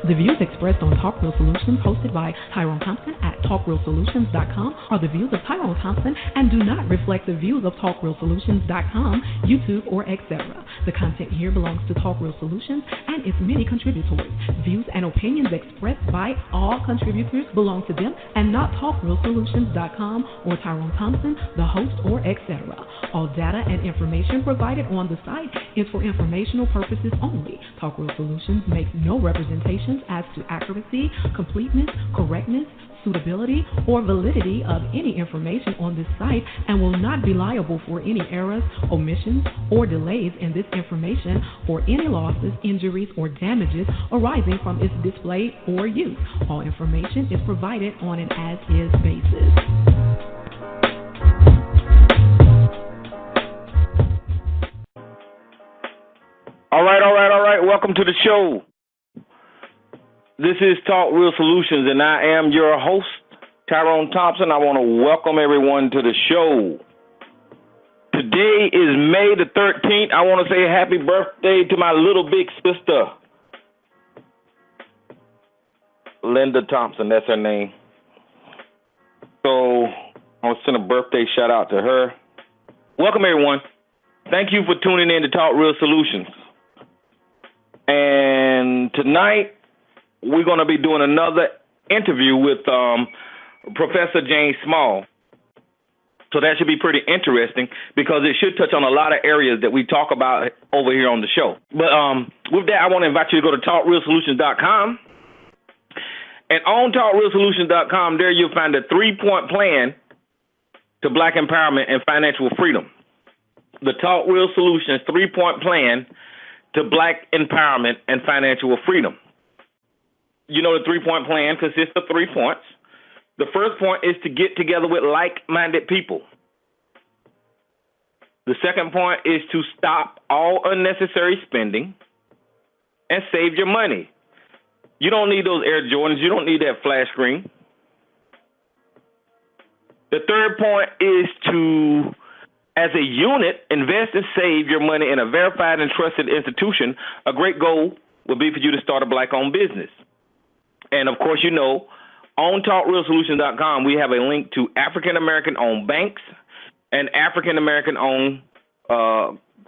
The views expressed on Talk Real Solutions, hosted by Tyrone Thompson at TalkRealSolutions.com, are the views of Tyrone Thompson and do not reflect the views of TalkRealSolutions.com, YouTube, or etc. The content here belongs to Talk Real Solutions and its many contributors. Views and opinions expressed by all contributors belong to them and not TalkRealSolutions.com or Tyrone Thompson, the host, or etc. All data and information provided on the site is for informational purposes only. Talk Real Solutions makes no representations as to accuracy, completeness, correctness, suitability, or validity of any information on this site and will not be liable for any errors, omissions, or delays in this information or any losses, injuries, or damages arising from its display or use. All information is provided on an as-is basis. All right. Welcome to the show. This is Talk Real Solutions, and I am your host, Tyrone Thompson. I want to welcome everyone to the show. Today is May the 13th. I want to say happy birthday to my little big sister, Linda Thompson. That's her name. So I want to send a birthday shout out to her. Welcome, everyone. Thank you for tuning in to Talk Real Solutions. And tonight, we're going to be doing another interview with Professor James Small. So that should be pretty interesting because it should touch on a lot of areas that we talk about over here on the show. But with that, I want to invite you to go to TalkRealSolutions.com. And on TalkRealSolutions.com, there you'll find a 3-point plan to Black empowerment and financial freedom. The Talk Real Solutions 3-point plan to Black empowerment and financial freedom. You know, the 3-point plan consists of 3 points. The first point is to get together with like-minded people. The second point is to stop all unnecessary spending and save your money. You don't need those Air Jordans. You don't need that flash screen. The third point is to, as a unit, invest and save your money in a verified and trusted institution. A great goal would be for you to start a Black-owned business. And, of course, you know, on TalkRealSolutions.com, we have a link to African-American-owned banks and African-American-owned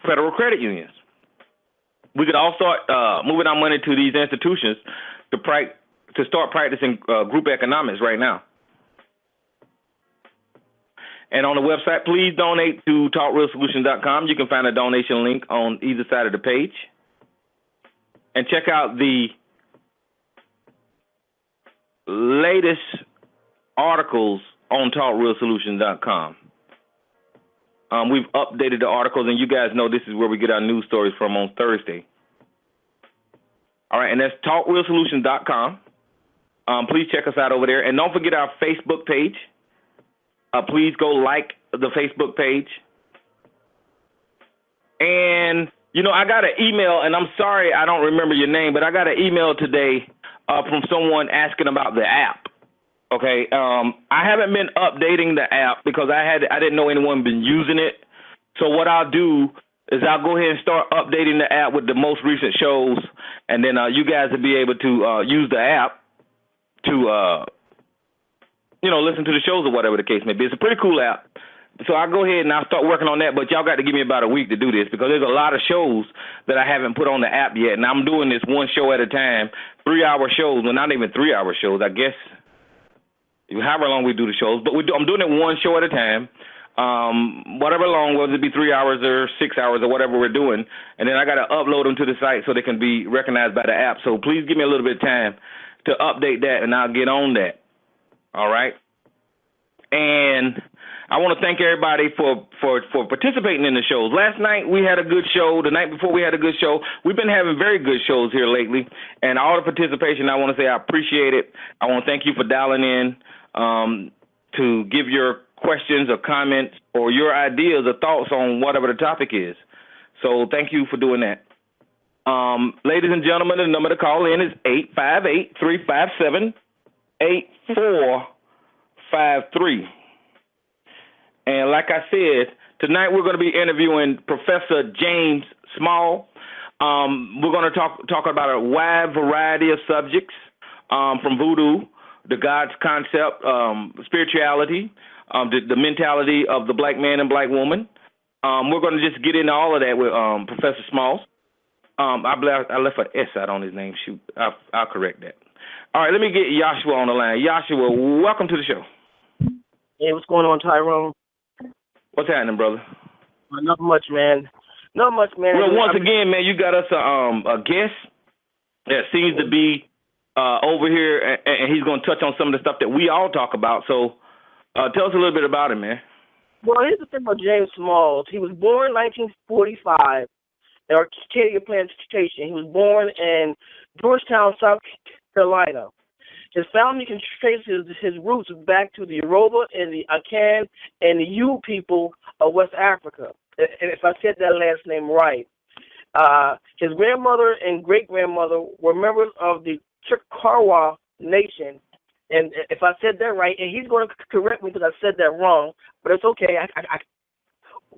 federal credit unions. We could all start moving our money to these institutions to start practicing group economics right now. And on the website, please donate to TalkRealSolutions.com. You can find a donation link on either side of the page. And check out the latest articles on TalkRealSolutions.com. We've updated the articles, and you guys know this is where we get our news stories from on Thursday. All right, and that's TalkRealSolutions.com. Please check us out over there. And don't forget our Facebook page. Please go like the Facebook page. And, you know, I got an email, and I'm sorry I don't remember your name, but I got an email today from someone asking about the app. Okay, I haven't been updating the app because I didn't know anyone been using it. So what I'll do is I'll go ahead and start updating the app with the most recent shows, and then you guys will be able to use the app to listen to the shows or whatever the case may be. It's a pretty cool app. So I'll go ahead and I'll start working on that, but y'all got to give me about a week to do this because there's a lot of shows that I haven't put on the app yet, and I'm doing this one show at a time, 3-hour shows, well, not even 3-hour shows, I guess, however long we do the shows, but I'm doing it one show at a time, whatever long, whether it be 3 hours or 6 hours or whatever we're doing, and then I got to upload them to the site so they can be recognized by the app. So please give me a little bit of time to update that, and I'll get on that. All right? And I want to thank everybody for participating in the shows. Last night we had a good show. The night before we had a good show. We've been having very good shows here lately. And all the participation, I want to say I appreciate it. I want to thank you for dialing in to give your questions or comments or your ideas or thoughts on whatever the topic is. So thank you for doing that. Ladies and gentlemen, the number to call in is 858-357-8453. And like I said, tonight we're going to be interviewing Professor James Small. We're going to talk about a wide variety of subjects, from voodoo, the God's concept, spirituality, the mentality of the black man and black woman. We're going to just get into all of that with Professor Smalls. I left an S out on his name. Shoot, I'll correct that. All right, let me get Joshua on the line. Joshua, welcome to the show. Hey, what's going on, Tyrone? What's happening, brother? Not much, man. Not much, man. Well, once again, man, you got us a guest that seems to be over here, and he's going to touch on some of the stuff that we all talk about. So tell us a little bit about him, man. Well, here's the thing about James Smalls. He was born in 1945 in Arcadia Plantation. He was born in Georgetown, South Carolina. His family can trace his roots back to the Yoruba and the Akan and the Yu people of West Africa, if I said that last name right. His grandmother and great-grandmother were members of the Chickasaw Nation, and if I said that right, and he's going to correct me because I said that wrong, but it's okay.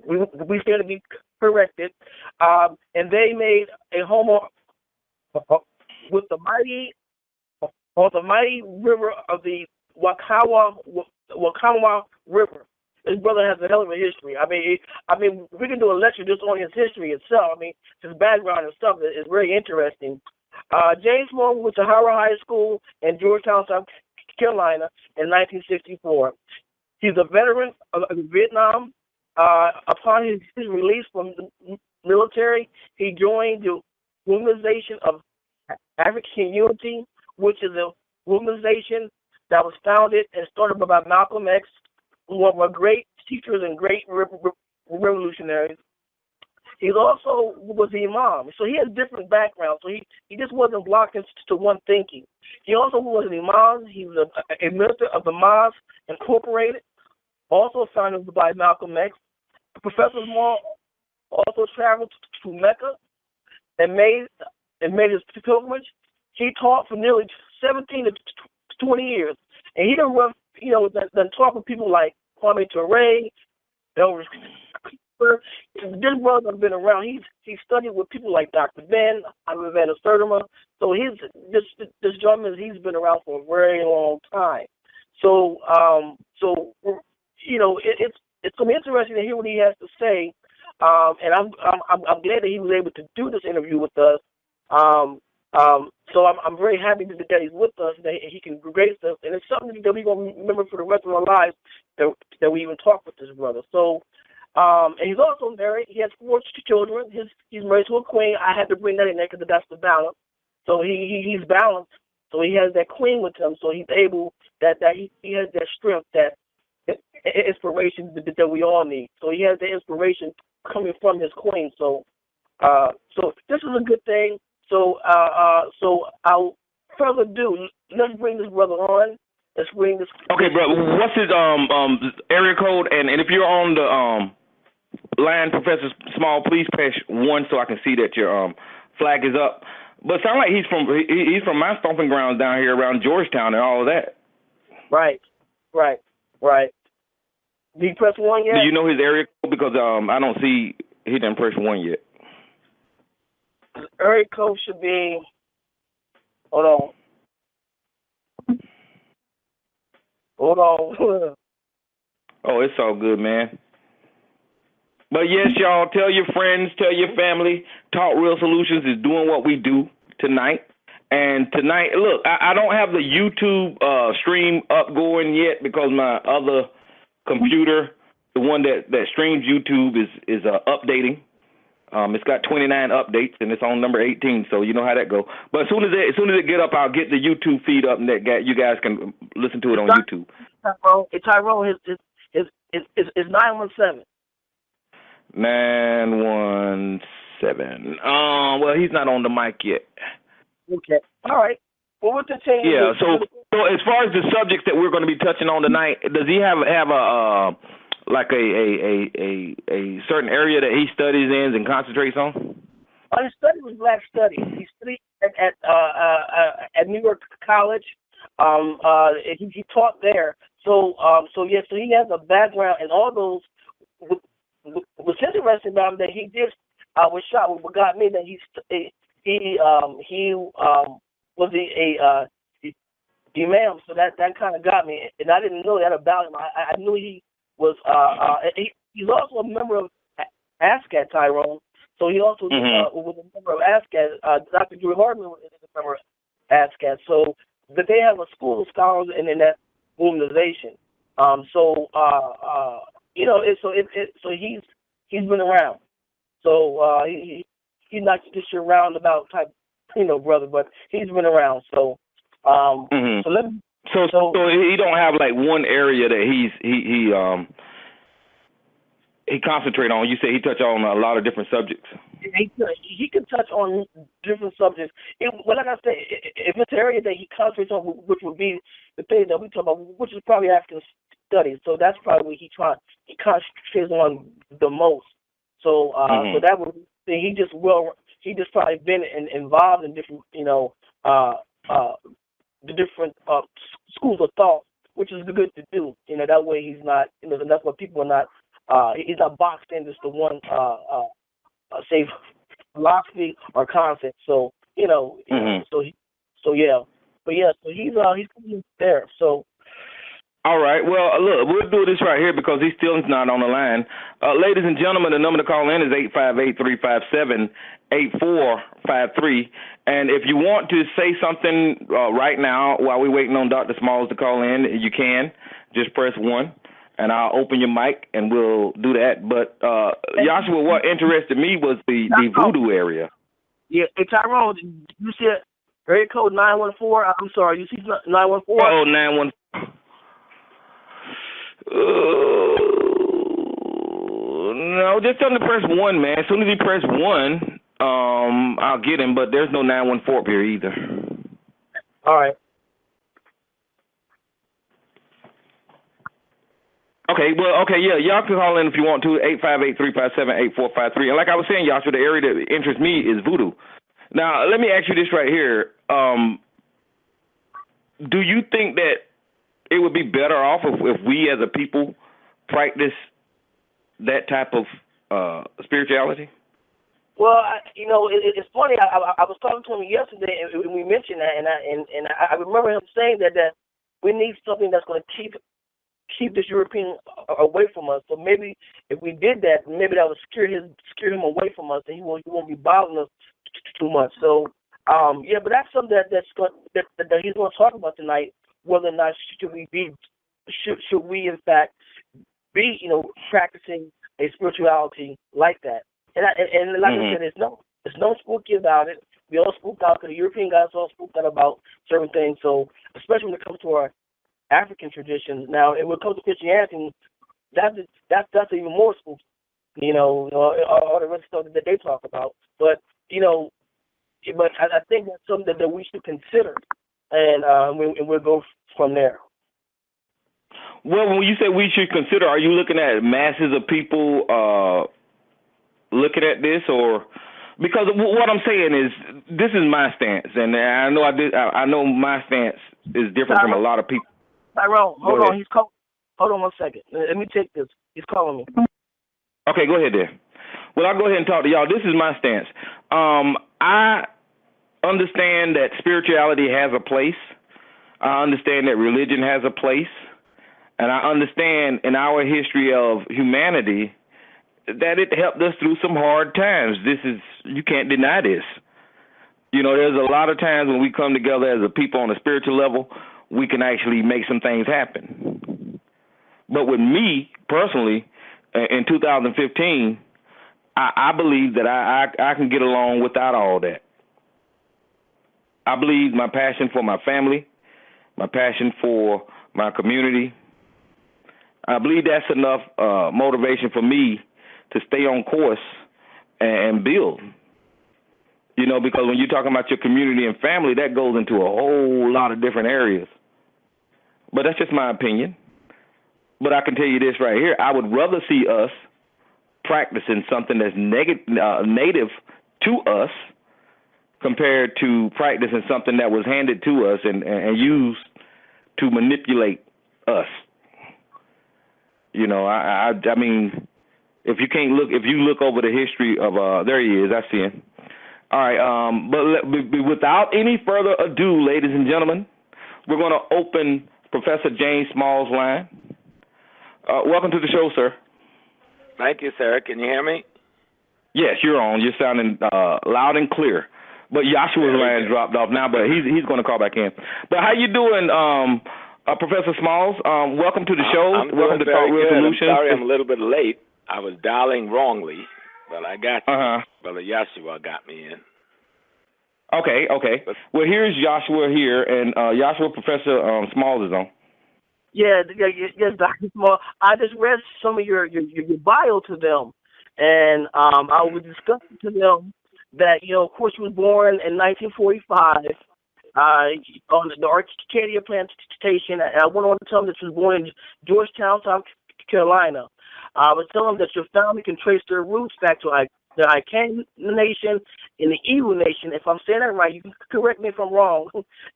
We fair to be corrected. And they made a home with the mighty river of the Wakawa River. His brother has a hell of a history. I mean, we can do a lecture just on his history itself. I mean, his background and stuff is very interesting. James Smalls went to Howard High School in Georgetown, South Carolina in 1964. He's a veteran of Vietnam. Upon his release from the military, he joined the Organization of African Unity, which is a organization that was founded and started by Malcolm X, one of our great teachers and great revolutionaries. He also was the imam, so he has different backgrounds. So he just wasn't blocked into one thinking. He also was an imam. He was a minister of the Mosque Incorporated, also founded by Malcolm X. Professor Smalls also traveled to Mecca and made his pilgrimage. He taught for nearly 17 to 20 years, and he done taught with people like Kwame Ture, Elvis Cooper. This brother has been around. He studied with people like Dr. Ben, Ivana Sertima. So this gentleman, he's been around for a very long time. So it's going to be interesting to hear what he has to say. And I'm glad that he was able to do this interview with us. So I'm very happy that he's with us, that he can grace us, and it's something that we're going to remember for the rest of our lives that we even talk with this brother. So, and he's also married. He has 4 children. He's married to a queen. I had to bring that in there because that's the balance. So he's balanced. So he has that queen with him. So he's able that he has that strength, that inspiration that we all need. So he has the inspiration coming from his queen. So this is a good thing. So I'll further ado, let's bring this brother on. Let's bring this. Okay, bro. What's his area code? And if you're on the line, Professor Small, please press 1 so I can see that your flag is up. But it sounds like he's from my stomping grounds down here around Georgetown and all of that. Right. Did you press 1 yet? Do you know his area code? Because I don't see he didn't press 1 yet. His area code should be. Hold on. Oh, it's all good, man. But yes, y'all, tell your friends, tell your family, Talk Real Solutions is doing what we do tonight. And tonight, look, I don't have the YouTube stream up going yet because my other computer, the one that streams YouTube, is updating. It's got 29 updates and it's on number 18, so you know how that go. But as soon as it get up, I'll get the YouTube feed up and you guys can listen to it on YouTube. Tyrone, his 917. 917. Well, he's not on the mic yet. Okay. All right. Well, we'll continue. Yeah. So as far as the subjects that we're going to be touching on tonight, does he have a like a certain area that he studies in and concentrates on? His study was Black Studies. He studied at New York College. He taught there. So he has a background in all those. What's interesting about him that he did I was shocked. What got me that he was a imam, so that kind of got me, and I didn't know that about him. I knew he was he's also a member of ASCAT, Tyrone. So he also was a member of ASCAT. Dr. Drew Hartman is a member of ASCAT. So that they have a school of scholars in that organization. So he's been around. So he's not just your roundabout type, brother, but he's been around. So so he don't have like one area that he concentrate on. You say he touch on a lot of different subjects. He can touch on different subjects. Like I said, if it's an area that he concentrates on, which would be the thing that we talk about, which is probably African studies. So that's probably what he concentrates on the most. So so that would he just probably been involved in different the different schools of thought, which is good to do. That way he's not that's what people are not. He's not boxed in just the one, say, philosophy or concept. So so he's coming there. So. All right. Well, look, we'll do this right here because he's still not on the line. Ladies and gentlemen, the number to call in is 858-357-8453. And if you want to say something right now while we're waiting on Dr. Smalls to call in, you can. Just press 1. And I'll open your mic, and we'll do that. But, Joshua, what interested me was the voodoo area. Yeah. Hey, Tyrone, you said area code 914. I'm sorry, you see 914? Oh, 914. No, just tell him to press 1, man. As soon as he press 1, I'll get him, but there's no 914 here either. All right. Okay, yeah, y'all can call in if you want to, 858-357-8453. And like I was saying, Joshua, the area that interests me is voodoo. Now, let me ask you this right here. Do you think that it would be better off if we as a people practice that type of spirituality? Well, it's funny. I was talking to him yesterday, and we mentioned that, and I remember him saying that we need something that's going to keep this European away from us. So maybe if we did that, maybe that would scare him away from us, and he won't be bothering us too much. So but that's something that he's going to talk about tonight. Whether or not should we in fact be practicing a spirituality like that? And like I said, there's no spooky about it. We all spooked out because the European guys all spooked out about certain things. So especially when it comes to our African traditions. Now, when it comes to Christianity, that's even more spooky. All the rest of stuff that they talk about. But but I think that's something that we should consider. And we'll go from there. Well, when you say we should consider, are you looking at masses of people looking at this, or because what I'm saying is this is my stance, and I know my stance is different from a lot of people. Tyrone, hold on. He's calling. Hold on 1 second. Let me take this. He's calling me. Okay, go ahead there. Well, I'll go ahead and talk to y'all. This is my stance. I understand that spirituality has a place. I understand that religion has a place. And I understand in our history of humanity that it helped us through some hard times. You can't deny this. There's a lot of times when we come together as a people on a spiritual level, we can actually make some things happen. But with me, personally, in 2015, I believe that I can get along without all that. I believe my passion for my family, my passion for my community, I believe that's enough motivation for me to stay on course and build. Because when you're talking about your community and family, that goes into a whole lot of different areas. But that's just my opinion. But I can tell you this right here. I would rather see us practicing something that's native to us compared to practicing something that was handed to us and used to manipulate us. I mean, If you look over the history of, there he is. I see him. All right. But without any further ado, ladies and gentlemen, we're going to open Professor James Small's line. Welcome to the show, sir. Thank you, sir. Can you hear me? Yes, you're on. You're sounding loud and clear. But Joshua's line dropped off now, but he's going to call back in. But how you doing, Professor Smalls? Welcome to the show. Welcome to Talk Real Solutions. I'm sorry I'm a little bit late. I was dialing wrongly, but I got you. Brother Joshua got me in. Okay. Well, here's Joshua here, and Joshua, Professor Smalls is on. Yes, Dr. Small. I just read some of your bio to them, and I was discussing to them that, of course, you were born in 1945 on the Arcadia plantation. I went on to tell them that you were born in Georgetown, South Carolina. I was telling them that your family can trace their roots back to the Icanian Nation and the Ewe Nation. If I'm saying that right, you can correct me if I'm wrong.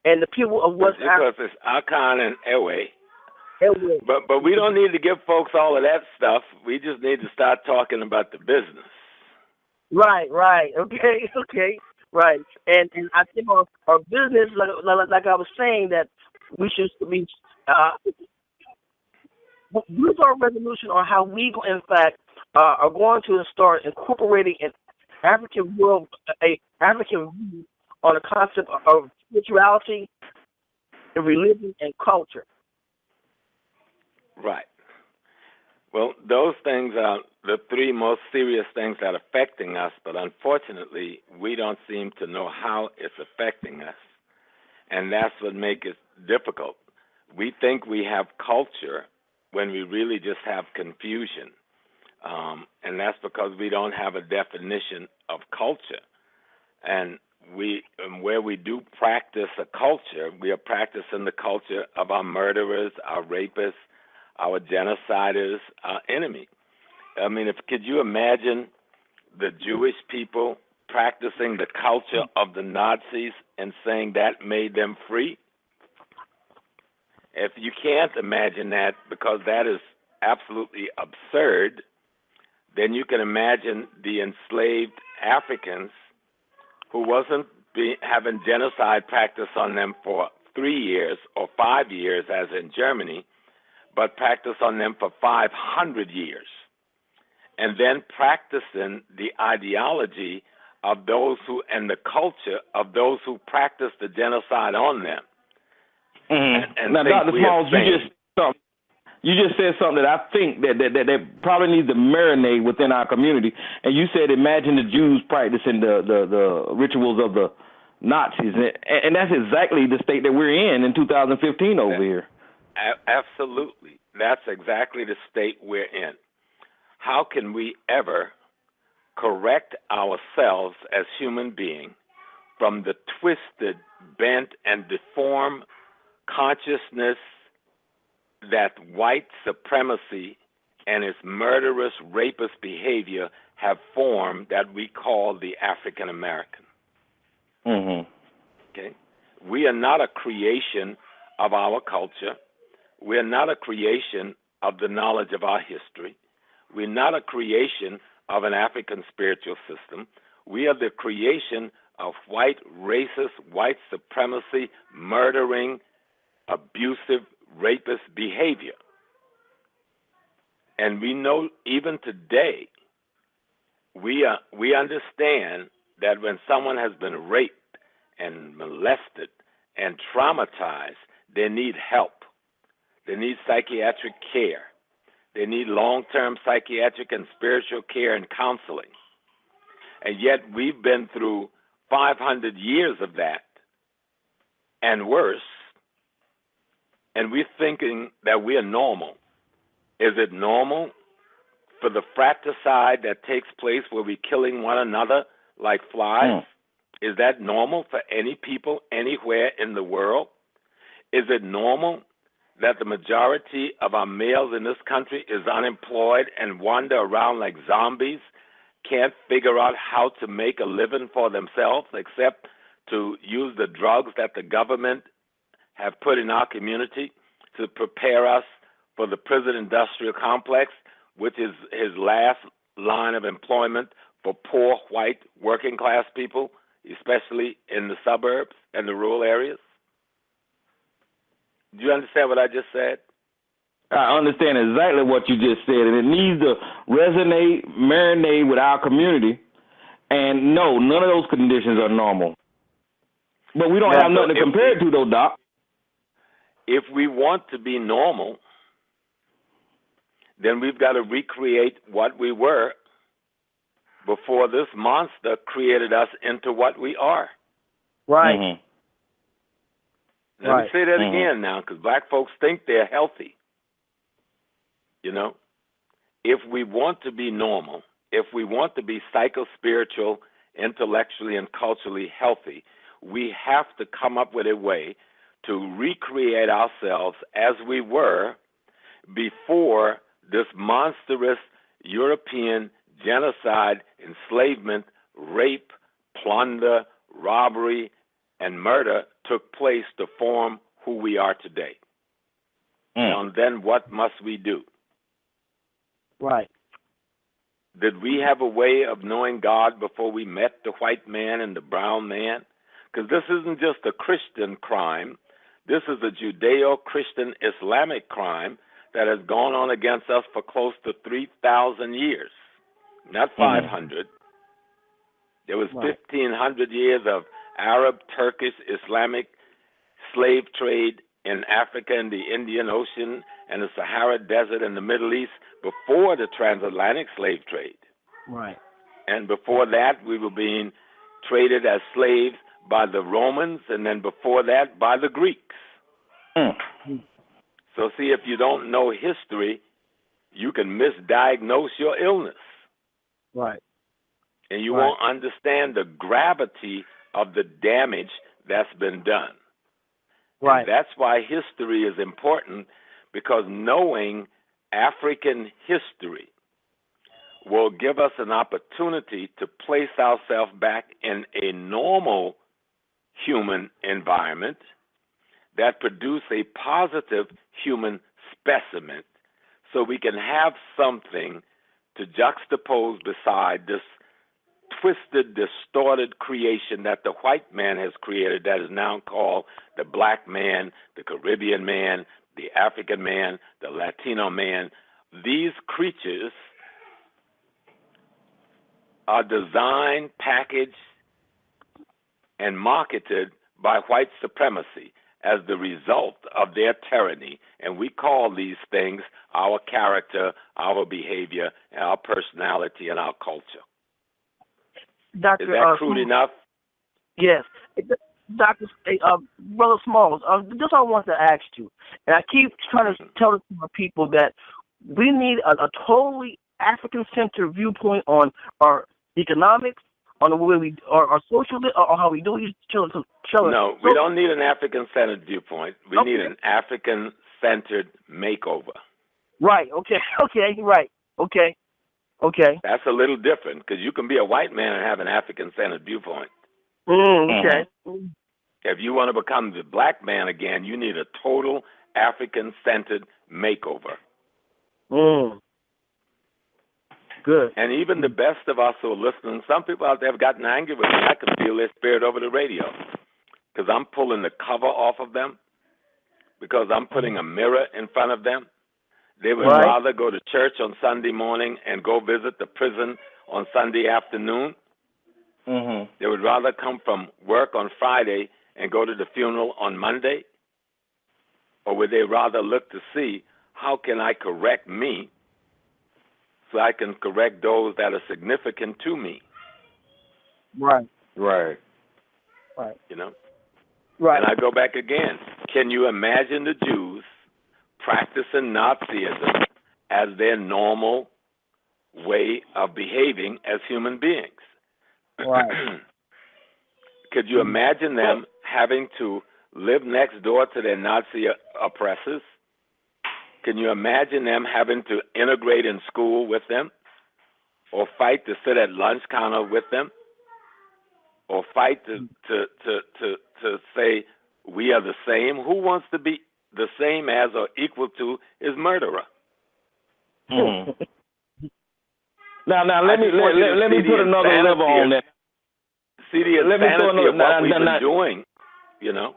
And the people of West Africa. Because it's Akan and Ewe. But we don't need to give folks all of that stuff. We just need to start talking about the business. Right. Okay. Right. And I think our business, like I was saying, that we should be. With our resolution on how we, in fact, are going to start incorporating an African world, a African view on the concept of spirituality, and religion, and culture. Right. Well, those things are the three most serious things that are affecting us, but unfortunately, we don't seem to know how it's affecting us, and that's what makes it difficult. We think we have culture when we really just have confusion, and that's because we don't have a definition of culture. And where we do practice a culture, we are practicing the culture of our murderers, our rapists, our genociders, our enemy. I mean, could you imagine the Jewish people practicing the culture of the Nazis and saying that made them free? If you can't imagine that, because that is absolutely absurd, then you can imagine the enslaved Africans who wasn't having genocide practice on them for 3 years or 5 years, as in Germany, but practice on them for 500 years, and then practicing the ideology of those who, and the culture of those who practiced the genocide on them. Mm-hmm. And now, Dr. Smalls, you just said something that I think that probably needs to marinate within our community. And you said, imagine the Jews practicing the rituals of the Nazis, and that's exactly the state that we're in 2015 over here. Absolutely. That's exactly the state we're in. How can we ever correct ourselves as human beings from the twisted, bent, and deformed consciousness that white supremacy and its murderous, rapist behavior have formed that we call the African American? Mm-hmm. Okay? We are not a creation of our culture. We're not a creation of the knowledge of our history. We're not a creation of an African spiritual system. We are the creation of white racist, white supremacy, murdering, abusive, rapist behavior. And we know even today, we understand that when someone has been raped and molested and traumatized, they need help. They need psychiatric care. They need long-term psychiatric and spiritual care and counseling. And yet we've been through 500 years of that and worse, and we're thinking that we are normal. Is it normal for the fratricide that takes place where we're killing one another like flies? Is that normal for any people anywhere in the world? Is it normal that the majority of our males in this country is unemployed and wander around like zombies, can't figure out how to make a living for themselves except to use the drugs that the government have put in our community to prepare us for the prison industrial complex, which is his last line of employment for poor white working class people, especially in the suburbs and the rural areas? Do you understand what I just said? I understand exactly what you just said, and it needs to resonate, marinate with our community. And no, none of those conditions are normal. But we don't have nothing to compare it to, though, Doc. If we want to be normal, then we've got to recreate what we were before this monster created us into what we are. Right. Mm-hmm. Let me say that again now, because black folks think they're healthy. You know, if we want to be normal, if we want to be psycho-spiritual, intellectually, and culturally healthy, we have to come up with a way to recreate ourselves as we were before this monstrous European genocide, enslavement, rape, plunder, robbery, and murder took place to form who we are today. And then what must we do? Right. Did we have a way of knowing God before we met the white man and the brown man? Because this isn't just a Christian crime. This is a Judeo-Christian Islamic crime that has gone on against us for close to 3,000 years, not 500. There was 1,500 years of Arab, Turkish, Islamic slave trade in Africa and the Indian Ocean and the Sahara Desert and the Middle East before the transatlantic slave trade. Right. And before that, we were being traded as slaves by the Romans, and then before that, by the Greeks. So see, if you don't know history, you can misdiagnose your illness. Right. And you won't understand the gravity of the damage that's been done. Right. And that's why history is important, because knowing African history will give us an opportunity to place ourselves back in a normal human environment that produce a positive human specimen, so we can have something to juxtapose beside this twisted, distorted creation that the white man has created that is now called the black man, the Caribbean man, the African man, the Latino man. These creatures are designed, packaged, and marketed by white supremacy as the result of their tyranny. And we call these things our character, our behavior, our personality, and our culture. Dr. Is that crude enough? Yes. Dr. Brother Smalls, this is what I want to ask you. And I keep trying to tell the people that we need a totally African-centered viewpoint on our economics, on the way we our social, or how we do each other. No, we don't need an African-centered viewpoint. We need an African-centered makeover. Right. Okay. Okay. Right. Okay. Okay. That's a little different, because you can be a white man and have an African-centered viewpoint. Okay. If you want to become the black man again, you need a total African-centered makeover. Good. And even the best of us who are listening, some people out there have gotten angry with me. I can feel their spirit over the radio, because I'm pulling the cover off of them, because I'm putting a mirror in front of them. They would rather go to church on Sunday morning and go visit the prison on Sunday afternoon. They would rather come from work on Friday and go to the funeral on Monday. Or would they rather look to see, how can I correct me so I can correct those that are significant to me? Right. Right. Right. You know? Right. And I go back again. Can you imagine the Jews practicing Nazism as their normal way of behaving as human beings? Right. Could you imagine them having to live next door to their Nazi oppressors? Can you imagine them having to integrate in school with them, or fight to sit at lunch counter with them, or fight to say we are the same? Who wants to be the same as or equal to his murderer? Now, let me put another level on that. See the insanity of what we've been doing, you know.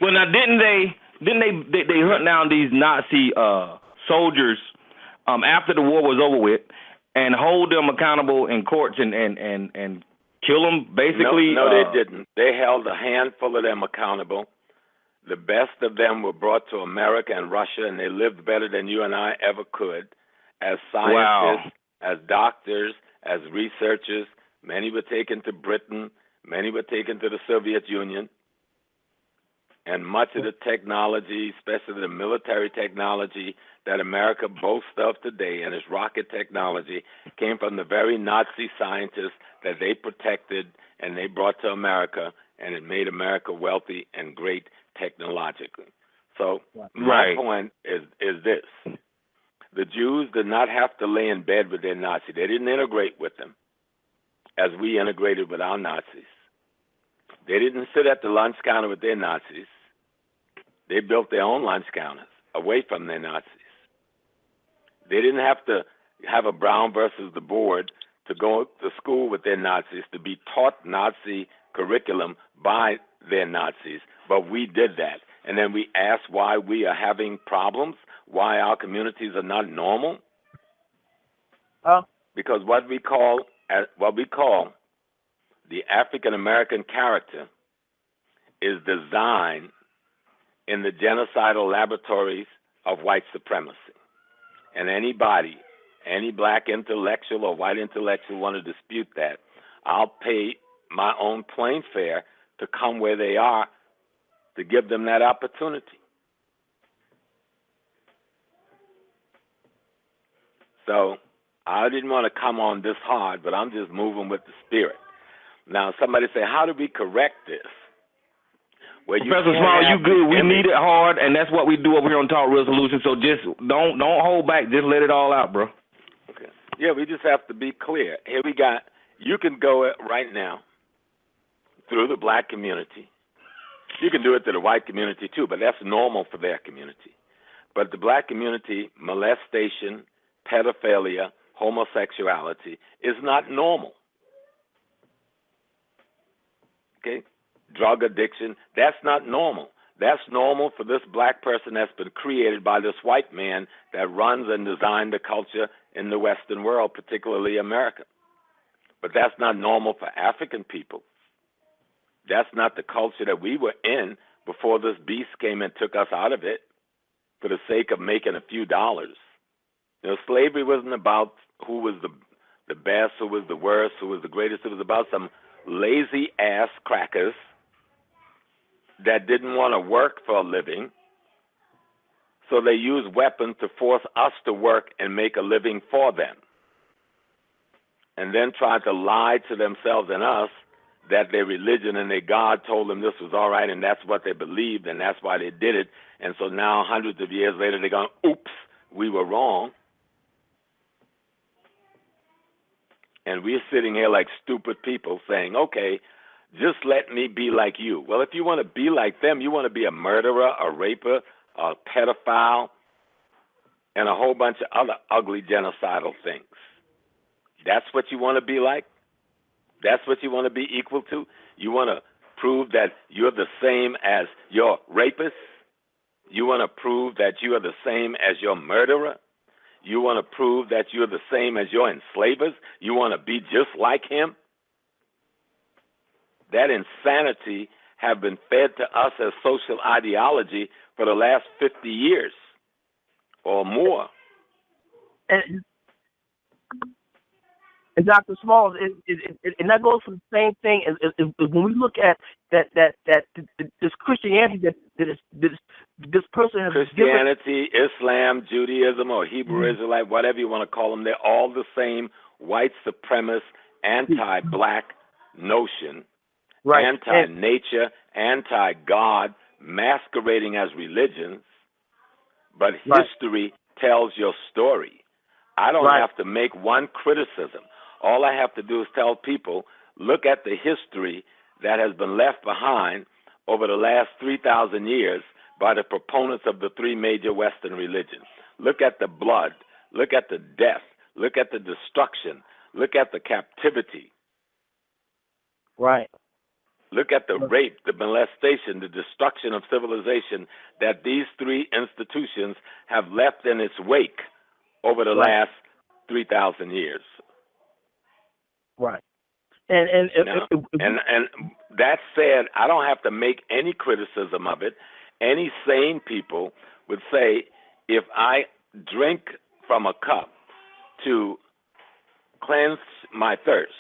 Well, now didn't they hunt down these Nazi soldiers after the war was over with and hold them accountable in courts and kill them basically? No, they didn't. They held a handful of them accountable. The best of them were brought to America and Russia, and they lived better than you and I ever could as scientists, as doctors, as researchers. Many were taken to Britain. Many were taken to the Soviet Union. And much of the technology, especially the military technology that America boasts of today and its rocket technology, came from the very Nazi scientists that they protected and they brought to America, and it made America wealthy and great technologically. So my point is this. The Jews did not have to lay in bed with their Nazis. They didn't integrate with them as we integrated with our Nazis. They didn't sit at the lunch counter with their Nazis. They built their own lunch counters away from their Nazis. They didn't have to have a Brown versus the board to go to school with their Nazis, to be taught Nazi curriculum by their Nazis, but we did that. And then we asked why we are having problems, why our communities are not normal. Because what we call the African American character is designed in the genocidal laboratories of white supremacy. And anybody, any black intellectual or white intellectual want to dispute that, I'll pay my own plane fare to come where they are to give them that opportunity. So I didn't want to come on this hard, but I'm just moving with the spirit. Now, somebody say, how do we correct this? Well, Professor Small, you good. We need it hard, and that's what we do over here on Talk Real Solutions. So just don't hold back. Just let it all out, bro. Okay. Yeah, we just have to be clear. Here we got, you can go right now through the black community. You can do it to the white community too, but that's normal for their community. But the black community, molestation, pedophilia, homosexuality is not normal. Okay? Drug addiction, that's not normal. That's normal for this black person that's been created by this white man that runs and designed the culture in the Western world, particularly America. But that's not normal for African people. That's not the culture that we were in before this beast came and took us out of it for the sake of making a few dollars. You know, slavery wasn't about who was the best, who was the worst, who was the greatest. It was about some lazy ass crackers that didn't want to work for a living, so they used weapons to force us to work and make a living for them, and then tried to lie to themselves and us that their religion and their God told them this was all right, and that's what they believed, and that's why they did it. And so now, hundreds of years later, they're going, oops, we were wrong. And we're sitting here like stupid people saying, okay, just let me be like you. Well, if you want to be like them, you want to be a murderer, a raper, a pedophile, and a whole bunch of other ugly genocidal things. That's what you want to be like? That's what you want to be equal to? You want to prove that you're the same as your rapist? You want to prove that you are the same as your murderer? You want to prove that you're the same as your enslavers? You want to be just like him? That insanity have been fed to us as social ideology for the last 50 years or more. And Dr. Smalls, and that goes for the same thing as when we look at that this Christianity that this person has Christianity, Islam, Judaism, or Hebrew Israelite, whatever you want to call them, they're all the same white supremacist, anti-black notion, right. Anti-nature, anti-God, masquerading as religions, but history tells your story. I don't have to make one criticism. All I have to do is tell people, look at the history that has been left behind over the last 3,000 years by the proponents of the three major Western religions. Look at the blood. Look at the death. Look at the destruction. Look at the captivity. Right. Look at the rape, the molestation, the destruction of civilization that these three institutions have left in its wake over the last 3,000 years. Right. And that said, I don't have to make any criticism of it. Any sane people would say, if I drink from a cup to cleanse my thirst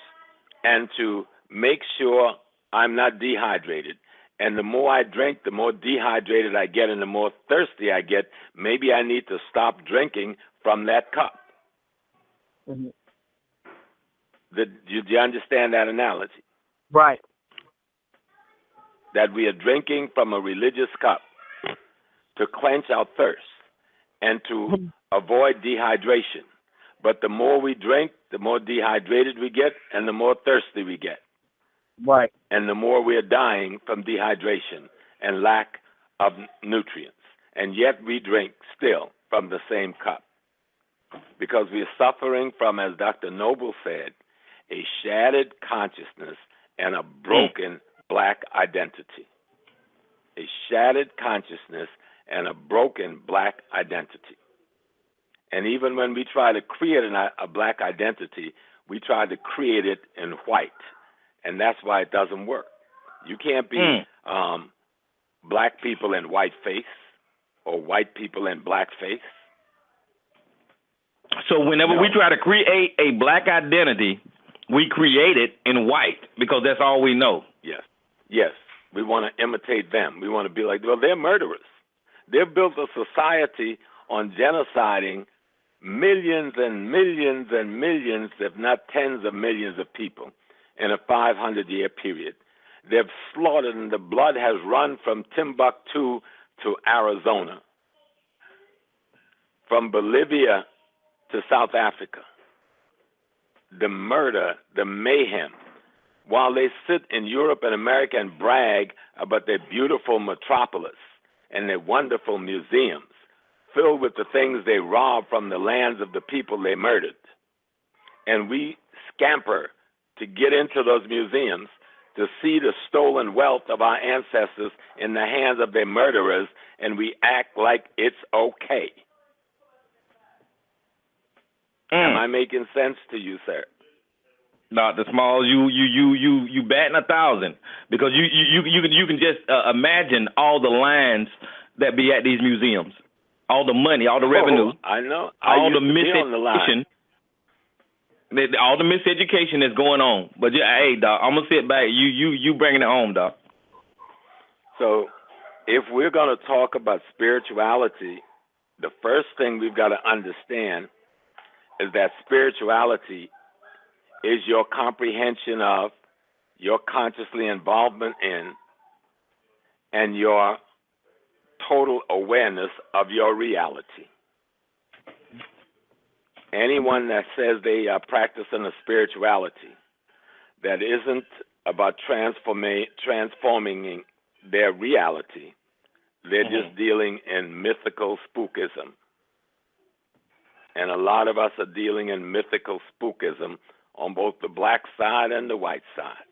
and to make sure I'm not dehydrated, and the more I drink, the more dehydrated I get and the more thirsty I get, maybe I need to stop drinking from that cup. Mm-hmm. Do you understand that analogy? Right. That we are drinking from a religious cup to quench our thirst and to avoid dehydration. But the more we drink, the more dehydrated we get and the more thirsty we get. Right. And the more we are dying from dehydration and lack of nutrients. And yet we drink still from the same cup. Because we are suffering from, as Dr. Noble said, a shattered consciousness and a broken black identity. A shattered consciousness and a broken black identity. And even when we try to create a black identity, we try to create it in white. And that's why it doesn't work. You can't be black people in white face or white people in black face. So whenever we try to create a black identity, we create it in white because that's all we know. Yes. Yes. We want to imitate them. We want to be like, well, they're murderers. They've built a society on genociding millions and millions and millions, if not tens of millions of people in a 500-year period. They've slaughtered, and the blood has run from Timbuktu to Arizona, from Bolivia to South Africa. The murder, the mayhem, while they sit in Europe and America and brag about their beautiful metropolis and their wonderful museums filled with the things they robbed from the lands of the people they murdered. And we scamper to get into those museums to see the stolen wealth of our ancestors in the hands of their murderers, and we act like it's okay. Am I making sense to you, sir? Dr. Smalls, you batting 1,000 because you can just imagine all the lines that be at these museums, all the money, all the revenue. I know. All the miseducation. All the miseducation that's going on. But hey, Doc, I'm gonna sit back. You bringing it home, Doc. So, if we're gonna talk about spirituality, the first thing we've got to understand is that spirituality is your comprehension of, your consciously involvement in, and your total awareness of your reality. Anyone that says they are practicing a spirituality that isn't about transforming their reality, they're just dealing in mythical spookism. And a lot of us are dealing in mythical spookism on both the black side and the white side.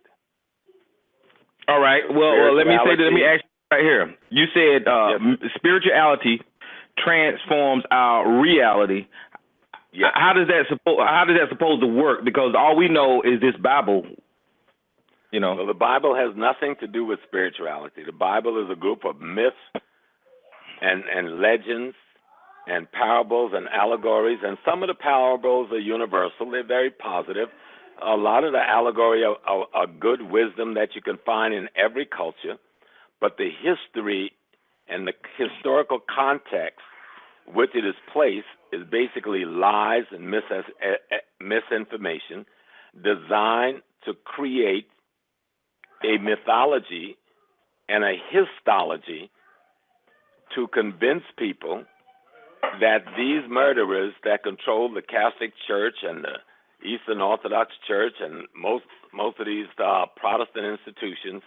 All right. Well, let me ask you right here. You said spirituality transforms our reality. Yes. How does that supposed to work? Because all we know is this Bible. You know. Well, the Bible has nothing to do with spirituality. The Bible is a group of myths and legends and parables and allegories, and some of the parables are universal. They're very positive. A lot of the allegory are good wisdom that you can find in every culture, but the history and the historical context which it is placed is basically lies and misinformation designed to create a mythology and a histology to convince people that these murderers that control the Catholic Church and the Eastern Orthodox Church and most of these Protestant institutions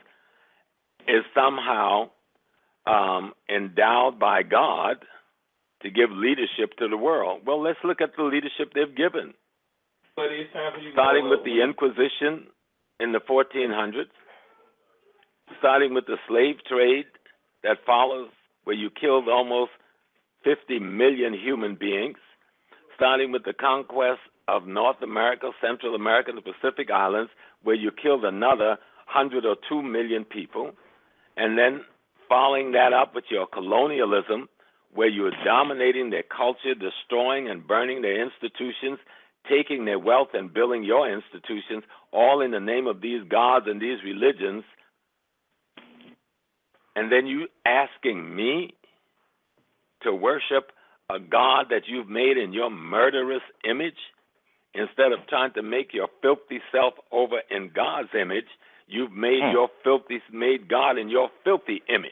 is somehow endowed by God to give leadership to the world. Well, let's look at the leadership they've given. starting with the Inquisition in the 1400s, starting with the slave trade that follows, where you killed almost 50 million human beings, starting with the conquest of North America, Central America, and the Pacific Islands, where you killed another 100 or 2 million people, and then following that up with your colonialism, where you were dominating their culture, destroying and burning their institutions, taking their wealth and building your institutions, all in the name of these gods and these religions, and then you asking me to worship a God that you've made in your murderous image, instead of trying to make your filthy self over in God's image, you've made made God in your filthy image,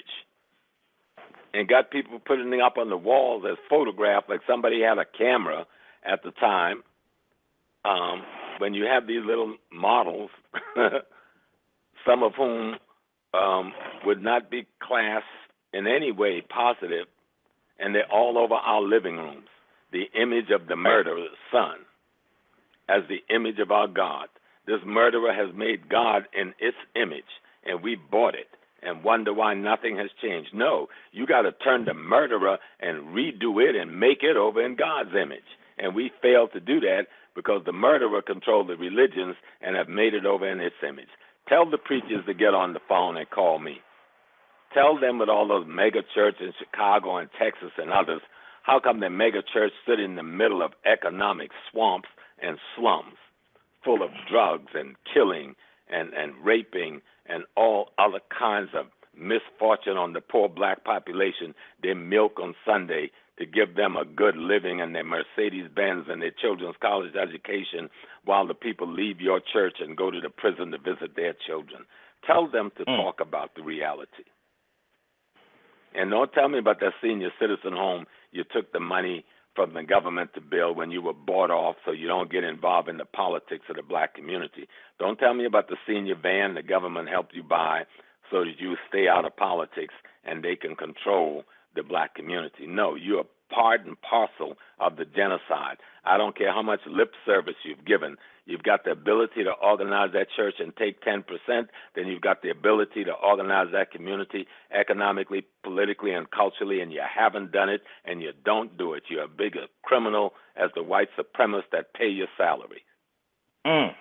and got people putting it up on the walls as photographs, like somebody had a camera at the time. When you have these little models, some of whom would not be classed in any way positive, and they're all over our living rooms. The image of the murderer's son as the image of our God. This murderer has made God in its image, and we bought it and wonder why nothing has changed. No, you got to turn the murderer and redo it and make it over in God's image. And we failed to do that because the murderer controlled the religions and have made it over in its image. Tell the preachers to get on the phone and call me. Tell them with all those mega churches in Chicago and Texas and others, how come the mega church sit in the middle of economic swamps and slums full of drugs and killing and raping and all other kinds of misfortune on the poor black population? They milk on Sunday to give them a good living and their Mercedes-Benz and their children's college education, while the people leave your church and go to the prison to visit their children. Tell them to talk about the reality. And don't tell me about that senior citizen home you took the money from the government to build when you were bought off so you don't get involved in the politics of the black community. Don't tell me about the senior van the government helped you buy so that you stay out of politics and they can control the black community. No, you're part and parcel of the genocide. I don't care how much lip service you've given. You've got the ability to organize that church and take 10%. Then you've got the ability to organize that community economically, politically, and culturally, and you haven't done it, and you don't do it. You're a bigger criminal as the white supremacists that pay your salary. Now,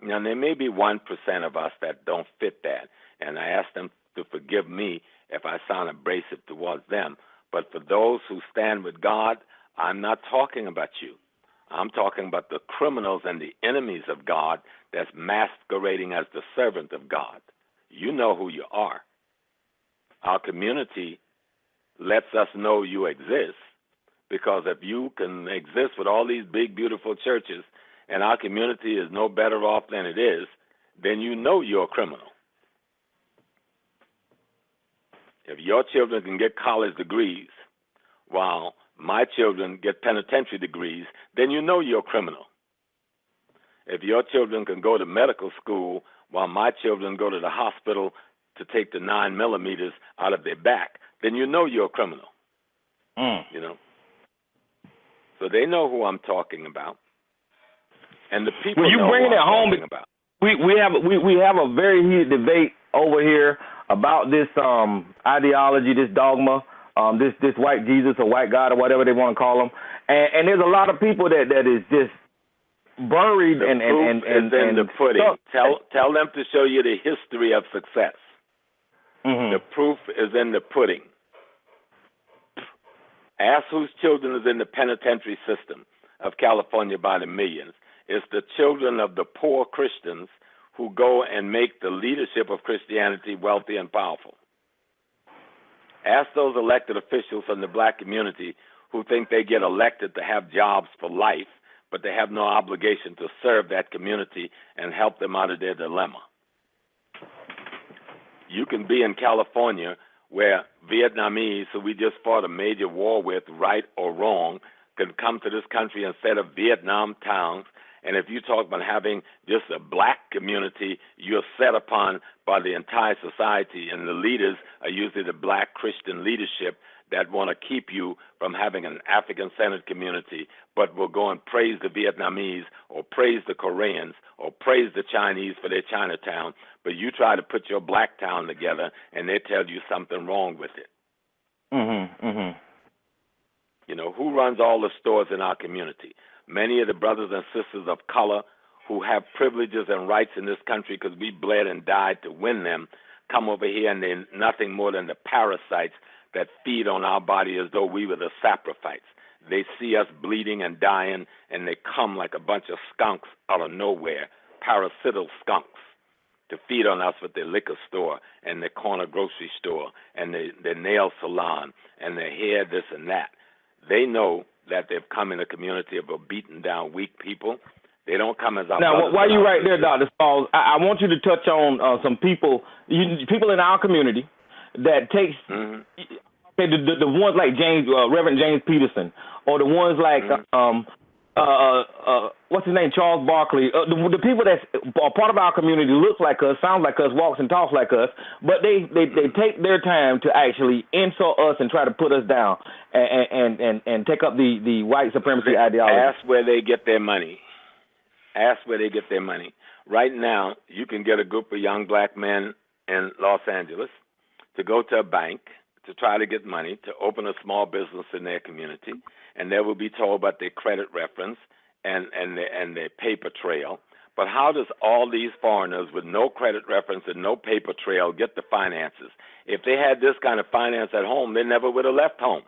there may be 1% of us that don't fit that, and I ask them to forgive me if I sound abrasive towards them. But for those who stand with God, I'm not talking about you. I'm talking about the criminals and the enemies of God that's masquerading as the servant of God. You know who you are. Our community lets us know you exist, because if you can exist with all these big, beautiful churches and our community is no better off than it is, then you know you're a criminal. If your children can get college degrees while my children get penitentiary degrees, then you know you're a criminal. If your children can go to medical school while my children go to the hospital to take the 9mm out of their back, then you know you're a criminal. You know? So they know who I'm talking about. And the people well, you know bringing who it I'm home. talking about. We have a very heated debate over here about this ideology, this dogma, this white Jesus or white God or whatever they want to call him, and there's a lot of people that is just buried the and in the pudding. Tell them to show you the history of success. The proof is in the pudding. Ask whose children is in the penitentiary system of California by the millions. It's the children of the poor Christians who go and make the leadership of Christianity wealthy and powerful. Ask those elected officials from the black community who think they get elected to have jobs for life, but they have no obligation to serve that community and help them out of their dilemma. You can be in California where Vietnamese, who we just fought a major war with, right or wrong, can come to this country instead of Vietnam towns. And if you talk about having just a black community, you're set upon by the entire society, and the leaders are usually the black Christian leadership that want to keep you from having an African-centered community, but will go and praise the Vietnamese or praise the Koreans or praise the Chinese for their Chinatown, but you try to put your black town together and they tell you something wrong with it. You know, who runs all the stores in our community? Many of the brothers and sisters of color who have privileges and rights in this country because we bled and died to win them come over here and they're nothing more than the parasites that feed on our body as though we were the saprophytes. They see us bleeding and dying, and they come like a bunch of skunks out of nowhere, parasital skunks, to feed on us with their liquor store and their corner grocery store and their nail salon and their hair this and that. They know that they've come in a community of a beaten down, weak people. They don't come as our now. brothers. While you're right there, Dr. Smalls, I want you to touch on some people in our community that takes the ones like Reverend James Peterson, or the ones like what's his name, Charles Barkley. The people that's part of our community looks like us, sounds like us, walks and talks like us, but they take their time to actually insult us and try to put us down and take up the white supremacy ideology. Ask where they get their money. Ask where they get their money. Right now, you can get a group of young black men in Los Angeles to go to a bank to try to get money to open a small business in their community, and they will be told about their credit reference and their paper trail. But how does all these foreigners with no credit reference and no paper trail get the finances? If they had this kind of finance at home, they never would have left home.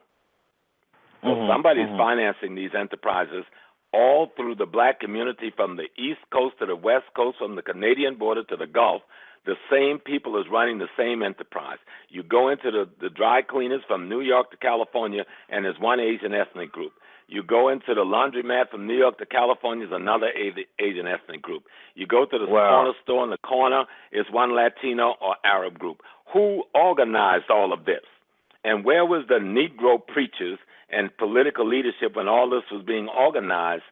Well, somebody's financing these enterprises all through the black community, from the East Coast to the West Coast, from the Canadian border to the Gulf. The same people is running the same enterprise. You go into the dry cleaners from New York to California, and there's one Asian ethnic group. You go into the laundromat from New York to California, is another Asian ethnic group. You go to the corner store in the corner, is one Latino or Arab group. Who organized all of this? And where was the Negro preachers and political leadership when all this was being organized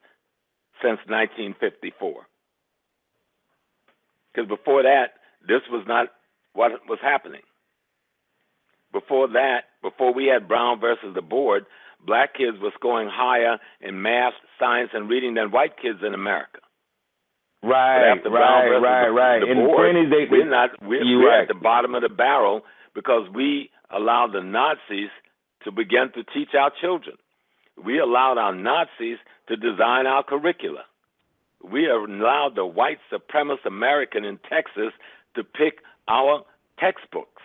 since 1954? Because before that, this was not what was happening. Before that, before we had Brown versus the board, black kids were scoring higher in math, science, and reading than white kids in America. Right. The board, we're at the bottom of the barrel because we allowed the Nazis to begin to teach our children. We allowed our Nazis to design our curricula. We allowed the white supremacist American in Texas to pick our textbooks.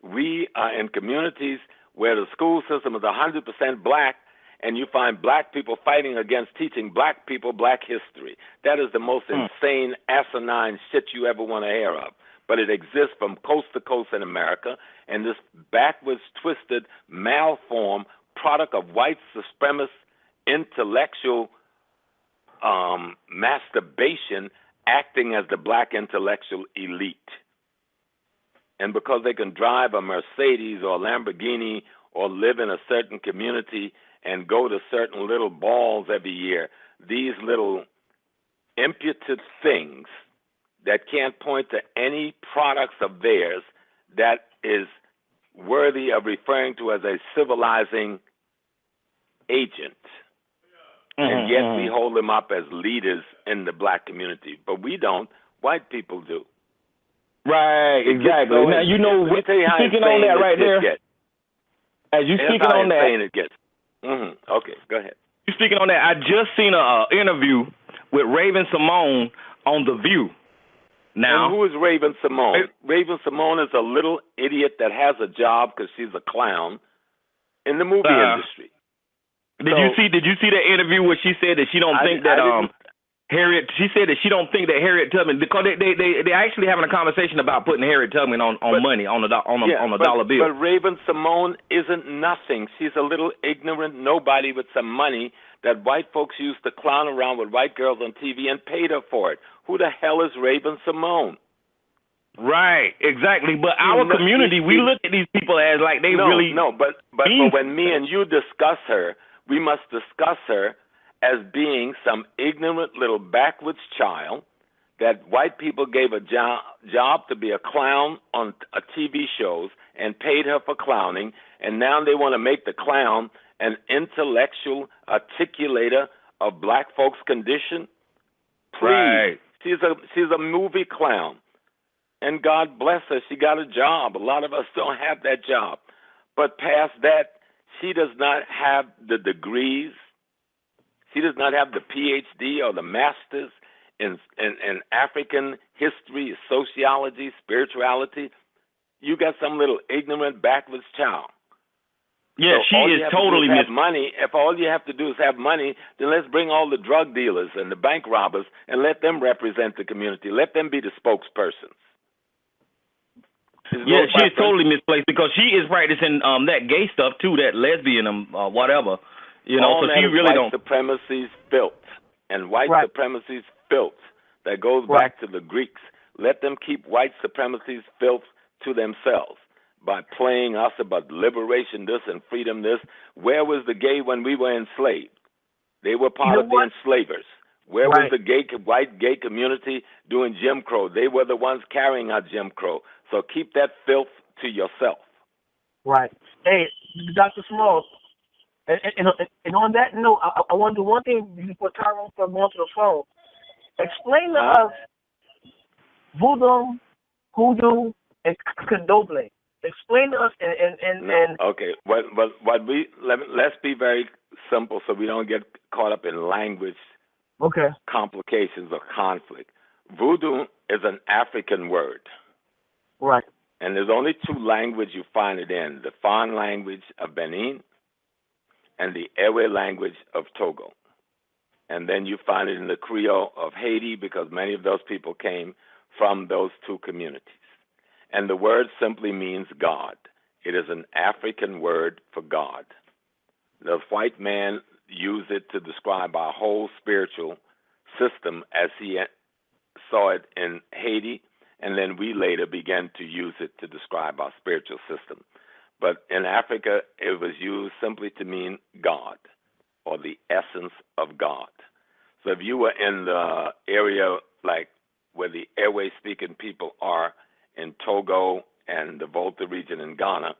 We are in communities where the school system is 100% black, and you find black people fighting against teaching black people black history. That is the most insane, asinine shit you ever want to hear of. But it exists from coast to coast in America, and this backwards, twisted, malformed product of white supremacist intellectual masturbation acting as the black intellectual elite. And because they can drive a Mercedes or a Lamborghini or live in a certain community and go to certain little balls every year, these little imputed things that can't point to any products of theirs that is worthy of referring to as a civilizing agent. And yet we hold them up as leaders in the black community. But we don't. White people do. Right, exactly. Now, you know, speaking on that right there, as you speaking on that, it gets. Okay, go ahead. You speaking on that, I just seen an interview with Raven Simone on The View. Now, and who is Raven Simone? Raven Simone is a little idiot that has a job because she's a clown in the movie industry. Did you see that interview where she said that she don't think that Harriet? She said that she don't think that Harriet Tubman, because they actually having a conversation about putting Harriet Tubman on money on a dollar bill. But Raven Simone isn't nothing. She's a little ignorant nobody with some money that white folks used to clown around with white girls on TV and paid her for it. Who the hell is Raven Simone? Right, exactly. But our community, we look at these people as like they really... No, but when me and you discuss her, we must discuss her as being some ignorant little backwoods child that white people gave a job to be a clown on TV shows and paid her for clowning, and now they want to make the clown an intellectual articulator of black folks' condition. Please, Right. she's a movie clown, and God bless her, she got a job. A lot of us don't have that job, but past that, she does not have the degrees. She does not have the PhD or the master's in African history, sociology, spirituality. You got some little ignorant, backwards child. Yeah, So she all is you have to totally do is have money. If all you have to do is have money, then let's bring all the drug dealers and the bank robbers and let them represent the community. Let them be the spokespersons. Yeah, she is totally misplaced because she is practicing that gay stuff too, that lesbian whatever. You know, all so that she is really white don't. supremacy's filth, and white Right. supremacy's filth that goes Right. back to the Greeks. Let them keep white supremacy's filth to themselves by playing us about liberation this and freedom this. Where was the gay when we were enslaved? They were part of the enslavers. Where was the white gay community doing Jim Crow? They were the ones carrying out Jim Crow. So keep that filth to yourself. Right. Hey, Dr. Small, and on that note, I want to do one thing before Tyrone starts going to the phone. Explain to us voodoo, hoodoo, and candomblé. Explain to us and okay. Let's be very simple so we don't get caught up in language complications or conflict. Voodoo is an African word. Right. And there's only two languages you find it in, the Fon language of Benin and the Ewe language of Togo. And then you find it in the Creole of Haiti because many of those people came from those two communities. And the word simply means God. It is an African word for God. The white man used it to describe our whole spiritual system as he saw it in Haiti, and then we later began to use it to describe our spiritual system. But in Africa, it was used simply to mean God or the essence of God. So if you were in the area like where the Ewe-speaking people are in Togo and the Volta region in Ghana,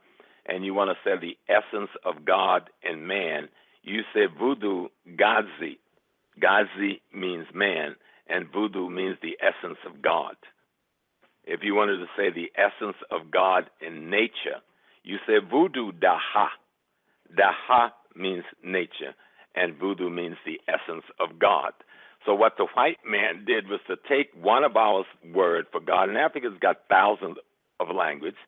and you want to say the essence of God in man, you say voodoo Gazi. Gazi means man, and voodoo means the essence of God. If you wanted to say the essence of God in nature, you say voodoo Daha. Daha means nature, and voodoo means the essence of God. So what the white man did was to take one of our words for God, and Africa's got thousands of languages,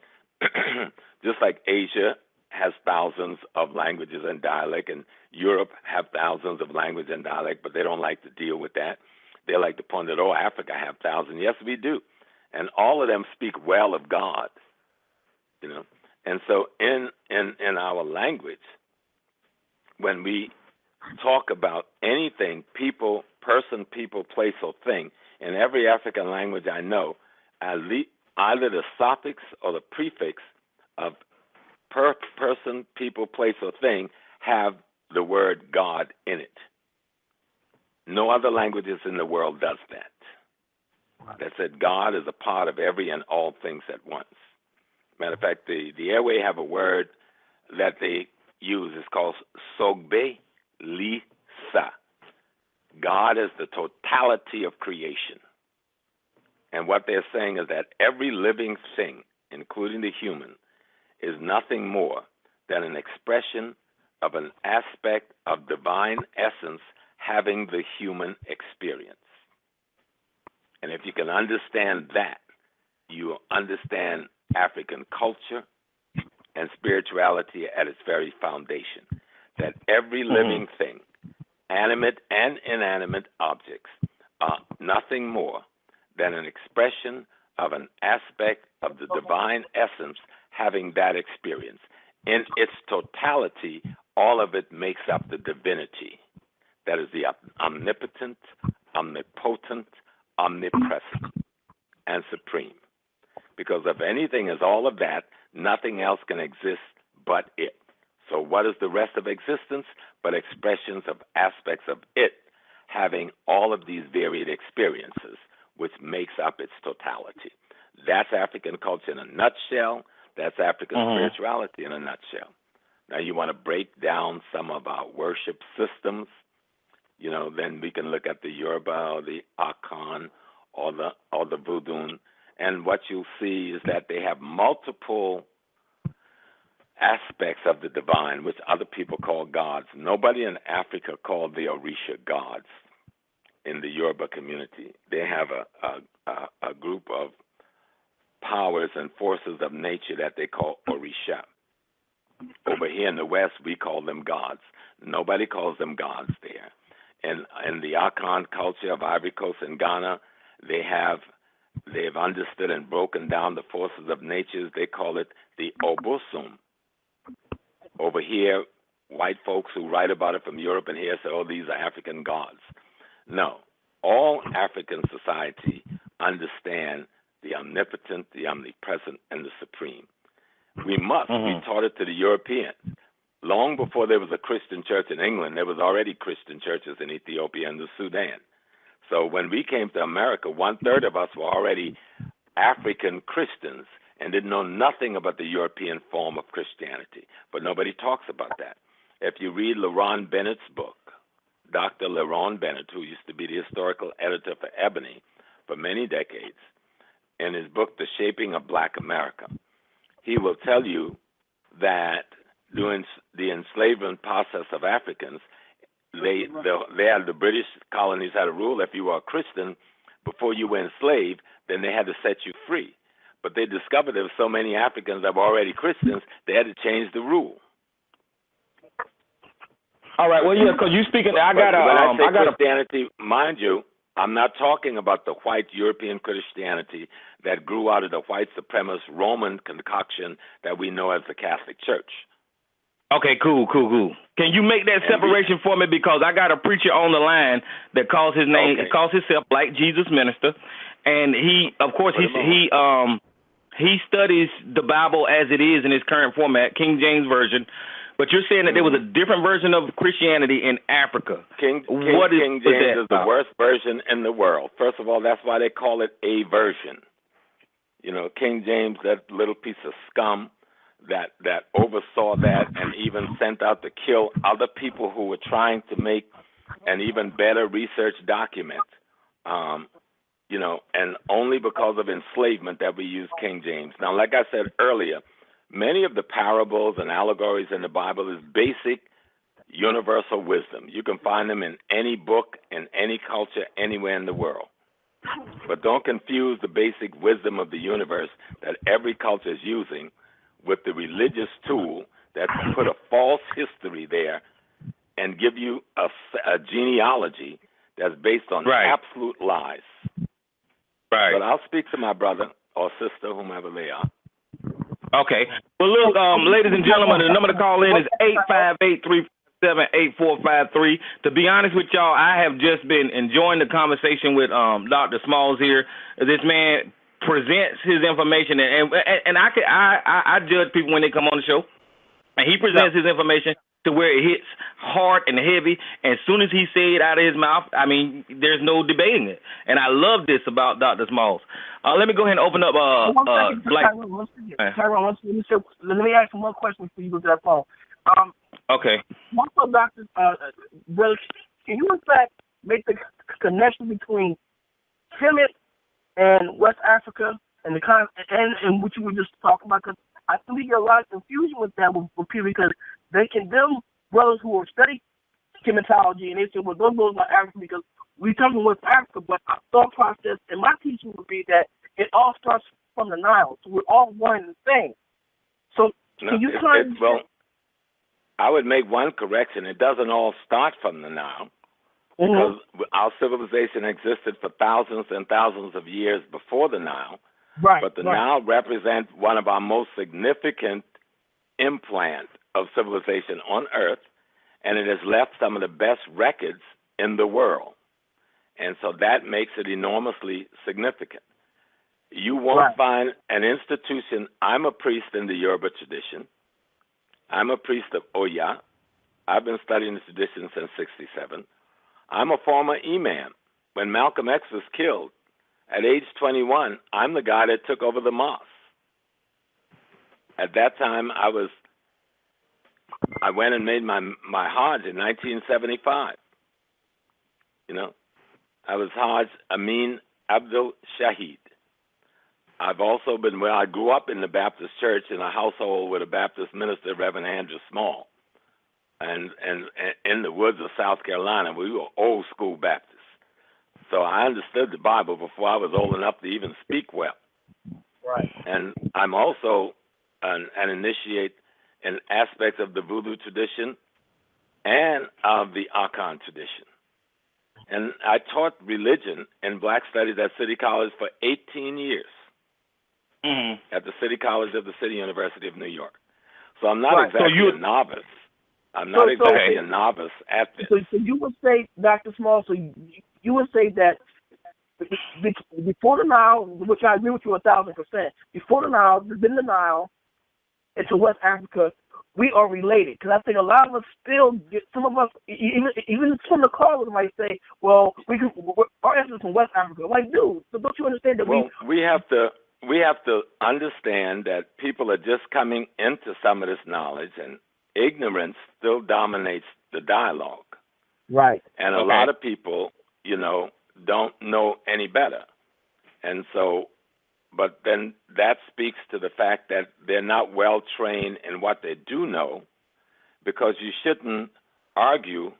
just like Asia has thousands of languages and dialect, and Europe have thousands of languages and dialect, but they don't like to deal with that. They like to point out, Africa have thousands. Yes, we do. And all of them speak well of God, you know. And so in our language, when we talk about anything, people, person, people, place, or thing, in every African language I know, either the suffix or the prefix of person, people, place, or thing have the word God in it. No other languages in the world does that. That said, God is a part of every and all things at once. Matter of fact, the Ewe have a word that they use. It's called Sogbe Lisa. God is the totality of creation. And what they're saying is that every living thing, including the human, is nothing more than an expression of an aspect of divine essence having the human experience. And if you can understand that, you understand African culture and spirituality at its very foundation. That every living thing, animate and inanimate objects, are nothing more than an expression of an aspect of the divine essence having that experience. In its totality, all of it makes up the divinity. That is the omnipotent, omnipotent, omnipresent, and supreme. Because if anything is all of that, nothing else can exist but it. So what is the rest of existence but expressions of aspects of it having all of these varied experiences, which makes up its totality? That's African culture in a nutshell. That's African spirituality in a nutshell. Now, you want to break down some of our worship systems, then we can look at the Yoruba or the Akan or the Voodoo, and what you'll see is that they have multiple aspects of the divine, which other people call gods. Nobody in Africa called the Orisha gods in the Yoruba community. They have a group of powers and forces of nature that they call Orisha. Over here in the West, we call them gods. Nobody calls them gods there. And in the Akan culture of Ivory Coast and Ghana, they've understood and broken down the forces of nature. They call it the Obosum. Over here, white folks who write about it from Europe and here say, oh, these are African gods. No, all African society understand the omnipotent, the omnipresent, and the supreme. We must. We taught it to the Europeans. Long before there was a Christian church in England, there was already Christian churches in Ethiopia and the Sudan. So when we came to America, 1/3 of us were already African Christians and didn't know nothing about the European form of Christianity. But nobody talks about that. If you read LaRon Bennett's book, Dr. LaRon Bennett, who used to be the historical editor for Ebony for many decades, in his book, The Shaping of Black America, he will tell you that during the enslavement process of Africans, the British colonies had a rule: if you were a Christian before you were enslaved, then they had to set you free. But they discovered there were so many Africans that were already Christians, they had to change the rule. All right. Well, yeah, because you speaking, I got Christianity, mind you, I'm not talking about the white European Christianity that grew out of the white supremacist Roman concoction that we know as the Catholic Church. Okay, cool. Can you make that separation for me? Because I got a preacher on the line that calls his name, calls himself Black Jesus Minister, and he studies the Bible as it is in its current format, King James Version. But you're saying that there was a different version of Christianity in Africa. King James is the worst version in the world. First of all, that's why they call it a version. King James, that little piece of scum that oversaw that and even sent out to kill other people who were trying to make an even better research document. And only because of enslavement that we use King James. Now, like I said earlier, many of the parables and allegories in the Bible is basic universal wisdom. You can find them in any book, in any culture, anywhere in the world. But don't confuse the basic wisdom of the universe that every culture is using with the religious tool that put a false history there and give you a genealogy that's based on absolute lies. Right. But I'll speak to my brother or sister, whomever they are. Okay. Well, look, ladies and gentlemen, the number to call in is 858-347-8453. To be honest with y'all, I have just been enjoying the conversation with Dr. Smalls here. This man presents his information, and I judge people when they come on the show, and he presents his information to where it hits hard and heavy. And as soon as he say it out of his mouth, I mean, there's no debating it. And I love this about Dr. Smalls. Let me go ahead and open up Black. Tyrone, let me ask you one question before you go to that phone. Okay. Also, Dr. Brother, can you in fact make the connection between Kemet and West Africa and and what you were just talking about? Because I think we get a lot of confusion with that with people, because they condemn brothers who are studying chematology, and they say, well, those are African because we come from West Africa. But our thought process and my teaching would be that it all starts from the Nile, so we're all one and the same. So can you well, I would make one correction. It doesn't all start from the Nile, because our civilization existed for thousands and thousands of years before the Nile. Right. But the Nile represents one of our most significant implants of civilization on Earth, and it has left some of the best records in the world. And so that makes it enormously significant. You won't find an institution. I'm a priest in the Yoruba tradition. I'm a priest of Oya. I've been studying the tradition since 1967. I'm a former imam. When Malcolm X was killed, at age 21, I'm the guy that took over the mosque. At that time, I went and made my Hajj in 1975. You know, I was Hajj Amin Abdul Shahid. I've also been, I grew up in the Baptist church in a household with a Baptist minister, Reverend Andrew Small, and in the woods of South Carolina. We were old school Baptists. So I understood the Bible before I was old enough to even speak well. Right. And I'm also an initiate in aspects of the Voodoo tradition and of the Akan tradition. And I taught religion and black studies at City College for 18 years. At the City College of the City University of New York. So I'm not exactly a novice. I'm not exactly a novice at this. So you would say, Dr. Small, so you would say that before the Nile, which I agree with you 1,000%, before the Nile, within the Nile, into West Africa, we are related. Because I think a lot of us still get, some of us, even some of the callers might say, well, our ancestors from West Africa. Like, dude, so don't you understand that we have to understand that people are just coming into some of this knowledge, and ignorance still dominates the dialogue. Right. And a lot of people, don't know any better. And so, but then that speaks to the fact that they're not well trained in what they do know, because you shouldn't argue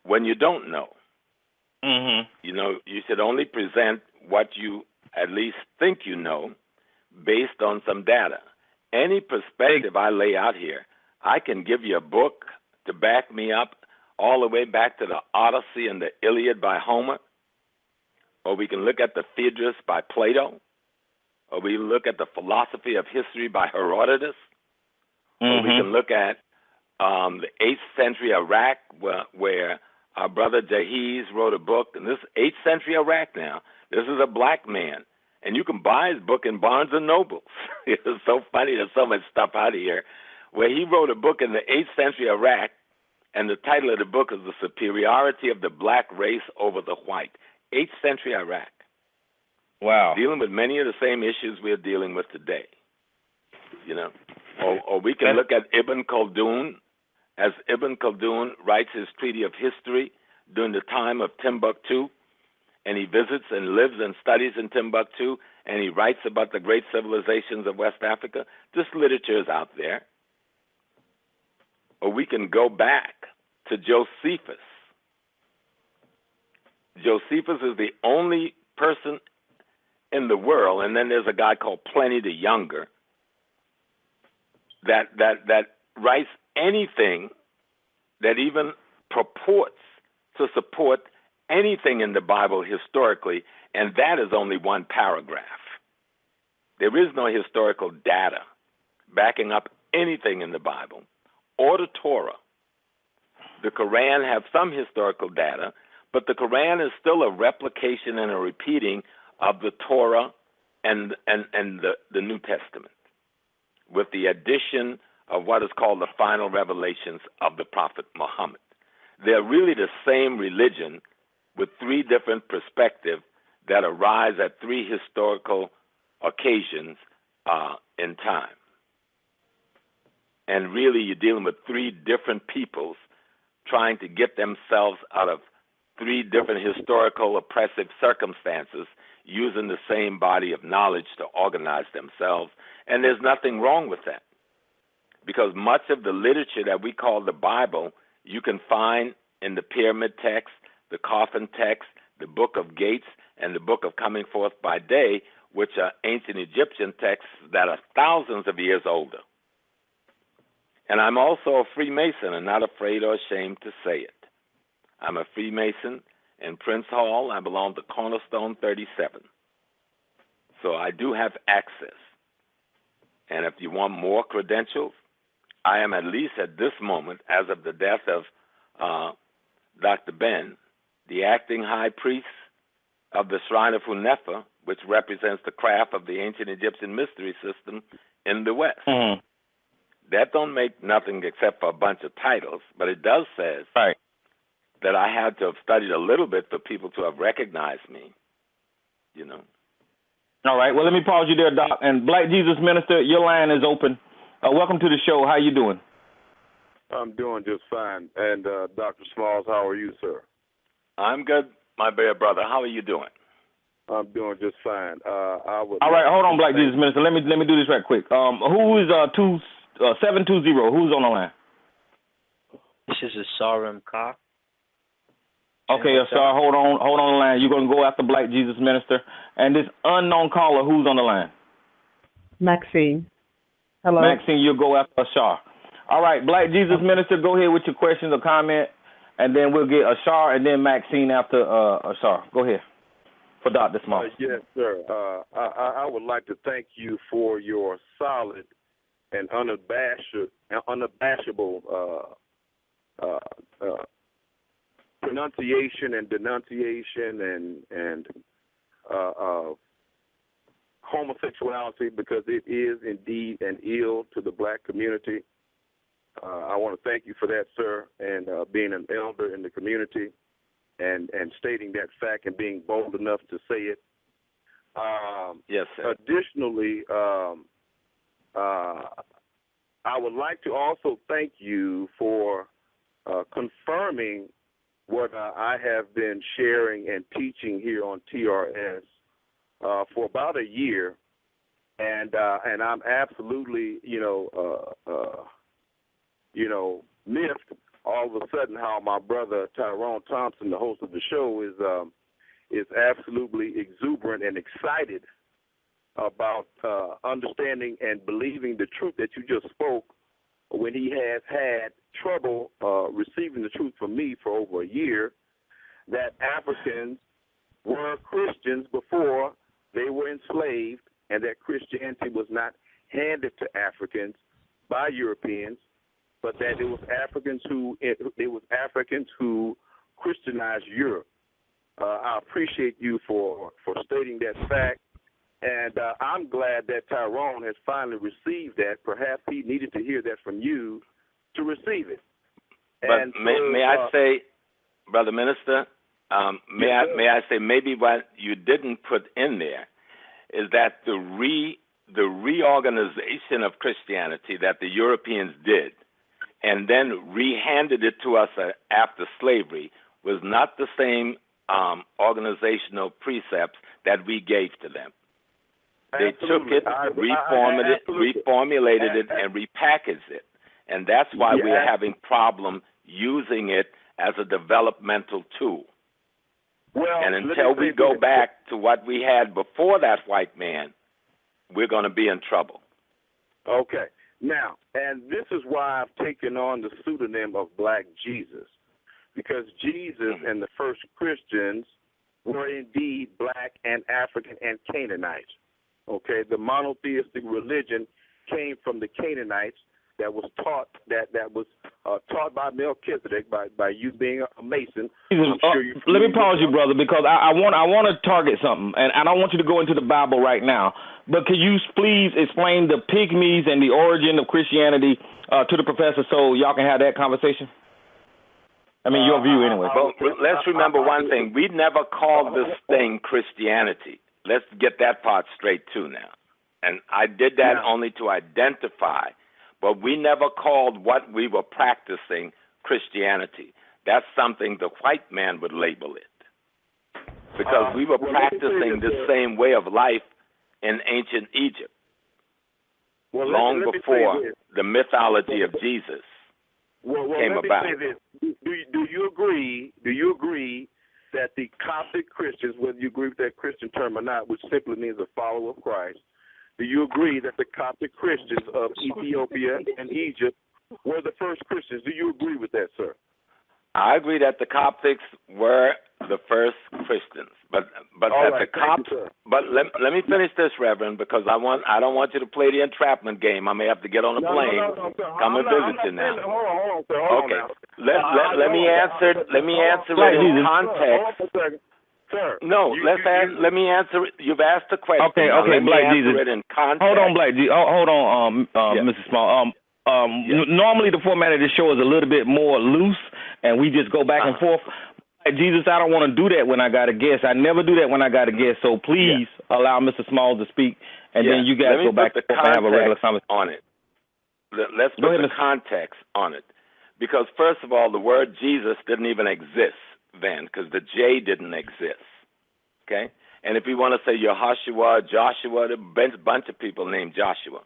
when you don't know. You should only present what you at least think you know based on some data. Any perspective I lay out here, I can give you a book to back me up all the way back to the Odyssey and the Iliad by Homer, or we can look at the Phaedrus by Plato, or we look at the Philosophy of History by Herodotus, or we can look at the 8th century Iraq, where our brother Jahiz wrote a book, and this 8th century Iraq now, this is a black man, and you can buy his book in Barnes & Noble. It's so funny, there's so much stuff out here, where he wrote a book in the 8th century Iraq, and the title of the book is The Superiority of the Black Race Over the White. 8th century Iraq. Wow. Dealing with many of the same issues we're dealing with today. Or we can look at Ibn Khaldun, as Ibn Khaldun writes his treaty of history during the time of Timbuktu, and he visits and lives and studies in Timbuktu, and he writes about the great civilizations of West Africa. This literature is out there. Or we can go back to Josephus. Josephus is the only person in the world, and then there's a guy called Pliny the Younger that writes anything that even purports to support anything in the Bible historically, and that is only one paragraph. There is no historical data backing up anything in the Bible or the Torah. The Quran have some historical data, but the Quran is still a replication and a repeating of the Torah and the New Testament, with the addition of what is called the final revelations of the Prophet Muhammad. They're really the same religion with three different perspectives that arise at three historical occasions in time. And really, you're dealing with three different peoples trying to get themselves out of three different historical oppressive circumstances, using the same body of knowledge to organize themselves. And there's nothing wrong with that, because much of the literature that we call the Bible, you can find in the pyramid text, the coffin text, the Book of Gates, and the Book of Coming Forth by Day, which are ancient Egyptian texts that are thousands of years older. And I'm also a Freemason, and not afraid or ashamed to say it. I'm a Freemason. In Prince Hall, I belong to Cornerstone 37. So I do have access. And if you want more credentials, I am, at least at this moment, as of the death of Dr. Ben, the acting high priest of the Shrine of Hunefa, which represents the craft of the ancient Egyptian mystery system in the West. That don't make nothing except for a bunch of titles, but it does say that I had to have studied a little bit for people to have recognized me. All right. Well, let me pause you there, Doc. And Black Jesus Minister, your line is open. Welcome to the show. How you doing? I'm doing just fine. And Dr. Smalls, how are you, sir? I'm good, my dear brother. How are you doing? I'm doing just fine. All right. Hold on, Black Jesus Minister. Let me do this right quick. Who is 720? Who's on the line? This is Asar Cox. Okay, Asar, hold on the line. You're going to go after Black Jesus Minister. And this unknown caller, who's on the line? Maxine. Hello. Maxine, you'll go after Asar. All right, Black Jesus Minister, go ahead with your questions or comment, and then we'll get Asar and then Maxine after Asar. Go ahead for Dr. Small. Yes, sir. I would like to thank you for your solid and unabashable pronunciation and denunciation and homosexuality, because it is indeed an ill to the black community. I want to thank you for that, sir, and being an elder in the community and stating that fact and being bold enough to say it. Yes, sir. Additionally, I would like to also thank you for confirming what I have been sharing and teaching here on TRS for about a year, and I'm absolutely, miffed all of a sudden how my brother Tyrone Thompson, the host of the show, is absolutely exuberant and excited about understanding and believing the truth that you just spoke, when he has had trouble receiving the truth from me for over a year, that Africans were Christians before they were enslaved, and that Christianity was not handed to Africans by Europeans, but that it was Africans who Christianized Europe. I appreciate you for stating that fact, and I'm glad that Tyrone has finally received that. Perhaps he needed to hear that from you to receive it. But may I say, Brother Minister, may I say maybe what you didn't put in there is that the reorganization of Christianity that the Europeans did and then rehanded it to us after slavery was not the same organizational precepts that we gave to them. They took it, reformulated it, and repackaged it. And that's why we're having problem using it as a developmental tool. Well, and until we go back to what we had before that white man, we're going to be in trouble. Okay. Now, and this is why I've taken on the pseudonym of Black Jesus, because Jesus and the first Christians were indeed black and African and Canaanites. Okay, the monotheistic religion came from the Canaanites that was taught taught by Melchizedek, by you being a Mason. I'm sure let me pause you, brother, because I want to target something, and I don't want you to go into the Bible right now. But could you please explain the Pygmies and the origin of Christianity to the professor, so y'all can have that conversation? I mean, your view anyway. Well, let's remember one thing: we never called this thing Christianity. Let's get that part straight too now. And I did that only to identify. But we never called what we were practicing Christianity. That's something the white man would label it. Because we were practicing the same way of life in ancient Egypt, long before the mythology of Jesus came about. Let me say this. Do you agree that the Coptic Christians, whether you agree with that Christian term or not, which simply means a follower of Christ, do you agree that the Coptic Christians of Ethiopia and Egypt were the first Christians? Do you agree with that, sir? I agree that the Coptics were the first Christians, but that the Copts. But let me finish this, Reverend, because I don't want you to play the entrapment game. I may have to get on a plane, come and visit you now. Hold on, sir. Okay, let me answer it in context. Sir, no, let me answer it. You've asked the question. Okay, Black Jesus. It in context. Hold on, Black Jesus. Hold on, Mr. Small. Normally the format of the show is a little bit more loose, and we just go back and forth. Jesus, I don't want to do that when I got a guest. I never do that when I got a guest. So please allow Mr. Smalls to speak, and then you guys go back and have a regular conversation on it. Let's put the context on it, because first of all, the word Jesus didn't even exist then, because the J didn't exist. Okay, and if you want to say Yehoshua, Joshua, there's a bunch of people named Joshua.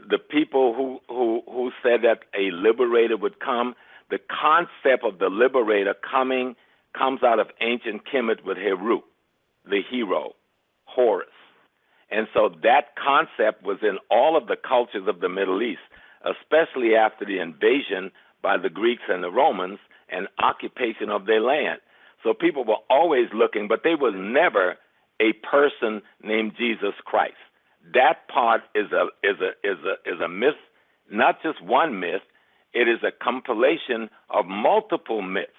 The people who said that a liberator would come, the concept of the liberator coming comes out of ancient Kemet with Heru, the hero, Horus. And so that concept was in all of the cultures of the Middle East, especially after the invasion by the Greeks and the Romans and occupation of their land. So people were always looking, but there was never a person named Jesus Christ. That part is a myth, not just one myth. It is a compilation of multiple myths.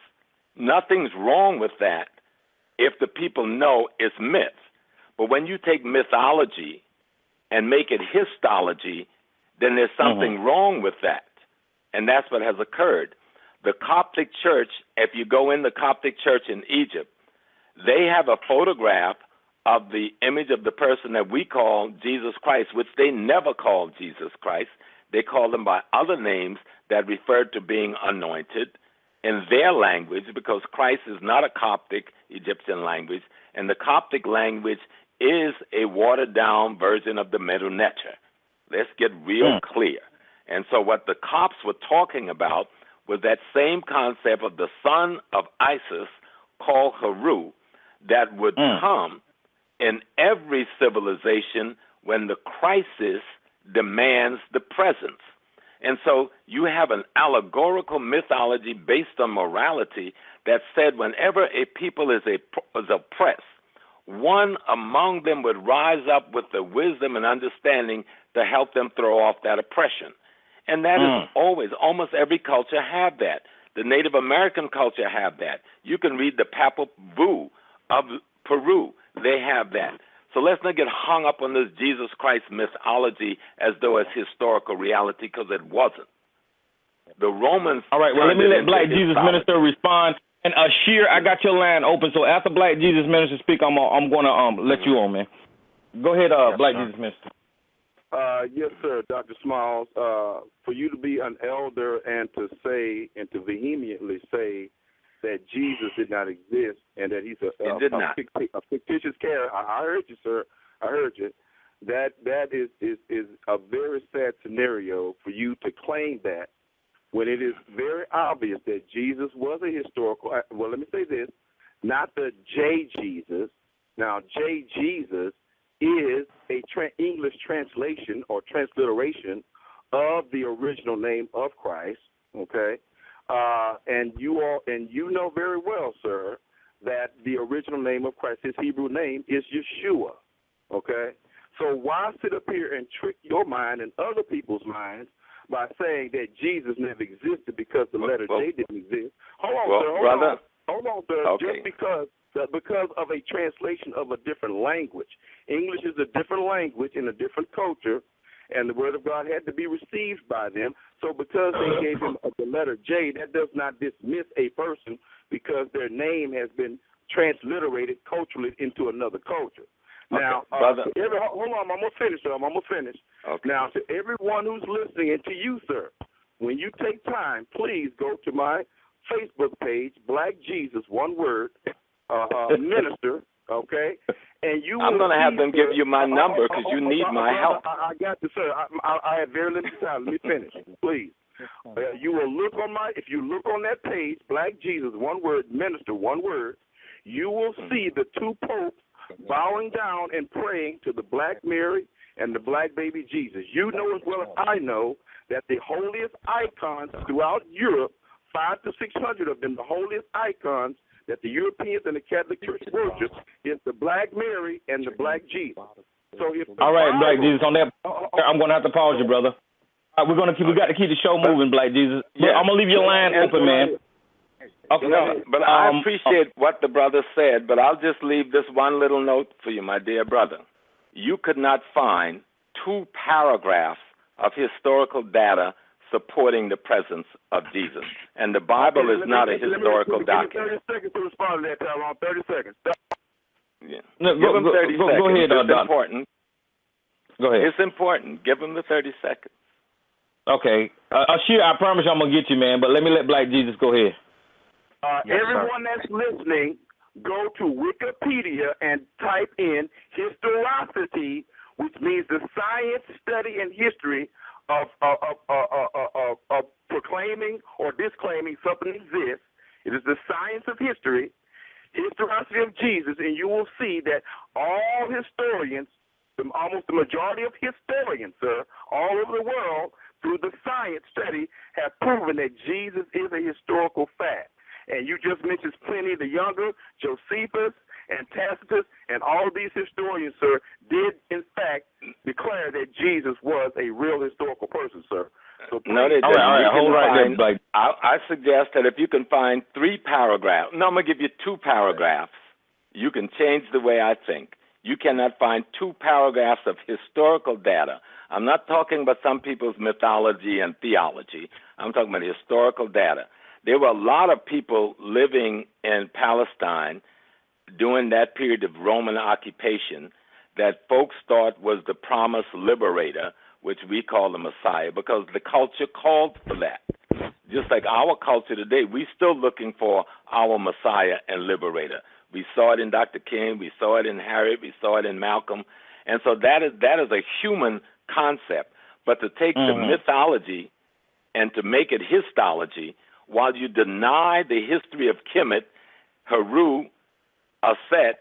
Nothing's wrong with that if the people know it's myth. But when you take mythology and make it histology, then there's something wrong with that. And that's what has occurred. The Coptic Church, if you go in the Coptic Church in Egypt, they have a photograph of the image of the person that we call Jesus Christ, which they never called Jesus Christ. They called him by other names that referred to being anointed in their language, because Christ is not a Coptic Egyptian language, and the Coptic language is a watered-down version of the Medu Neter. Let's get real clear. And so what the Copts were talking about was that same concept of the son of Isis, called Heru, that would come in every civilization when the crisis demands the presence. And so you have an allegorical mythology based on morality that said whenever a people is oppressed, one among them would rise up with the wisdom and understanding to help them throw off that oppression. And that is always, almost every culture have that. The Native American culture have that. You can read the Papal Vu of Peru. They have that. So let's not get hung up on this Jesus Christ mythology as though it's historical reality, because it wasn't. The Romans... All right, well, let me let Black Jesus Minister respond. And Ashir, I got your line open, so after Black Jesus Minister speak, I'm going to let you on, man. Go ahead, Black Jesus Minister. Yes, sir, Dr. Smalls. For you to be an elder and to say and to vehemently say that Jesus did not exist and that he's a fictitious character, I heard you, sir. I heard you. That is a very sad scenario for you to claim that, when it is very obvious that Jesus was a historical. Well, let me say this: not the J Jesus. Now, J Jesus is a English translation or transliteration of the original name of Christ. Okay, and you know very well, sir, that the original name of Christ, his Hebrew name, is Yeshua. Okay, so why sit up here and trick your mind and other people's minds by saying that Jesus never existed because the letter J didn't exist? Hold on, sir. Okay. Just because of a translation of a different language. English is a different language in a different culture, and the word of God had to be received by them. So because they gave him the letter J, that does not dismiss a person because their name has been transliterated culturally into another culture. Now, hold on, I'm going to finish, sir. I'm going to finish. Okay. Now, to everyone who's listening, and to you, sir, when you take time, please go to my Facebook page, Black Jesus, one word, minister, okay? And you I'm going to have them give you my number because you need my help. I got you, sir. I have very limited time. Let me finish, please. You will look on if you look on that page, Black Jesus, one word, minister, one word, you will see the two popes bowing down and praying to the Black Mary and the Black baby Jesus. You know as well as I know that the holiest icons throughout Europe, 500 to 600 of them, the holiest icons that the Europeans and the Catholic Church worship, is the Black Mary and the Black Jesus. So if all right, Black Jesus, on that, I'm going to have to pause you, brother. We got to keep the show moving, Black Jesus. Yeah. I'm going to leave your line open, man. Okay. No, but I appreciate what the brother said, but I'll just leave this one little note for you, my dear brother. You could not find 2 paragraphs of historical data supporting the presence of Jesus. And the Bible is not a historical document. 30 seconds to respond to that, Tyrone. 30 seconds. Yeah. No, Give him 30 seconds. Go ahead, it's important. Go ahead. It's important. Give him the 30 seconds. Okay. Ashir, I promise you I'm going to get you, man, but let me let Black Jesus go ahead. Everyone that's listening, go to Wikipedia and type in historicity, which means the science, study, and history of proclaiming or disclaiming something exists. It is the science of history, historicity of Jesus, and you will see that all historians, almost the majority of historians, sir, all over the world, through the science study, have proven that Jesus is a historical fact. And you just mentioned Pliny the Younger, Josephus, and Tacitus, and all of these historians, sir, did in fact declare that Jesus was a real historical person, sir. So no, they didn't. Hold right there. I suggest that if you can find 3 paragraphs, no, I'm going to give you 2 paragraphs, you can change the way I think. You cannot find 2 paragraphs of historical data. I'm not talking about some people's mythology and theology. I'm talking about historical data. There were a lot of people living in Palestine during that period of Roman occupation that folks thought was the promised liberator, which we call the Messiah, because the culture called for that. Just like our culture today, we're still looking for our Messiah and liberator. We saw it in Dr. King, we saw it in Harriet, we saw it in Malcolm. And so that is a human concept. But to take the mythology and to make it histology, while you deny the history of Kemet, Heru, Aset,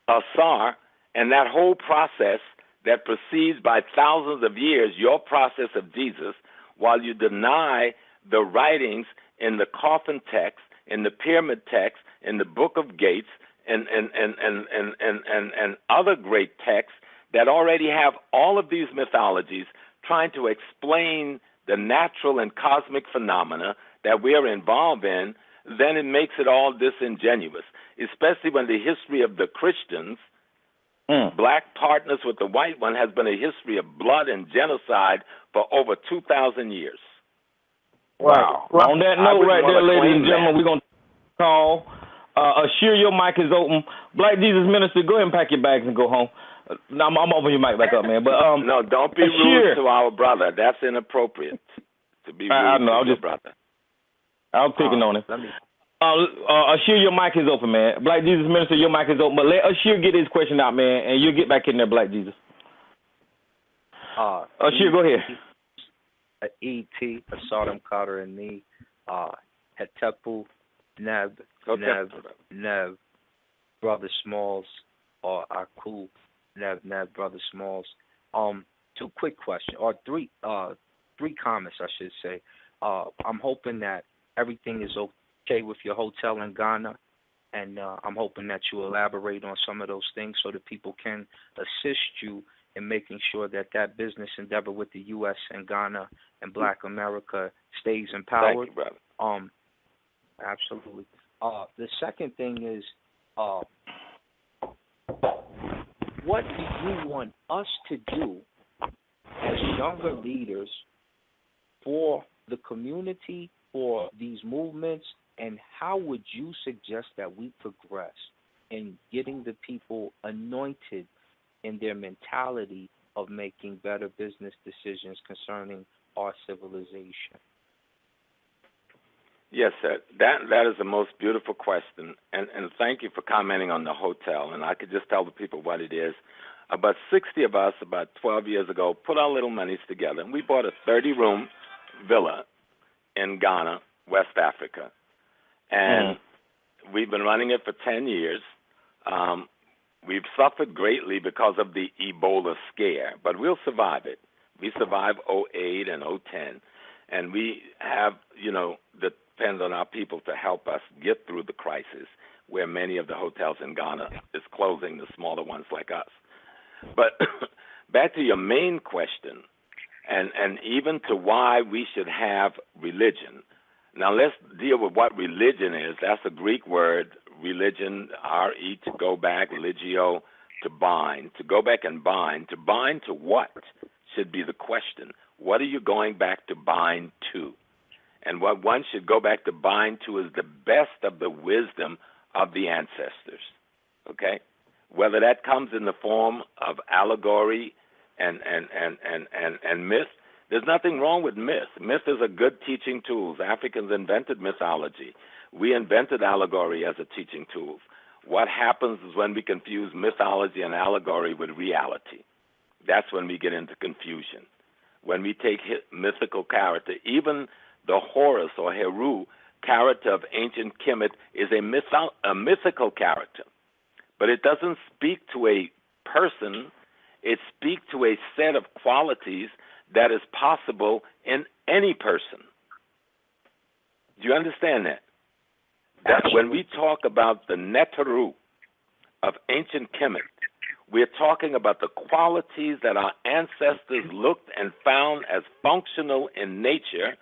Asar, and that whole process that proceeds by thousands of years, your process of Jesus, while you deny the writings in the coffin text, in the pyramid text, in the Book of Gates, and other great texts that already have all of these mythologies trying to explain the natural and cosmic phenomena that we are involved in, then it makes it all disingenuous, especially when the history of the Christians, black partners with the white one, has been a history of blood and genocide for over 2,000 years. Wow. On that note right there, ladies and gentlemen, we're going to call. Ashir, your mic is open. Black Jesus Minister, go ahead and pack your bags and go home. Now, I'm opening your mic back up, man. But no, don't be rude to our brother. That's inappropriate to be rude to your brother. I'm picking on him. Ashir, your mic is open, man. Black Jesus Minister, your mic is open. But let Ashir get his question out, man, and you'll get back in there, Black Jesus. Ashir, go ahead. E.T., Sodom, Carter, and me, Hetepu, Neb, Brother Smalls, or Aku, Neb, Brother Smalls. 2 quick questions, or 3 comments, I should say. I'm hoping that everything is okay with your hotel in Ghana, and I'm hoping that you elaborate on some of those things so that people can assist you in making sure that that business endeavor with the U.S. and Ghana and Black America stays empowered. Thank you, brother. Absolutely. The second thing is, what do you want us to do as younger leaders for the community, for these movements, and how would you suggest that we progress in getting the people anointed in their mentality of making better business decisions concerning our civilization? Yes, sir. That is the most beautiful question, and thank you for commenting on the hotel. And I could just tell the people what it is. About 60 of us, about 12 years ago, put our little monies together, and we bought a 30-room villa in Ghana, West Africa. And we've been running it for 10 years. We've suffered greatly because of the Ebola scare, but we'll survive it. We survived 2008 and 2010, and we have, depends on our people to help us get through the crisis, where many of the hotels in Ghana is closing, the smaller ones like us. But back to your main question, and even to why we should have religion. Now let's deal with what religion is. That's a Greek word, religion, R-E, to go back, religio, to bind, to go back and bind. To bind to what? should be the question. What are you going back to bind to? And what one should go back to bind to is the best of the wisdom of the ancestors, okay? Whether that comes in the form of allegory and myth, there's nothing wrong with myth. Myth is a good teaching tool. Africans invented mythology. We invented allegory as a teaching tool. What happens is when we confuse mythology and allegory with reality. That's when we get into confusion. When we take mythical character, even the Horus or Heru character of ancient Kemet is a mythical character. But it doesn't speak to a person. It speaks to a set of qualities that is possible in any person. Do you understand that? That when we talk about the Neteru of ancient Kemet, we're talking about the qualities that our ancestors looked and found as functional in nature,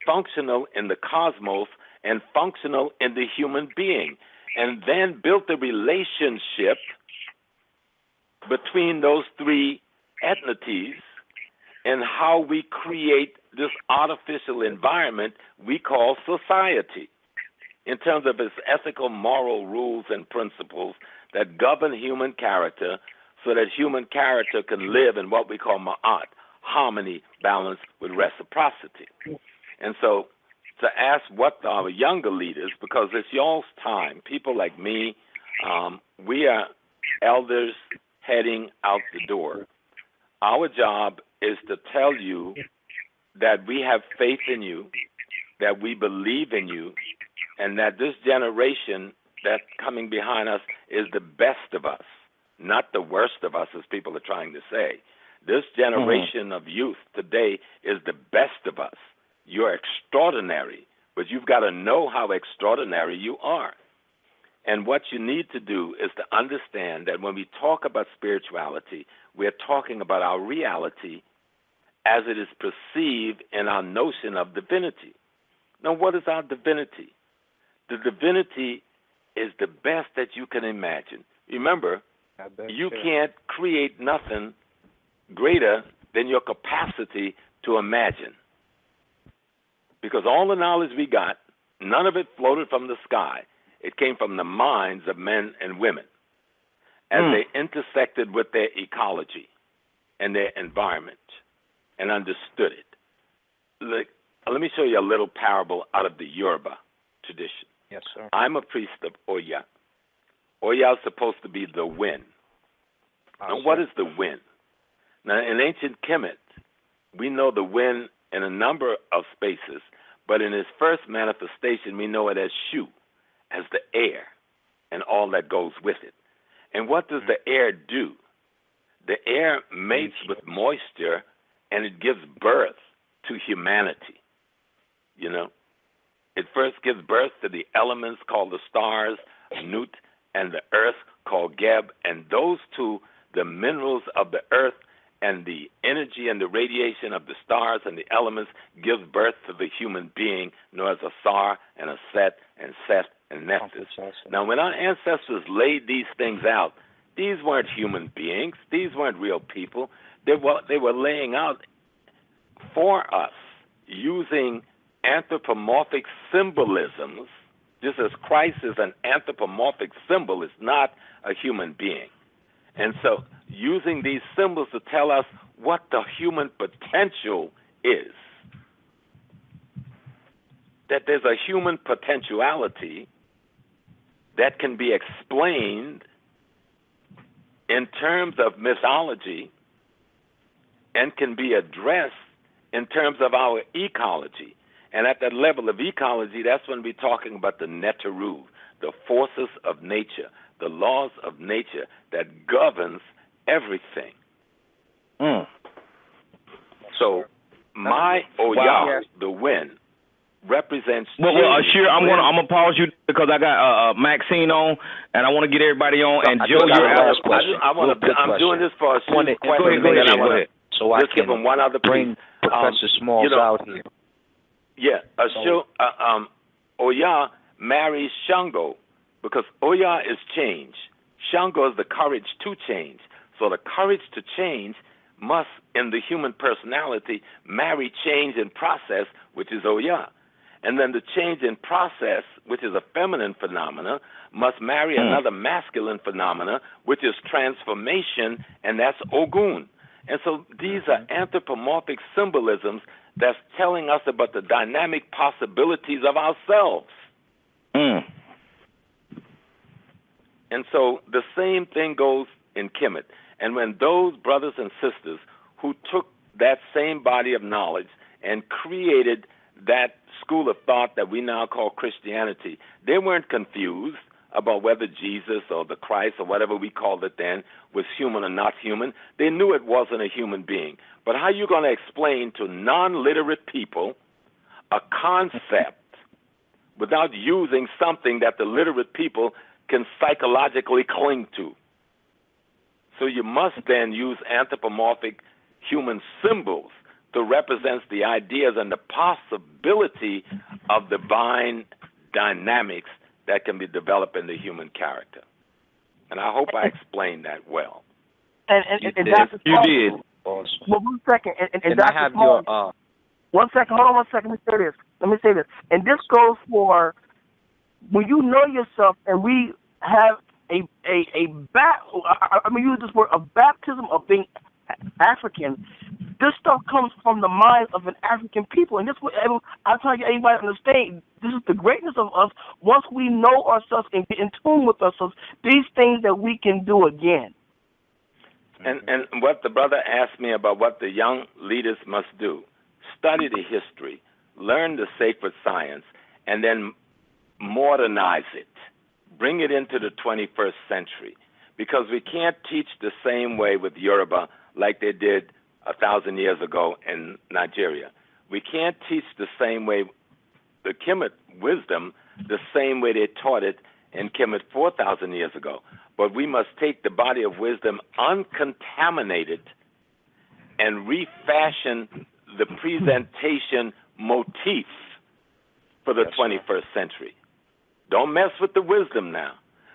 functional in the cosmos, and functional in the human being, and then built a relationship between those three entities and how we create this artificial environment we call society in terms of its ethical, moral rules and principles that govern human character so that human character can live in what we call ma'at, harmony, balance with reciprocity. And so to ask what our younger leaders, because it's y'all's time, people like me, we are elders heading out the door. Our job is to tell you that we have faith in you, that we believe in you, and that this generation that's coming behind us is the best of us, not the worst of us, as people are trying to say. This generation of youth today is the best of us. You're extraordinary, but you've got to know how extraordinary you are. And what you need to do is to understand that when we talk about spirituality, we're talking about our reality as it is perceived in our notion of divinity. Now, what is our divinity? The divinity is the best that you can imagine. Remember, you can't create nothing greater than your capacity to imagine. Because all the knowledge we got, none of it floated from the sky. It came from the minds of men and women as they intersected with their ecology and their environment and understood it. Let me show you a little parable out of the Yoruba tradition. Yes, sir. I'm a priest of Oya. Oya is supposed to be the wind. Now, what is the wind? Now, in ancient Kemet, we know the wind in a number of spaces, but in its first manifestation, we know it as Shu, as the air and all that goes with it. And what does the air do? The air mates with moisture, and it gives birth to humanity. You know, it first gives birth to the elements called the stars, Nut, and the earth called Geb, and those two, the minerals of the earth and the energy and the radiation of the stars and the elements, gives birth to the human being, known as a Sar and a Set and Set and Nephthys. Now, when our ancestors laid these things out, these weren't human beings. These weren't real people. They were laying out for us using anthropomorphic symbolisms, just as Christ is an anthropomorphic symbol, is not a human being. And so using these symbols to tell us what the human potential is, that there's a human potentiality that can be explained in terms of mythology and can be addressed in terms of our ecology. And at that level of ecology, that's when we're talking about the Neteru, the forces of nature, the laws of nature that governs everything. So my Oya, the wind, represents. Well, Ashir, I'm gonna pause you because I got Maxine on, and I want to get everybody on. And Joe, you're out. I'm doing this for a question. Go ahead. So I just give him one other bring Professor Smalls out here. Yeah, Oya marries Shango because Oya is change. Shango is the courage to change. So the courage to change must, in the human personality, marry change in process, which is Oya. And then the change in process, which is a feminine phenomena, must marry another masculine phenomena, which is transformation, and that's Ogun. And so these are anthropomorphic symbolisms that's telling us about the dynamic possibilities of ourselves. And so the same thing goes in Kemet. And when those brothers and sisters who took that same body of knowledge and created that school of thought that we now call Christianity, they weren't confused about whether Jesus or the Christ or whatever we called it then was human or not human. They knew it wasn't a human being. But how are you going to explain to non-literate people a concept without using something that the literate people can psychologically cling to? So you must then use anthropomorphic human symbols to represent the ideas and the possibility of divine dynamics that can be developed in the human character. And I hope I explained that well. And you did. Awesome. Well, 1 second. And I have Small, your 1 second. Hold on 1 second. Let me say this. And this goes for when you know yourself, and we have I'm gonna use this word, a baptism of being African. This stuff comes from the mind of an African people, and this what I tell you, everybody understand. This is the greatness of us. Once we know ourselves and get in tune with ourselves, these things that we can do again. And what the brother asked me about what the young leaders must do: study the history, learn the sacred science, and then modernize it. Bring it into the 21st century, because we can't teach the same way with Yoruba like they did 1,000 years ago in Nigeria. We can't teach the same way the Kemet wisdom, the same way they taught it in Kemet 4,000 years ago. But we must take the body of wisdom uncontaminated and refashion the presentation motif for the 21st century. Don't mess with the wisdom now.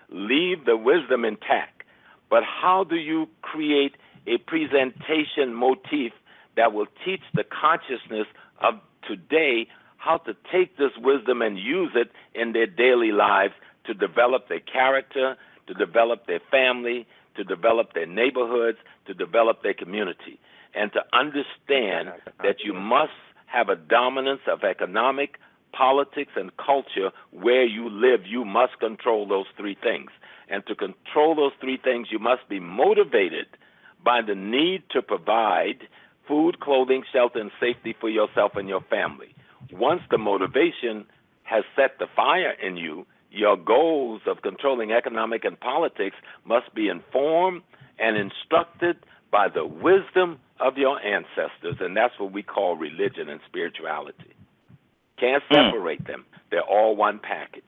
Leave the wisdom intact. But how do you create a presentation motif that will teach the consciousness of today how to take this wisdom and use it in their daily lives to develop their character, to develop their family, to develop their neighborhoods, to develop their community, and to understand that you must have a dominance of economic, politics, and culture where you live. You must control those three things. And to control those three things, you must be motivated by the need to provide food, clothing, shelter, and safety for yourself and your family. Once the motivation has set the fire in you, your goals of controlling economic and politics must be informed and instructed by the wisdom of your ancestors, and that's what we call religion and spirituality. Can't separate them. They're all one package.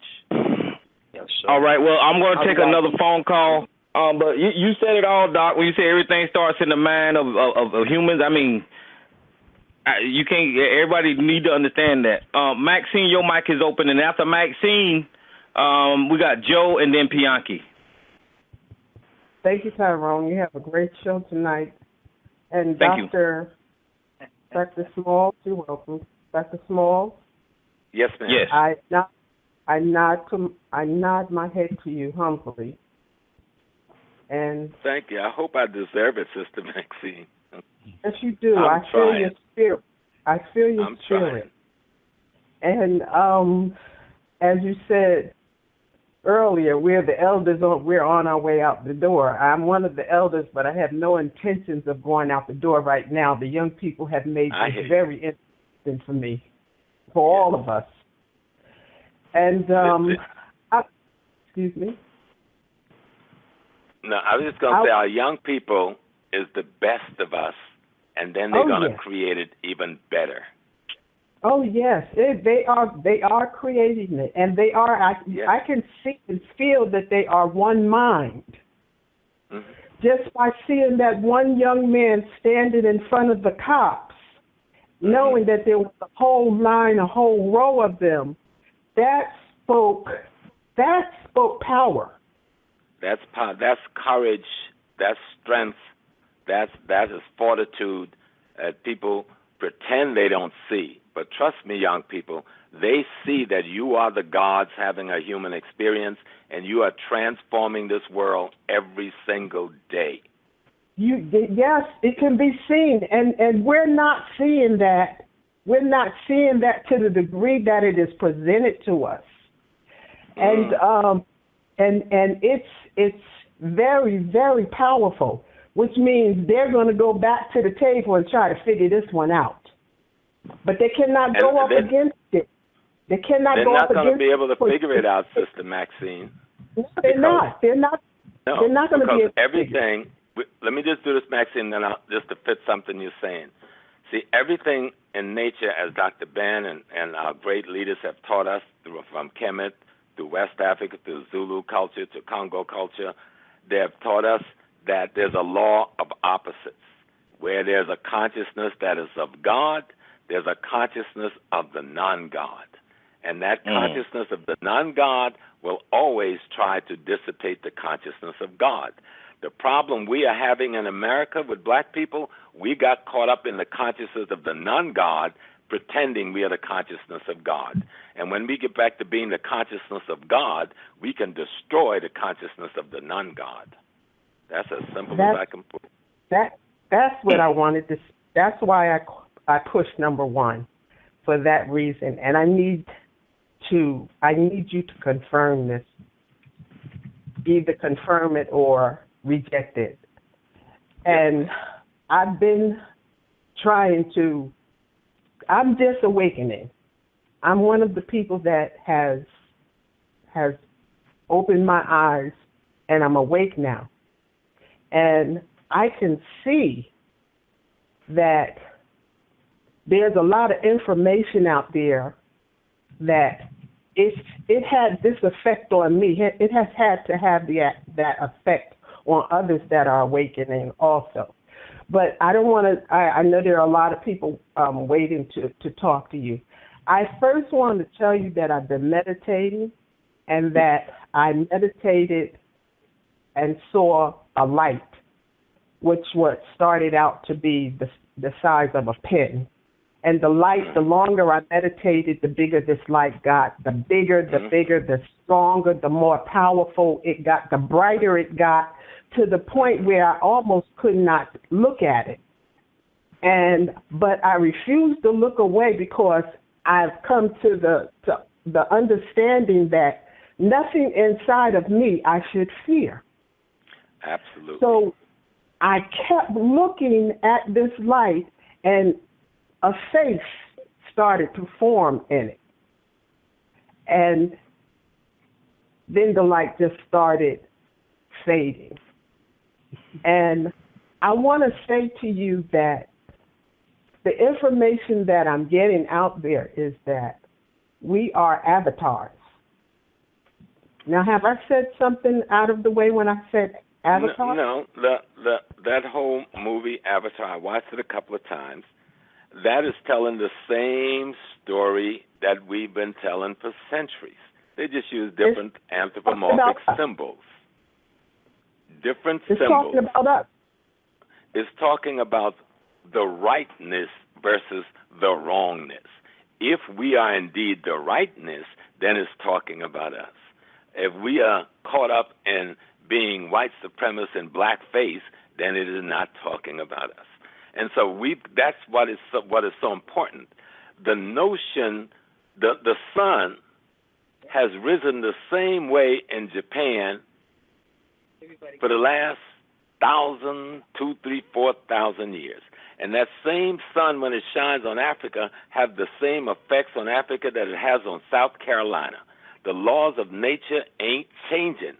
Yes, sir. All right, well, I'm going to take another phone call. But you said it all, Doc, when you say everything starts in the mind of humans. I mean, you can't. Everybody need to understand that. Maxine, your mic is open, and after Maxine, we got Joe and then Pianki. Thank you, Tyrone. You have a great show tonight. And Thank Dr. Small, you're welcome. Dr. Small. Yes, ma'am. Yes. I nod my head to you humbly. And thank you. I hope I deserve it, Sister Maxine. Yes, you do. I feel your spirit. I feel your spirit. And as you said earlier, we're the elders. We're on our way out the door. I'm one of the elders, but I have no intentions of going out the door right now. The young people have made this very interesting for me, for all of us. And excuse me. No, I was just going to say our young people is the best of us, and then they're going to create it even better. Oh yes, they are creating it, and they are. I can see and feel that they are one mind. Mm-hmm. Just by seeing that one young man standing in front of the cops, knowing that there was a whole line, a whole row of them, that spoke power. That's power. That's courage. That's strength. that is fortitude that people pretend they don't see. But trust me, young people, they see that you are the gods having a human experience, and you are transforming this world every single day. Yes, it can be seen, and we're not seeing that. We're not seeing that to the degree that it is presented to us, and it's very, very powerful. Which means they're going to go back to the table and try to figure this one out, but they cannot go up against it. They cannot go up against it. They're not going to be able to figure it out, Sister Maxine. No, they're not. They're not. No, they're not going to be able to everything. Let me just do this, Maxine, then just to fit something you're saying. See, everything in nature, as Dr. Ben and our great leaders have taught us, from Kemet to West Africa to Zulu culture to Congo culture, they have taught us that there's a law of opposites. Where there's a consciousness that is of God, there's a consciousness of the non-God. And that consciousness of the non-God will always try to dissipate the consciousness of God. The problem we are having in America with black people, we got caught up in the consciousness of the non-God, pretending we are the consciousness of God. And when we get back to being the consciousness of God, we can destroy the consciousness of the non-God. That's as simple as I can put it. That's what I wanted to. That's why I pushed number one, for that reason. And I need you to confirm this. Either confirm it or reject it. And I've been trying to. I'm just awakening. I'm one of the people that has opened my eyes, and I'm awake now. And I can see that there's a lot of information out there that it had this effect on me. It has had to have that effect on others that are awakening also. But I don't want to. I know there are a lot of people waiting to talk to you. I first want to tell you that I've been meditating, and that I meditated and saw a light, which what started out to be the size of a pin. And the light, the longer I meditated, the bigger this light got. The bigger, the stronger, the more powerful it got, the brighter it got, to the point where I almost could not look at it. But I refused to look away, because I've come to the understanding that nothing inside of me I should fear. Absolutely. So I kept looking at this light, and a face started to form in it. And then the light just started fading. And I want to say to you that the information that I'm getting out there is that we are avatars. Now, have I said something out of the way when I said Avatar? No, that whole movie Avatar, I watched it a couple of times. That is telling the same story that we've been telling for centuries. They just use different anthropomorphic symbols. Different symbols. It's talking about us. It's talking about the rightness versus the wrongness. If we are indeed the rightness, then it's talking about us. If we are caught up in being white supremacist and blackface, then it is not talking about us. And so that's what is so important. The notion, the sun has risen the same way in Japan for the last 1,000, 2,000, 3,000, 4,000 years. And that same sun, when it shines on Africa, have the same effects on Africa that it has on South Carolina. The laws of nature ain't changing.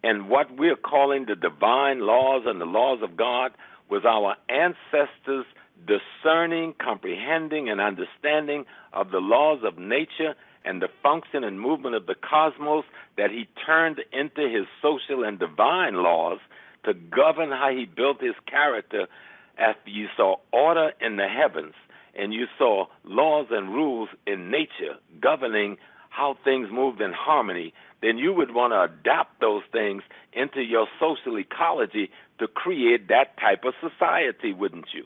And what we're calling the divine laws and the laws of God was our ancestors discerning, comprehending, and understanding of the laws of nature and the function and movement of the cosmos that he turned into his social and divine laws to govern how he built his character. After you saw order in the heavens and you saw laws and rules in nature governing how things moved in harmony, then you would want to adapt those things into your social ecology to create that type of society, wouldn't you?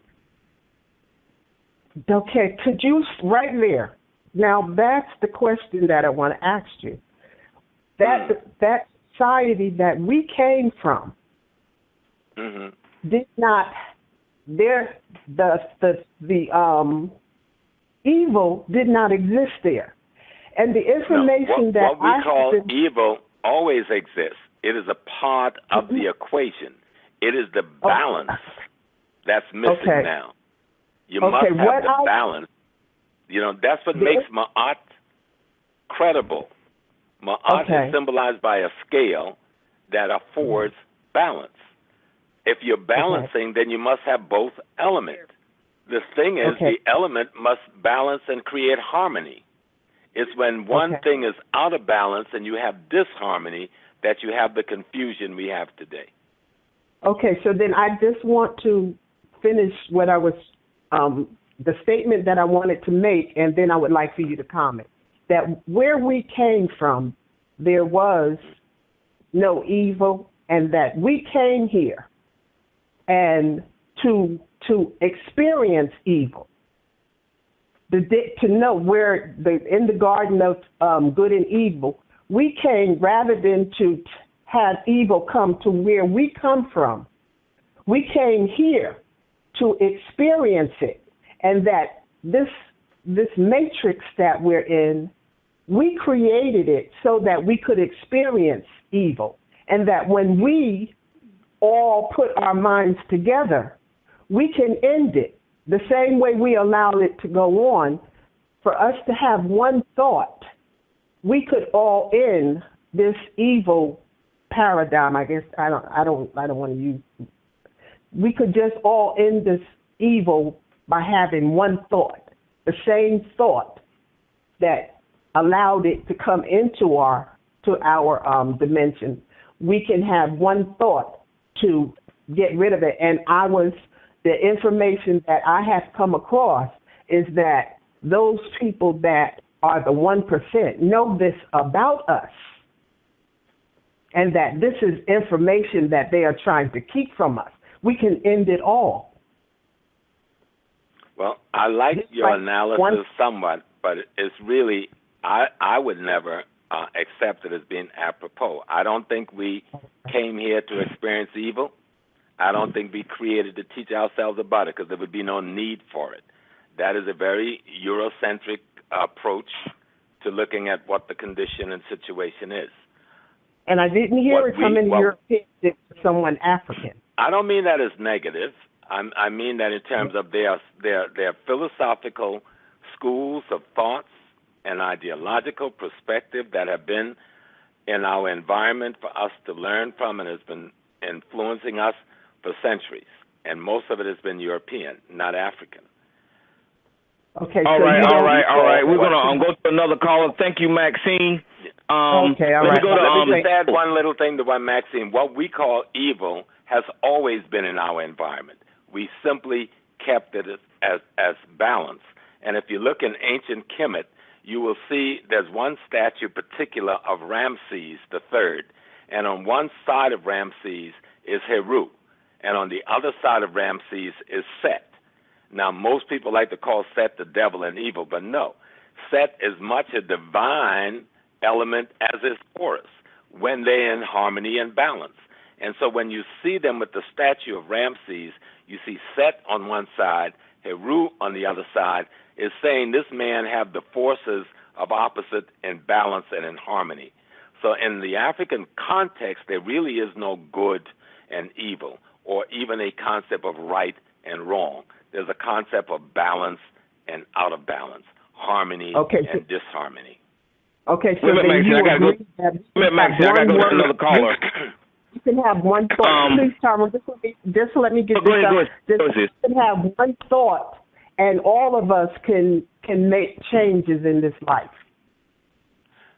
Okay, could you, right there, now that's the question that I want to ask you. That society that we came from did not, the evil did not exist there. And the information what we call evil always exists. It is a part of the equation. It is the balance that's missing now. You must have the balance. You know, that's what makes Ma'at credible. Ma'at is symbolized by a scale that affords balance. If you're balancing, then you must have both elements. The thing is, the element must balance and create harmony. It's when one thing is out of balance and you have disharmony that you have the confusion we have today. Okay, so then I just want to finish what I was, the statement that I wanted to make, and then I would like for you to comment. That where we came from, there was no evil, and that we came here and to experience evil, to know where in the garden of good and evil, we came rather than to have evil come to where we come from. We came here to experience it, and that this matrix that we're in, we created it so that we could experience evil, and that when we all put our minds together, we can end it the same way we allowed it to go on. For us to have one thought, we could all end this evil paradigm. I guess I don't want to use. We could just all end this evil by having one thought, the same thought that allowed it to come into our dimension. We can have one thought to get rid of it. And the information that I have come across is that those people that are the 1% know this about us, and that this is information that they are trying to keep from us. We can end it all. Well, I like your analysis somewhat, but it's really, I would never accept it as being apropos. I don't think we came here to experience evil. I don't think we created to teach ourselves about it, because there would be no need for it. That is a very Eurocentric approach to looking at what the condition and situation is. And I didn't hear it come into European to someone African. I don't mean that as negative. I mean that in terms of their philosophical schools of thoughts and ideological perspective that have been in our environment for us to learn from, and has been influencing us for centuries. And most of it has been European, not African. Okay. All right. We're going to go to another caller. Thank you, Maxine. Let me add one little thing to what Maxine. What we call evil has always been in our environment. We simply kept it as balance. And if you look in ancient Kemet, you will see there's one statue particular of Ramses III. And on one side of Ramses is Heru. And on the other side of Ramses is Set. Now, most people like to call Set the devil and evil, but no. Set is much a divine element as is Horus, when they're in harmony and balance. And so when you see them with the statue of Ramses, you see Set on one side, Heru on the other side, is saying this man have the forces of opposite in balance and in harmony. So in the African context, there really is no good and evil, or even a concept of right and wrong. There's a concept of balance and out of balance, harmony and disharmony. Okay, so I got to go to another caller. You can have one thought. Please, Tom, just let me get this out. You can have one thought, and all of us can make changes in this life.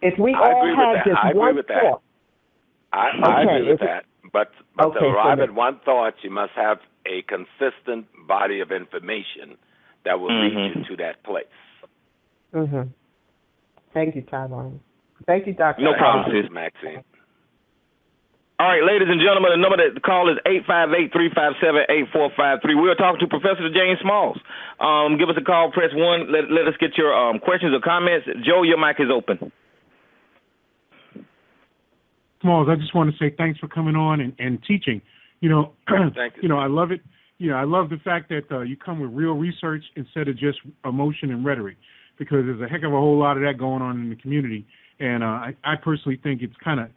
If we all had just one thought. I agree with that. But to arrive at one thought, you must have a consistent body of information that will lead you to that place. Mm-hmm. Thank you, Tyrone. Thank you, Dr. No problem, sis. Maxine. All right, ladies and gentlemen, the number to call is 858-357-8453. We're talking to Professor James Smalls. Give us a call, press 1. Let us get your questions or comments. Joe, your mic is open. Smalls, I just want to say thanks for coming on and teaching. Thank you. I love it. I love the fact that you come with real research instead of just emotion and rhetoric, because there's a heck of a whole lot of that going on in the community. And I personally think it's kind of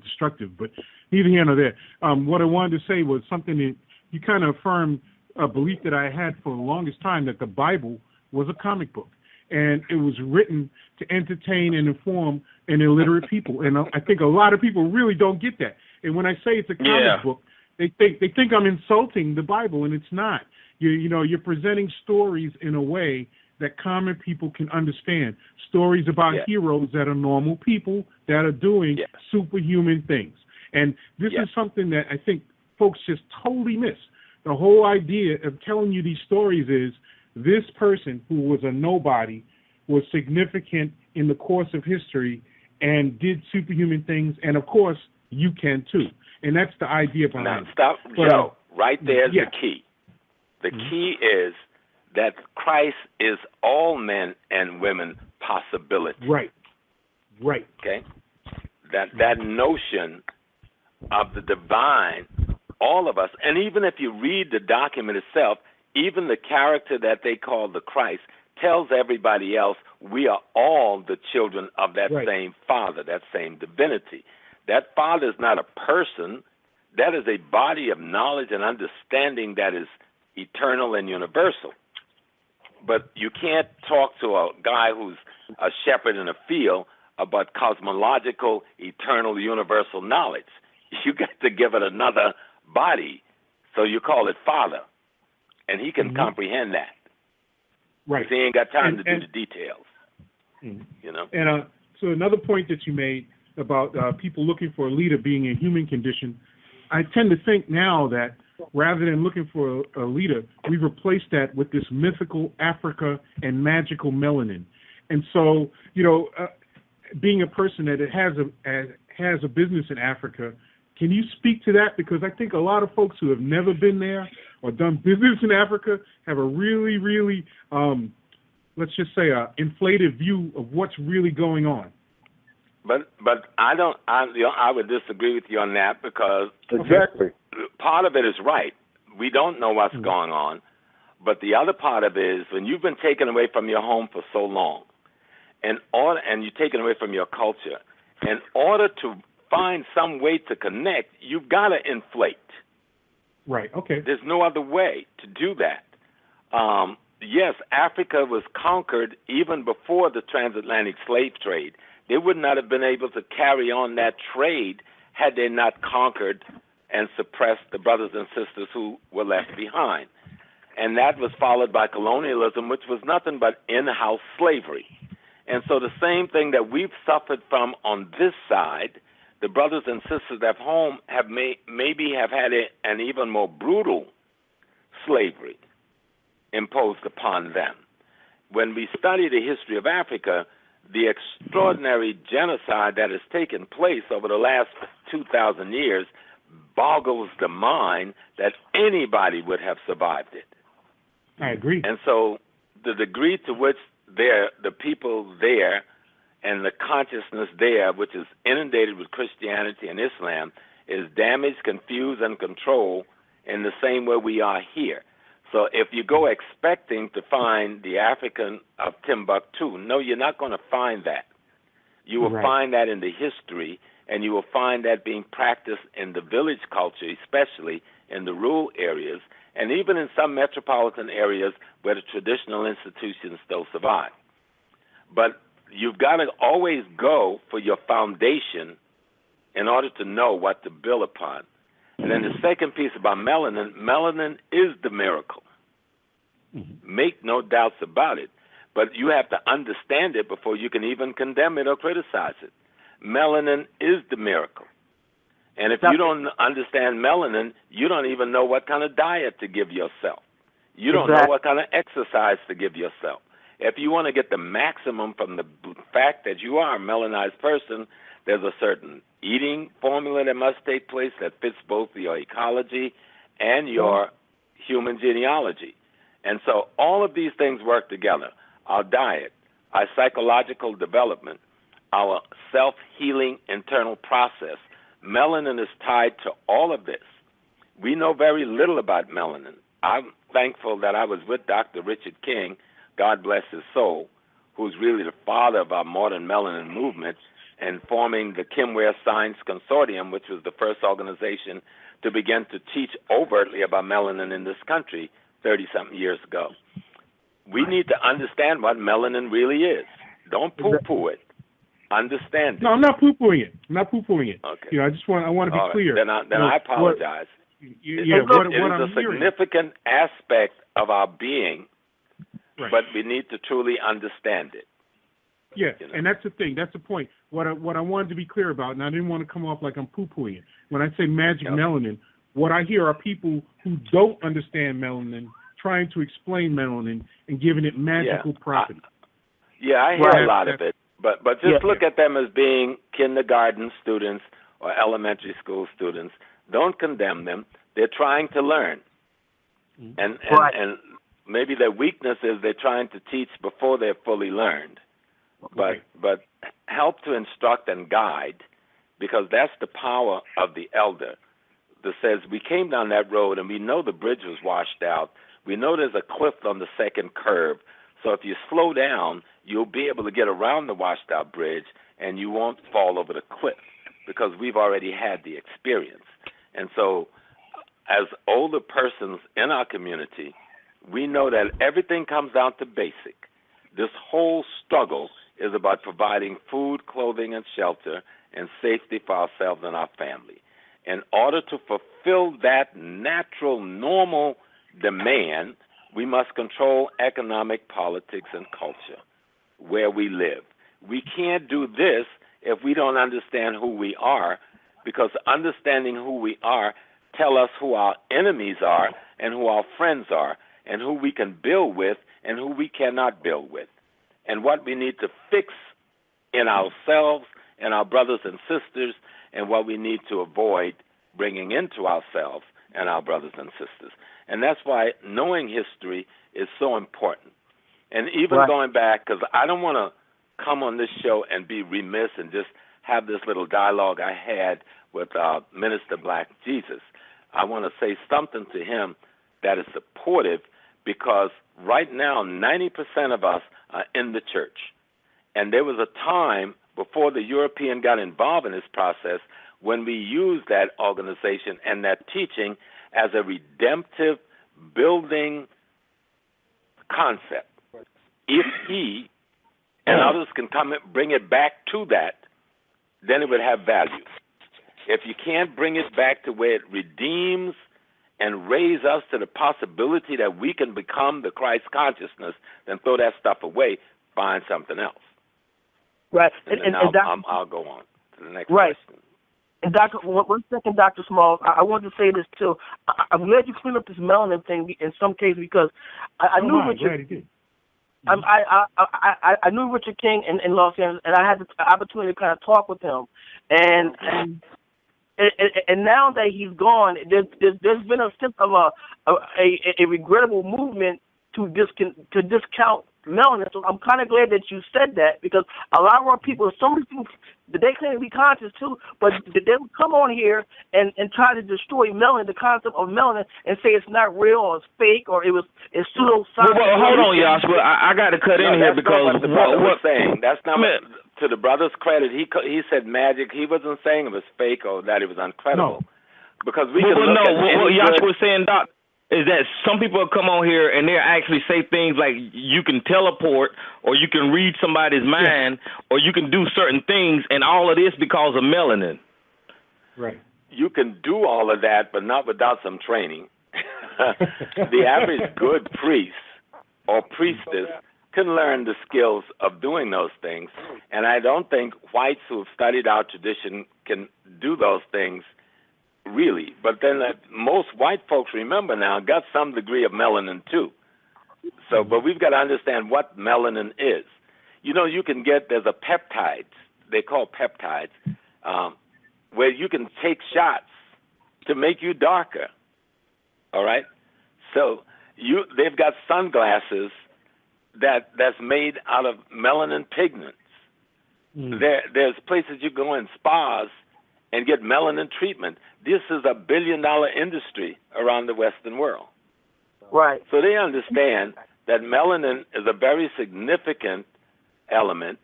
destructive, but neither here nor there. What I wanted to say was something that you kind of affirmed a belief that I had for the longest time, that the Bible was a comic book, and it was written to entertain and inform an illiterate people. And I think a lot of people really don't get that. And when I say it's a comic book, they think I'm insulting the Bible, and it's not. You're presenting stories in a way that common people can understand, stories about heroes that are normal people that are doing superhuman things. And this is something that I think folks just totally miss. The whole idea of telling you these stories is this person who was a nobody was significant in the course of history and did superhuman things, and of course you can too. And that's the idea behind it. Now, stop, Joe. Right there's the key. The key is that Christ is all men and women possibility. Right. Okay? That notion of the divine, all of us, and even if you read the document itself, even the character that they call the Christ tells everybody else we are all the children of that same Father, that same divinity. That Father is not a person. That is a body of knowledge and understanding that is eternal and universal. But you can't talk to a guy who's a shepherd in a field about cosmological, eternal, universal knowledge. You got to give it another body, so you call it Father, and he can comprehend that. Right. He ain't got time to do the details. And so another point that you made about people looking for a leader being a human condition, I tend to think now that rather than looking for a leader, we've replaced that with this mythical Africa and magical melanin. And so, being a person that has a business in Africa, can you speak to that? Because I think a lot of folks who have never been there or done business in Africa have a really, really, let's just say, inflated view of what's really going on. But I would disagree with you on that, because part of it is right. We don't know what's going on. But the other part of it is when you've been taken away from your home for so long, and you're taken away from your culture, in order to find some way to connect, you've got to inflate. Right, okay. There's no other way to do that. Yes, Africa was conquered even before the transatlantic slave trade. They would not have been able to carry on that trade had they not conquered and suppressed the brothers and sisters who were left behind. And that was followed by colonialism, which was nothing but in-house slavery. And so the same thing that we've suffered from on this side, the brothers and sisters at home have maybe have had an even more brutal slavery imposed upon them. When we study the history of Africa, the extraordinary genocide that has taken place over the last 2,000 years boggles the mind that anybody would have survived it. I agree. And so the degree to which the people there and the consciousness there, which is inundated with Christianity and Islam, is damaged, confused, and controlled in the same way we are here. So if you go expecting to find the African of Timbuktu, no, you're not going to find that. You will find that in the history, and you will find that being practiced in the village culture, especially in the rural areas, and even in some metropolitan areas where the traditional institutions still survive. But you've got to always go for your foundation in order to know what to build upon. And then the second piece about melanin is the miracle. Make no doubts about it. But you have to understand it before you can even condemn it or criticize it. Melanin is the miracle. And if you don't understand melanin, you don't even know what kind of diet to give yourself. You don't know what kind of exercise to give yourself. if you want to get the maximum from the fact that you are a melanized person, there's a certain eating formula that must take place that fits both your ecology and your human genealogy. And so all of these things work together. Our diet, our psychological development, our self-healing internal process. Melanin is tied to all of this. We know very little about melanin. I'm thankful that I was with Dr. Richard King, God bless his soul, who's really the father of our modern melanin movement, and forming the Kimware Science Consortium, which was the first organization to begin to teach overtly about melanin in this country 30-something years ago. We need to understand what melanin really is. Don't poo-poo it. Understand it. No, I'm not poo-pooing it. Okay. I want to be clear. Then I apologize. It is a significant aspect of our being, right, but we need to truly understand it. Yes, and that's the thing. That's the point. What I wanted to be clear about, and I didn't want to come off like I'm poo-pooing it. When I say magic melanin, what I hear are people who don't understand melanin trying to explain melanin and giving it magical properties. I hear a lot of it. But just look at them as being kindergarten students or elementary school students. Don't condemn them. They're trying to learn. And maybe their weakness is they're trying to teach before they're fully learned. But help to instruct and guide, because that's the power of the elder that says we came down that road and we know the bridge was washed out. We know there's a cliff on the second curve. So if you slow down, you'll be able to get around the washed out bridge and you won't fall over the cliff because we've already had the experience. And so as older persons in our community, we know that everything comes down to basic. This whole struggle is about providing food, clothing, and shelter and safety for ourselves and our family. In order to fulfill that natural, normal demand, we must control economic, politics, and culture where we live. We can't do this if we don't understand who we are, because understanding who we are tell us who our enemies are and who our friends are and who we can build with and who we cannot build with, and what we need to fix in ourselves and our brothers and sisters, and what we need to avoid bringing into ourselves and our brothers and sisters. And that's why knowing history is so important. And even going back, because I don't want to come on this show and be remiss and just have this little dialogue I had with Minister Black Jesus. I want to say something to him that is supportive, because right now 90% of us are in the church. And there was a time before the European got involved in this process when we used that organization and that teaching as a redemptive building concept. If he and others can come and bring it back to that, then it would have value. If you can't bring it back to where it redeems and raise us to the possibility that we can become the Christ consciousness, then throw that stuff away, find something else. Right. And I'll go on to the next question. And Dr. One second, Dr. Smalls, I wanted to say this too. I'm glad you cleaned up this melanin thing in some cases, because I knew Richard. I knew Richard King in Los Angeles, and I had the opportunity to kind of talk with him, and now that he's gone, there's been a sense of a regrettable movement to discount melanin. So I'm kind of glad that you said that, because a lot of our people, so many people, they claim to be conscious too, but they'll come on here and try to destroy melanin, the concept of melanin, and say it's not real or it's fake or it's pseudoscience. Well, hold on, Yash, but I got to cut in here because what the brother was saying. That's not to the brother's credit. He said magic. He wasn't saying it was fake or that it was incredible. No. Because we can look at what Yash was saying, Doc, is that some people come on here and they actually say things like you can teleport or you can read somebody's mind or you can do certain things, and all of this because of melanin. Right. You can do all of that, but not without some training. The average good priest or priestess can learn the skills of doing those things, and I don't think whites who have studied our tradition can do those things really. But then most white folks, remember now, got some degree of melanin too. So, but we've got to understand what melanin is. You know, there's a peptides, they call peptides, where you can take shots to make you darker. All right? So they've got sunglasses that's made out of melanin pigments. There's places you go in, spas, and get melanin treatment. This is a billion-dollar industry around the Western world. Right. So they understand that melanin is a very significant element.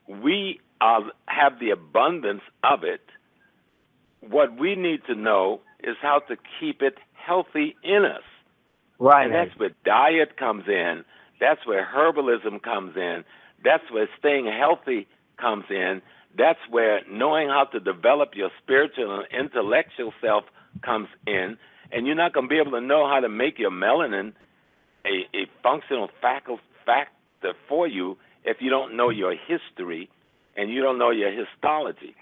We have the abundance of it. What we need to know is how to keep it healthy in us. Right. And that's where diet comes in. That's where herbalism comes in. That's where staying healthy comes in. That's where knowing how to develop your spiritual and intellectual self comes in. And you're not going to be able to know how to make your melanin a functional factor for you if you don't know your history and you don't know your histology.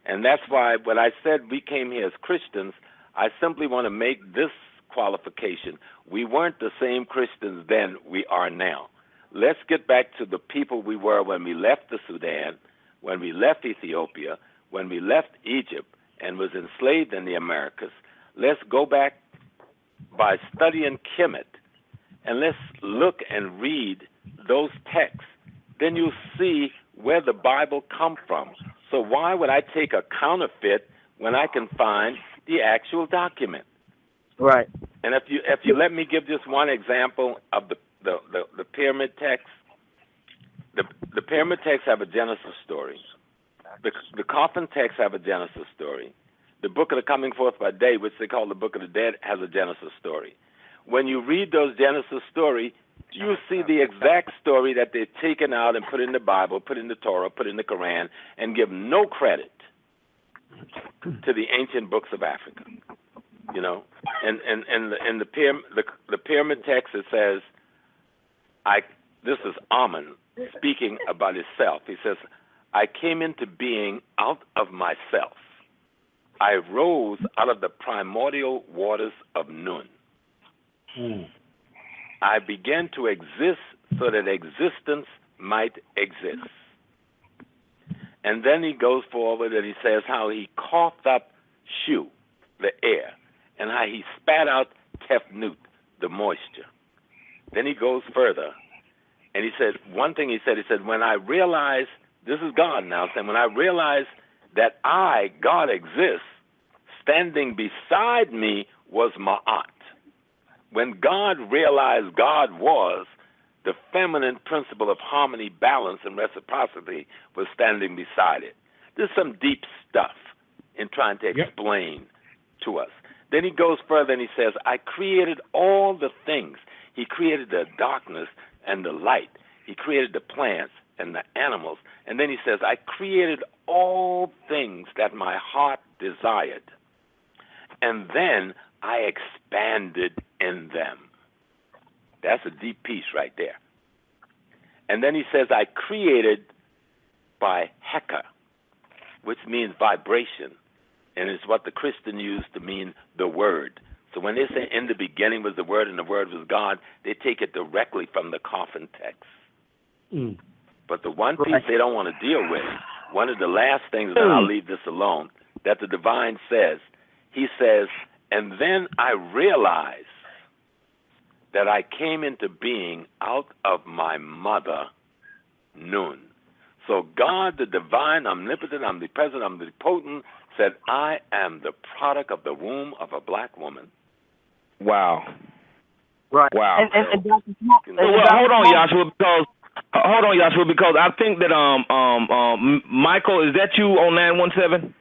And that's why when I said we came here as Christians, I simply want to make this qualification. We weren't the same Christians then we are now. Let's get back to the people we were when we left the Sudan, when we left Ethiopia, when we left Egypt and was enslaved in the Americas. Let's go back by studying Kemet, and let's look and read those texts. Then you'll see where the Bible come from. So why would I take a counterfeit when I can find the actual document? Right. And if you let me give just one example of the pyramid texts. The pyramid texts have a Genesis story. The coffin texts have a Genesis story. The book of the coming forth by day, which they call the book of the dead, has a Genesis story. When you read those Genesis stories, you see the exact story that they've taken out and put in the Bible, put in the Torah, put in the Quran, and give no credit to the ancient books of Africa. You know, and in the pyramid text it says, this is Amun speaking about himself. He says, I came into being out of myself. I rose out of the primordial waters of Nun. I began to exist so that existence might exist. And then he goes forward and he says how he coughed up Shu, the air, and how he spat out Tefnut, the moisture. Then he goes further, and he said, one thing he said, when I realized, this is God now saying, when I realized that I, God, exist, standing beside me was Ma'at. When God realized God was, the feminine principle of harmony, balance, and reciprocity was standing beside it. There's some deep stuff in trying to explain to us. Then he goes further and he says, I created all the things. He created the darkness and the light. He created the plants and the animals. And then he says, I created all things that my heart desired. And then I expanded in them. That's a deep piece right there. And then he says, I created by Heka, which means vibration. And it's what the Christian used to mean the Word. So when they say in the beginning was the Word and the Word was God, they take it directly from the coffin text. But the one piece they don't want to deal with, one of the last things, and I'll leave this alone, that the divine says, he says, and then I realized that I came into being out of my mother, Nun. So God, the divine, omnipotent, omnipresent, omnipotent, said, I am the product of the womb of a black woman. Wow. Right. Wow. And hold on, Yahshua, because I think that Michael, is that you on 917?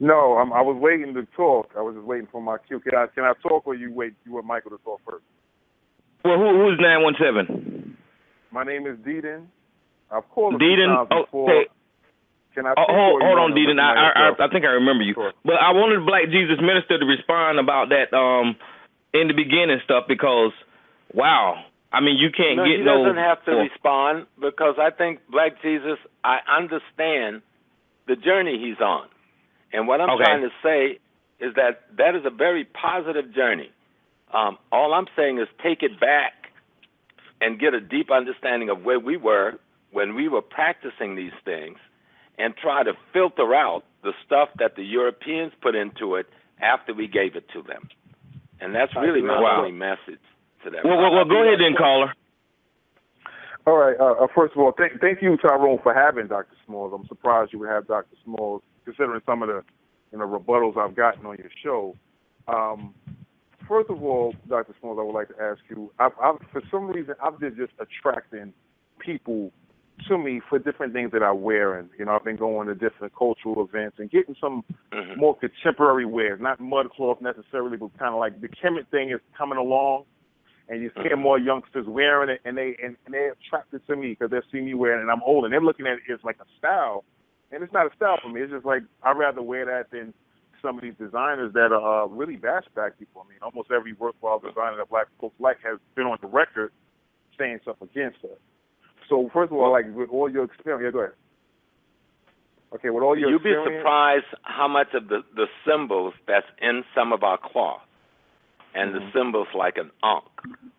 No, I was waiting to talk. I was just waiting for my cue. Can I talk, or you want Michael to talk first? Well, who's 917? My name is Deedon. I've called Deedon. before. Okay. Can I hold on, Deedon. I think I remember you. Sure. But I wanted Black Jesus Minister to respond about that in the beginning stuff because, wow. I mean, you can't get he doesn't have to respond because I think Black Jesus, I understand the journey he's on. And what I'm trying to say is that is a very positive journey. All I'm saying is take it back and get a deep understanding of where we were when we were practicing these things, and try to filter out the stuff that the Europeans put into it after we gave it to them. And that's really my only message to them. Well, go ahead then, caller. All right. First of all, thank you, Tyrone, for having Dr. Smalls. I'm surprised you would have Dr. Smalls, considering some of the rebuttals I've gotten on your show. First of all, Dr. Smalls, I would like to ask you, for some reason, I've been just attracting people to me for different things that I wear. And, I've been going to different cultural events and getting some more contemporary wear, not mud cloth necessarily, but kind of like the Kemet thing is coming along. And you see more youngsters wearing it, and they're attracted to me because they see me wearing it, and I'm old, and they're looking at it as like a style. And it's not a style for me. It's just like I'd rather wear that than some of these designers that are really bashback people. I mean, almost every worthwhile designer that black folks like has been on the record saying stuff against her. So first of all, like with all your experience, go ahead. Okay, with all your experience, you'd be surprised how much of the symbols that's in some of our cloth, and the symbols like an Ankh,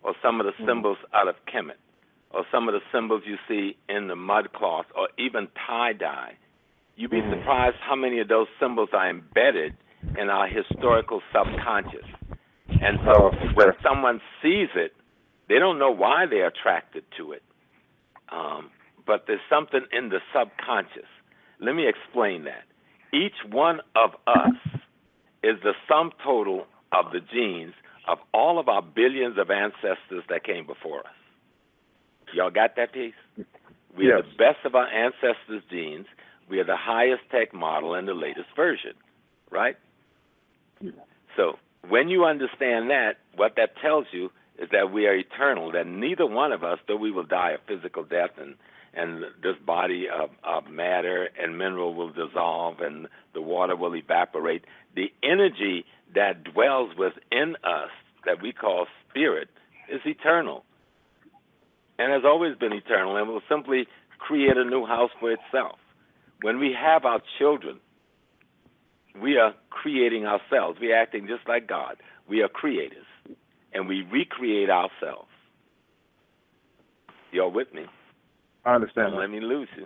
or some of the symbols out of Kemet, or some of the symbols you see in the mud cloth, or even tie-dye. You'd be surprised how many of those symbols are embedded in our historical subconscious. And so when someone sees it, they don't know why they're attracted to it. But there's something in the subconscious. Let me explain that. Each one of us is the sum total of the genes of all of our billions of ancestors that came before us. Y'all got that piece? We are the best of our ancestors' genes. We are the highest tech model and the latest version, right? So when you understand that, what that tells you is that we are eternal, that neither one of us, though we will die a physical death and this body of matter and mineral will dissolve and the water will evaporate, the energy that dwells within us that we call spirit is eternal and has always been eternal and will simply create a new house for itself. When we have our children, we are creating ourselves. We are acting just like God. We are creators, and we recreate ourselves. You're with me? I understand. Don't let me lose you.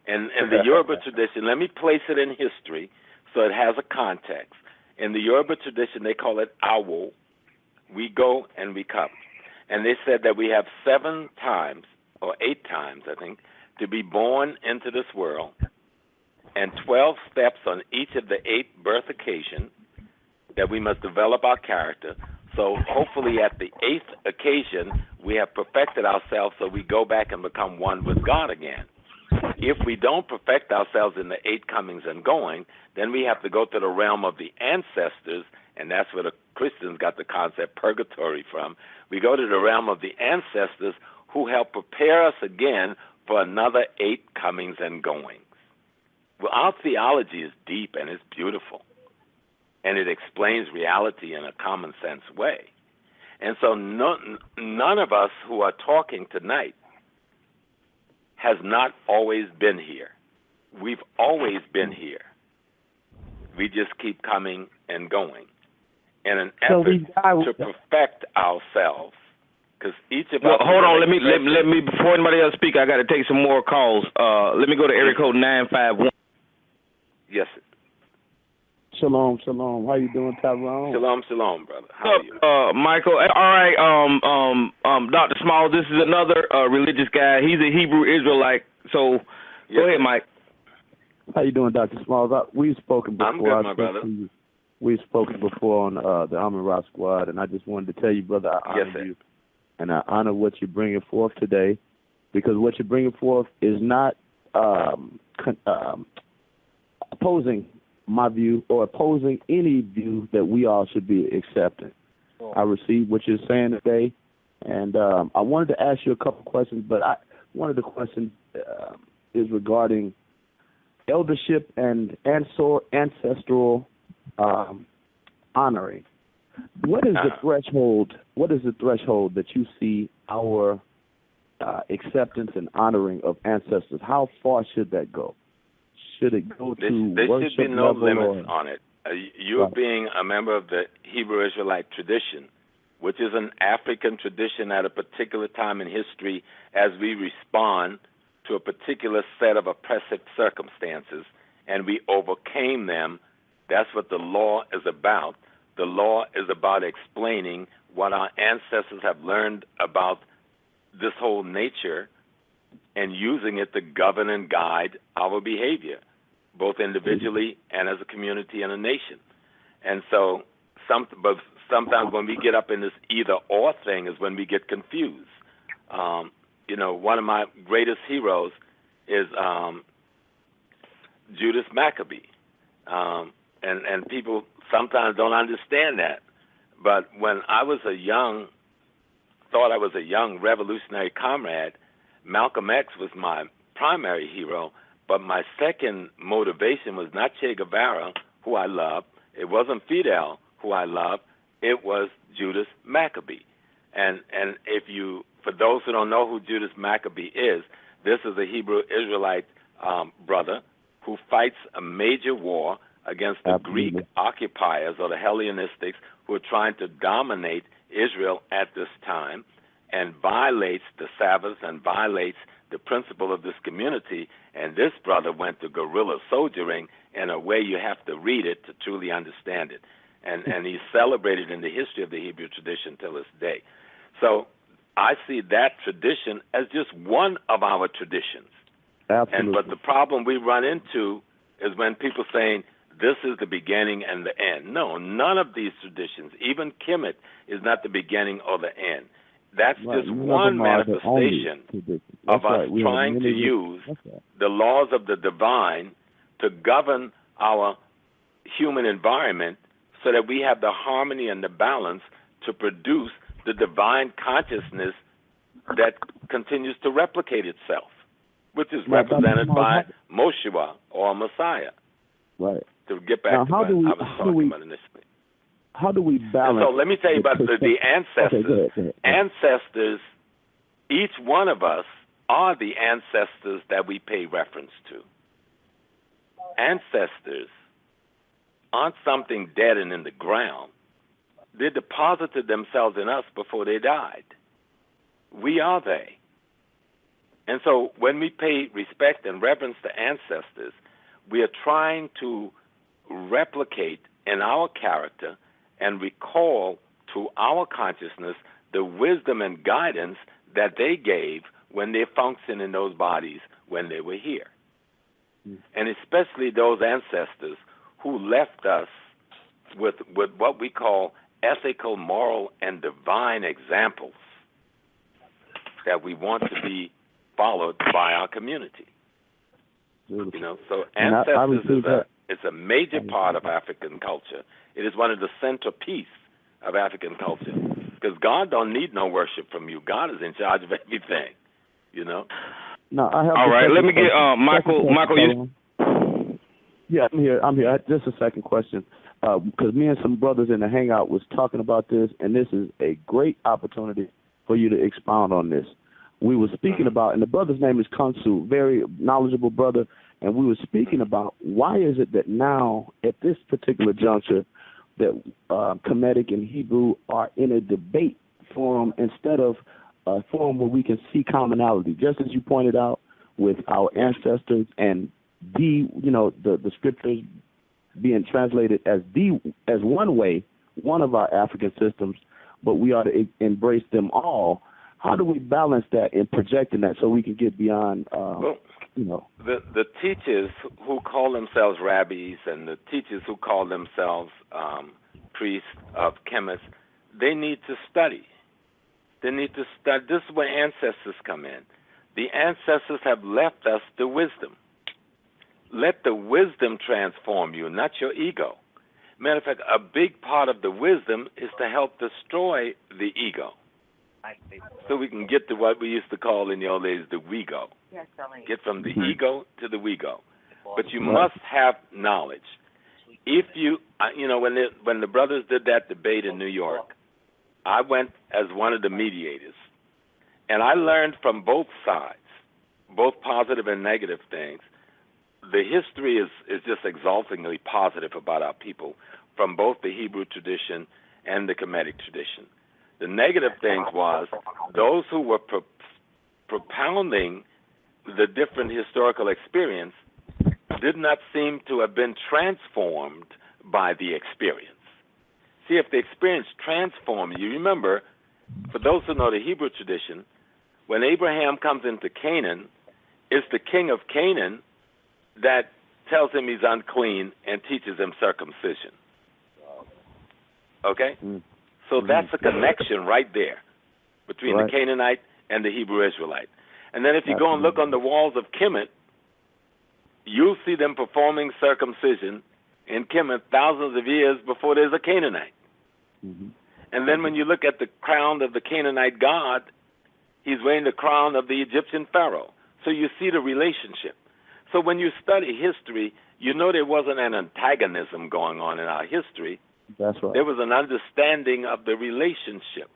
And the Yoruba tradition, let me place it in history so it has a context. In the Yoruba tradition, they call it awo. We go and we come. And they said that we have 7 times, or 8 times, I think, to be born into this world, and 12 steps on each of the 8 birth occasions that we must develop our character. So hopefully at the 8th occasion, we have perfected ourselves so we go back and become one with God again. If we don't perfect ourselves in the 8 comings and going, then we have to go to the realm of the ancestors, and that's where the Christians got the concept purgatory from. We go to the realm of the ancestors who help prepare us again for another 8 comings and goings. Well, our theology is deep and it's beautiful, and it explains reality in a common sense way. And so none of us who are talking tonight has not always been here. We've always been here. We just keep coming and going in an effort to perfect ourselves. Because each of us. Hold on, let me before anybody else speak, I got to take some more calls. Let me go to area code 951. Yes. Shalom. How you doing, Tyrone? Shalom, brother. How are you? Michael. All right, Dr. Smalls, this is another religious guy. He's a Hebrew Israelite. So go ahead, Mike. How you doing, Dr. Smalls? We've spoken before. I'm good, my brother. We've spoken before on the Amin-Ra Squad, and I just wanted to tell you, brother, I honor you, and I honor what you're bringing forth today, because what you're bringing forth is not opposing my view or opposing any view that we all should be accepting. I received what you're saying today, and I wanted to ask you a couple questions, but one of the questions is regarding eldership and ancestral honoring. What is the threshold? What is the threshold that you see our acceptance and honoring of ancestors? How far should that go? Should it go to there worship should be no level limits on it. You being a member of the Hebrew Israelite tradition, which is an African tradition at a particular time in history as we respond to a particular set of oppressive circumstances, and we overcame them. That's what the law is about. The law is about explaining what our ancestors have learned about this whole nature and using it to govern and guide our behavior, both individually and as a community and a nation. And so sometimes when we get up in this either-or thing is when we get confused. One of my greatest heroes is Judas Maccabee. And people sometimes don't understand that. But when I was thought I was a young revolutionary comrade, Malcolm X was my primary hero, but my second motivation was not Che Guevara, who I love. It wasn't Fidel, who I love. It was Judas Maccabee. And for those who don't know who Judas Maccabee is, this is a Hebrew Israelite brother who fights a major war against the Greek occupiers or the Hellenistics who are trying to dominate Israel at this time, and violates the Sabbath and violates the principle of this community. And this brother went to guerrilla soldiering in a way you have to read it to truly understand it. And he's celebrated in the history of the Hebrew tradition till this day. So I see that tradition as just one of our traditions. Absolutely. But the problem we run into is when people saying this is the beginning and the end. No, none of these traditions, even Kemet, is not the beginning or the end. That's just one manifestation of us trying to use the laws of the divine to govern our human environment so that we have the harmony and the balance to produce the divine consciousness that continues to replicate itself, which is represented by Moshua or Messiah. Right. To get back to what I was talking about initially. How do we balance? And so let me tell you about the ancestors. Okay, go ahead. Ancestors, each one of us are the ancestors that we pay reference to. Ancestors aren't something dead and in the ground. They deposited themselves in us before they died. We are they. And so when we pay respect and reverence to ancestors, we are trying to replicate in our character and recall to our consciousness the wisdom and guidance that they gave when they functioned in those bodies when they were here. And especially those ancestors who left us with what we call ethical, moral, and divine examples that we want to be followed by our community. So ancestors is a major part of African culture. It is one of the centerpiece of African culture because God don't need no worship from you. God is in charge of everything, No, I have. All right, let me get Michael. Michael, Yeah, I'm here. Just a second question, because me and some brothers in the hangout was talking about this, and this is a great opportunity for you to expound on this. We were speaking about, and the brother's name is Kansu, very knowledgeable brother, and we were speaking about why is it that now, at this particular juncture, that Kemetic and Hebrew are in a debate forum instead of a forum where we can see commonality, just as you pointed out with our ancestors and the scriptures being translated as one way, one of our African systems, but we ought to embrace them all. How do we balance that in projecting that so we can get beyond, The teachers who call themselves rabbis and the teachers who call themselves priests of Kemet, they need to study. They need to study. This is where ancestors come in. The ancestors have left us the wisdom. Let the wisdom transform you, not your ego. Matter of fact, a big part of the wisdom is to help destroy the ego. So we can get to what we used to call in the old days the we-go. Get from the ego to the we-go. But you must have knowledge. If you, when the brothers did that debate in New York, I went as one of the mediators. And I learned from both sides, both positive and negative things. The history is just exaltingly positive about our people from both the Hebrew tradition and the Kemetic tradition. The negative things was those who were propounding the different historical experience did not seem to have been transformed by the experience. See, if the experience transformed you, remember, for those who know the Hebrew tradition, when Abraham comes into Canaan, it's the king of Canaan that tells him he's unclean and teaches him circumcision. Okay? So that's a connection right there between the Canaanite and the Hebrew Israelite. And then if you go and look on the walls of Kemet, you'll see them performing circumcision in Kemet thousands of years before there's a Canaanite. And then when you look at the crown of the Canaanite god, he's wearing the crown of the Egyptian pharaoh. So you see the relationship. So when you study history, you know there wasn't an antagonism going on in our history. That's right. There was an understanding of the relationship.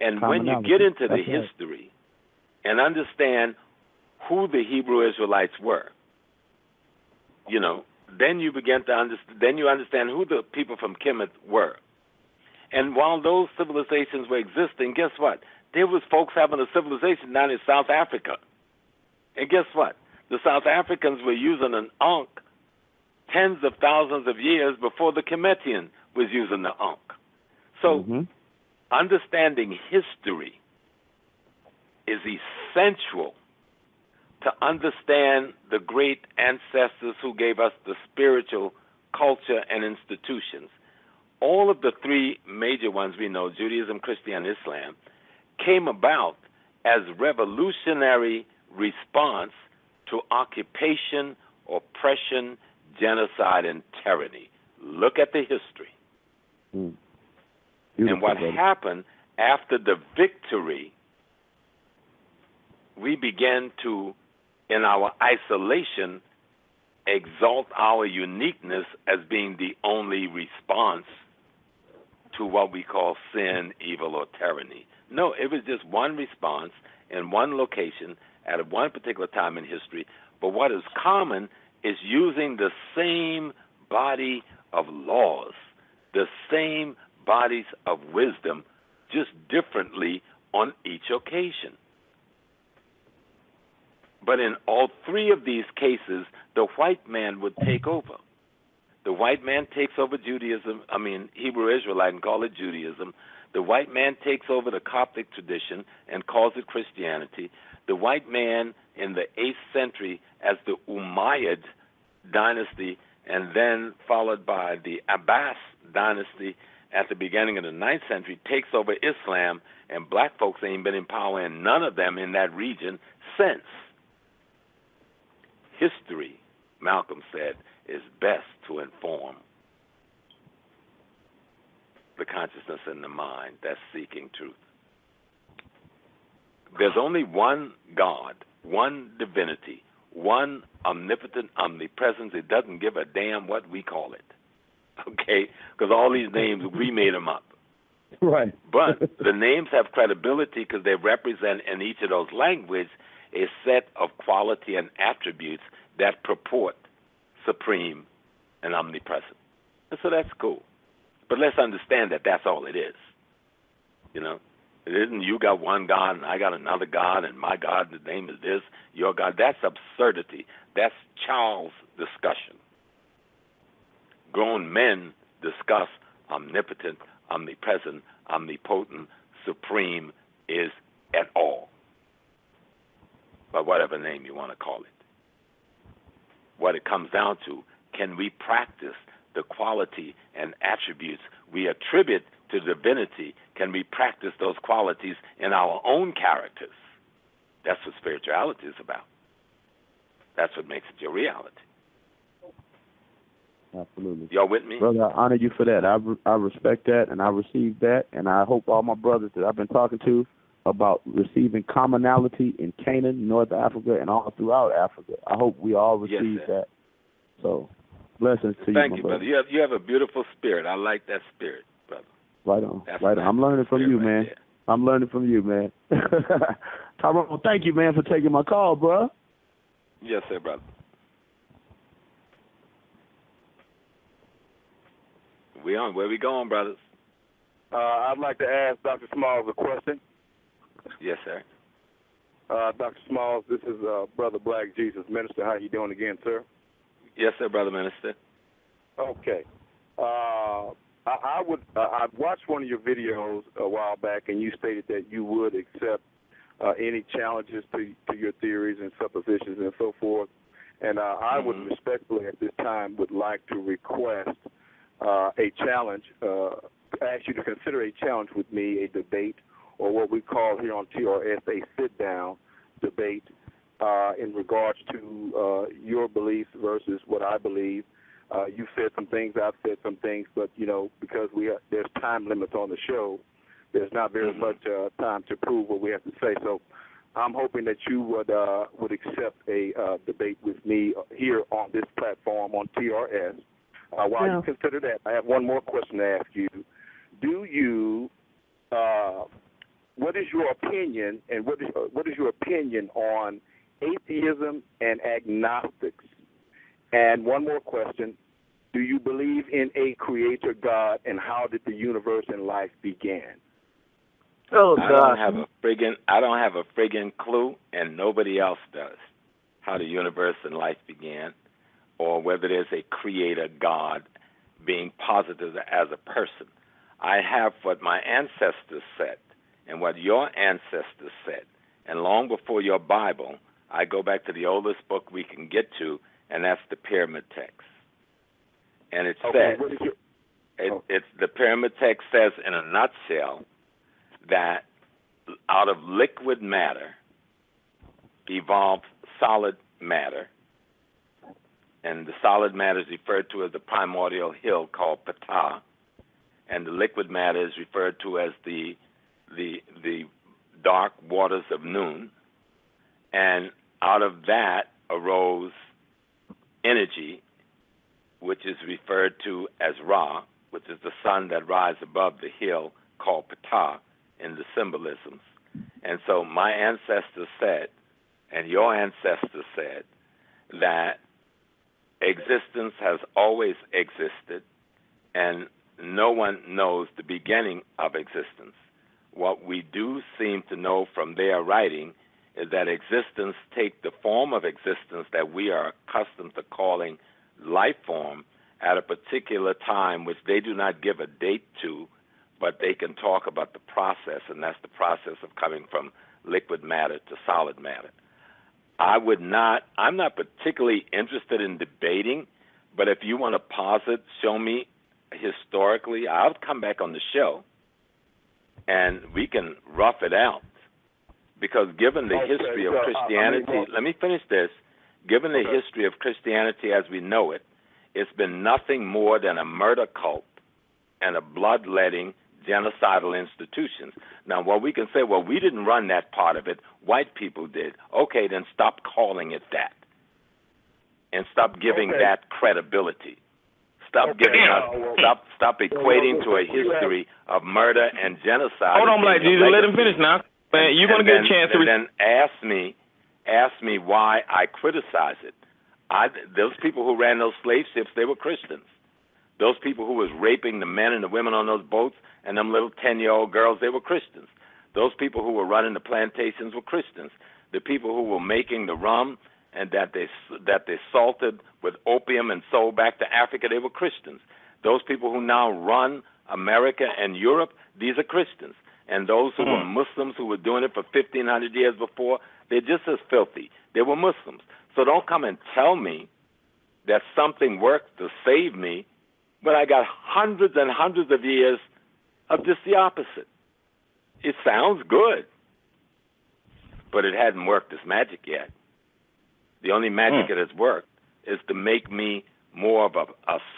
And when you get into the history and understand who the Hebrew Israelites were, you know, then you begin to understand, then you understand who the people from Kemet were. And while those civilizations were existing, guess what? There was folks having a civilization down in South Africa. And guess what? The South Africans were using an Ankh tens of thousands of years before the Kemetian was using the Ankh. So understanding history is essential to understand the great ancestors who gave us the spiritual culture and institutions. All of the three major ones we know, Judaism, Christianity, and Islam, came about as revolutionary response to occupation, oppression, genocide, and tyranny. Look at the history. And what happened after the victory, we began to, in our isolation, exalt our uniqueness as being the only response to what we call sin, evil, or tyranny. No, it was just one response in one location at one particular time in history. But what is common is using the same body of laws, the same bodies of wisdom, just differently on each occasion. But in all three of these cases, the white man would take over. The white man takes over Hebrew Israelite and call it Judaism. The white man takes over the Coptic tradition and calls it Christianity. The white man in the 8th century as the Umayyad dynasty, and then followed by the Abbas dynasty at the beginning of the 9th century, takes over Islam, and black folks ain't been in power in none of them in that region since. History, Malcolm said, is best to inform the consciousness and the mind that's seeking truth. There's only one God, one divinity, one omnipotent omnipresence. It doesn't give a damn what we call it, okay? Because all these names, we made them up. Right. But the names have credibility because they represent in each of those languages a set of quality and attributes that purport supreme and omnipresent. And so that's cool. But let's understand that that's all it is. You know, it isn't you got one God and I got another God and my God, the name is this, your God. That's absurdity. That's child's discussion. Grown men discuss omnipotent, omnipresent, omnipotent, supreme is at all, by whatever name you want to call it. What it comes down to, can we practice the quality and attributes we attribute to divinity? Can we practice those qualities in our own characters? That's what spirituality is about. That's what makes it your reality. Absolutely. Y'all with me? Brother, I honor you for that. I respect that, and I receive that, and I hope all my brothers that I've been talking to about receiving commonality in Canaan, North Africa, and all throughout Africa. I hope we all receive that. So, blessings to you, Thank you, brother. You have a beautiful spirit. I like that spirit, brother. Right on. Right on. I'm learning from you, man. I'm learning from you, man. Tyrone, thank you, man, for taking my call, bro. Yes, sir, brother. We on. Where we going, brothers? I'd like to ask Dr. Smalls a question. Yes, sir. Dr. Smalls, this is Brother Black Jesus Minister. How you doing again, sir? Yes, sir, Brother Minister. Okay. I watched one of your videos a while back, and you stated that you would accept any challenges to your theories and suppositions and so forth. And I would respectfully at this time would like to request a challenge, ask you to consider a challenge with me, a debate, or what we call here on TRS a sit-down debate in regards to your beliefs versus what I believe. You've said some things, I've said some things, but, because there's time limits on the show, there's not very much time to prove what we have to say. So I'm hoping that you would accept a debate with me here on this platform on TRS. While you consider that, I have one more question to ask you. Do you, what is your opinion, and what is your opinion on atheism and agnostics? And one more question. Do you believe in a creator God, and how did the universe and life begin? Oh, God. I don't have a friggin' clue, and nobody else does, how the universe and life began, or whether there's a creator God being posited as a person. I have what my ancestors said and what your ancestors said. And long before your Bible, I go back to the oldest book we can get to, and that's the Pyramid Text. And it says, it's the Pyramid Text says in a nutshell that out of liquid matter evolved solid matter, and the solid matter is referred to as the primordial hill called Ptah, and the liquid matter is referred to as the dark waters of Nun, and out of that arose energy, which is referred to as Ra, which is the sun that rises above the hill called Ptah in the symbolisms. And so my ancestors said, and your ancestors said, that existence has always existed, and no one knows the beginning of existence. What we do seem to know from their writing is that existence takes the form of existence that we are accustomed to calling life form at a particular time, which they do not give a date to, but they can talk about the process, and that's the process of coming from liquid matter to solid matter. I'm not particularly interested in debating, but if you want to posit, show me historically, I'll come back on the show, and we can rough it out. Because given the history of Christianity, let me finish this. Given the history of Christianity as we know it, it's been nothing more than a murder cult and a bloodletting, genocidal institutions. Now, what we can say, well, we didn't run that part of it, white people did. Okay, then stop calling it that. And stop giving that credibility. Stop giving us, stop equating to a history of murder and genocide. Hold on, Black Jesus, let him finish now. Man, you're going to get a chance to... And then ask me why I criticize it. Those people who ran those slave ships, they were Christians. Those people who was raping the men and the women on those boats and them little 10-year-old girls, they were Christians. Those people who were running the plantations were Christians. The people who were making the rum and that they salted with opium and sold back to Africa, they were Christians. Those people who now run America and Europe, these are Christians. And those who were Muslims who were doing it for 1,500 years before, they're just as filthy. They were Muslims. So don't come and tell me that something worked to save me when I got hundreds and hundreds of years of just the opposite. It sounds good, but it hadn't worked as magic yet. The only magic that has worked is to make me more of a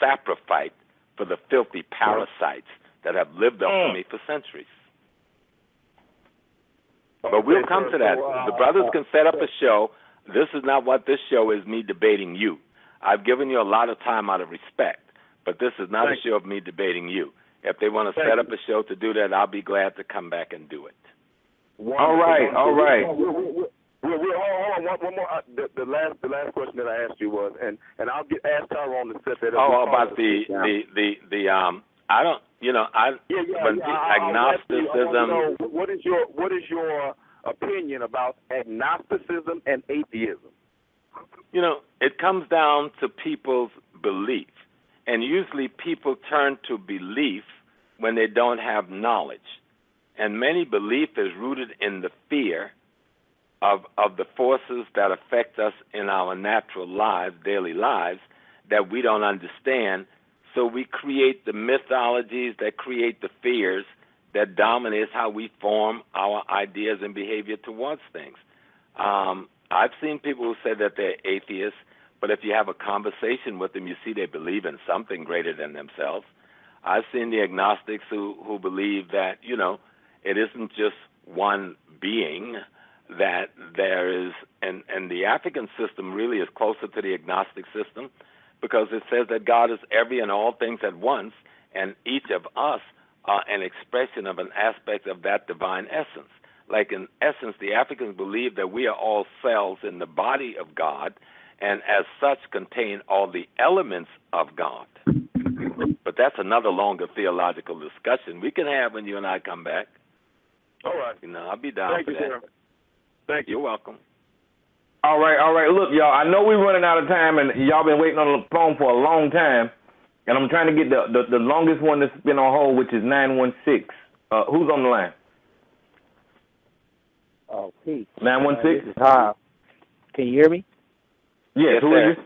saprophyte for the filthy parasites that have lived up to me for centuries. But we'll come to that. The brothers can set up a show. This is not what this show is, me debating you. I've given you a lot of time out of respect, but this is not a show of me debating you. If they want to set up a show to do that, I'll be glad to come back and do it. All right. Hold on, one more. The last question that I asked you was, and I'll ask Tyrone to set that up. Oh, about I don't. When agnosticism. What is your opinion about agnosticism and atheism? It comes down to people's belief, and usually people turn to belief when they don't have knowledge. And many belief is rooted in the fear of the forces that affect us in our natural lives, daily lives, that we don't understand. So we create the mythologies that create the fears that dominates how we form our ideas and behavior towards things. I've seen people who say that they're atheists, but if you have a conversation with them, you see they believe in something greater than themselves. I've seen the agnostics who believe that, it isn't just one being, that there is, and the African system really is closer to the agnostic system because it says that God is every and all things at once, and each of us are an expression of an aspect of that divine essence. Like in essence, the Africans believe that we are all cells in the body of God, and as such contain all the elements of God. But that's another longer theological discussion we can have when you and I come back. All right. I'll be down for that. Sir. Thank you. You're welcome. All right. Look, y'all, I know we're running out of time, and y'all been waiting on the phone for a long time, and I'm trying to get the longest one that's been on hold, which is 916. Who's on the line? Oh, Pete. 916? This is Hyle. Can you hear me? Yes, who is this?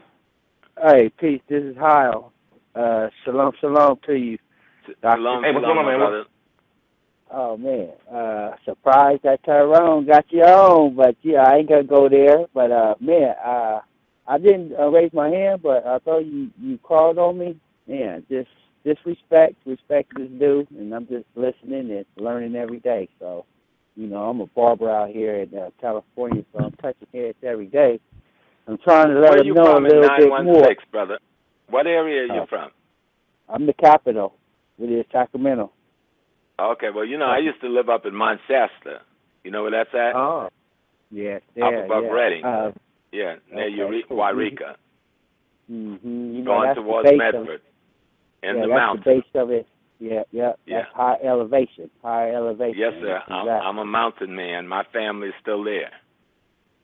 Hey, Pete, this is Hyle. Shalom to you. Shalom, hey, what's going on, man? Brother. Oh, man. Surprised that Tyrone got you on, but, yeah, I ain't going to go there. But, man, I didn't raise my hand, but I thought you called on me. Man, just respect is due, and I'm just listening and learning every day. So, I'm a barber out here in California, so I'm touching heads every day. I'm trying to let them know a little bit more. Brother? What area are you from? I'm the capital. It is Sacramento. Okay, well, I used to live up in Manchester. You know where that's at? Oh, yes, up above Reading. Yeah, near Wairika. Mm-hmm. Going towards Medford. In the mountains. The base of it. Yeah. That's high elevation. Yes, sir. I'm a mountain man. My family's still there.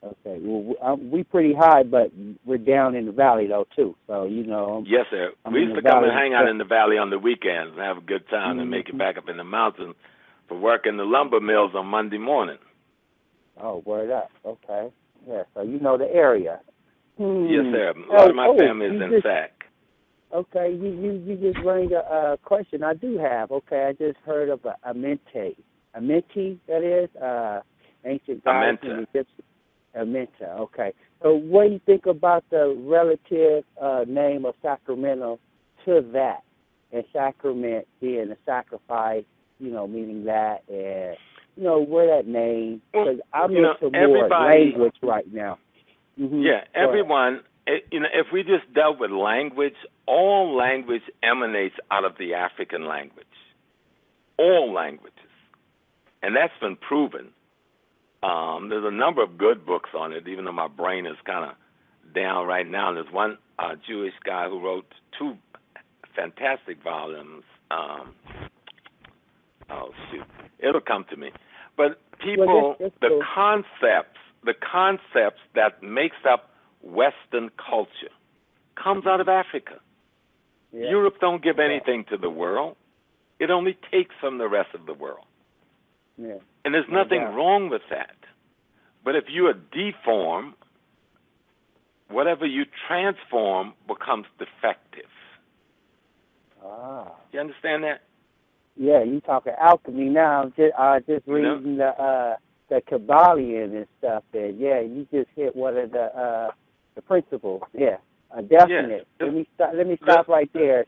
Okay. Well, we pretty high, but we're down in the valley, though, too. So, Yes, sir. We used to come and hang out in the valley on the weekends and have a good time and make it back up in the mountains for work in the lumber mills on Monday morning. Oh, word up. Okay. Yeah, so you know the area. Yes, sir. A lot of my family is in Sac. Okay, you just rang a question I do have. Okay, I just heard of Amenti, that is, ancient gods in Egyptian. Amenta, okay. So what do you think about the relative name of Sacramento to that? And sacrament being a sacrifice, meaning that, and, where that name, because I'm into more language right now. Mm-hmm. Yeah, everyone, if we just dealt with language, all language emanates out of the African language. All languages. And that's been proven. There's a number of good books on it, even though my brain is kind of down right now. There's one Jewish guy who wrote 2 fantastic volumes. It'll come to me. But people, the concepts that makes up Western culture comes out of Africa. Yeah. Europe don't give anything to the world. It only takes from the rest of the world. Yeah. And there's nothing wrong with that. But if you are deformed, whatever you transform becomes defective. You understand that? Yeah, you talking alchemy now. Just reading the Kabbalion and stuff. There, you just hit one of the principles. Yeah, definite. Yeah. Let me stop right there.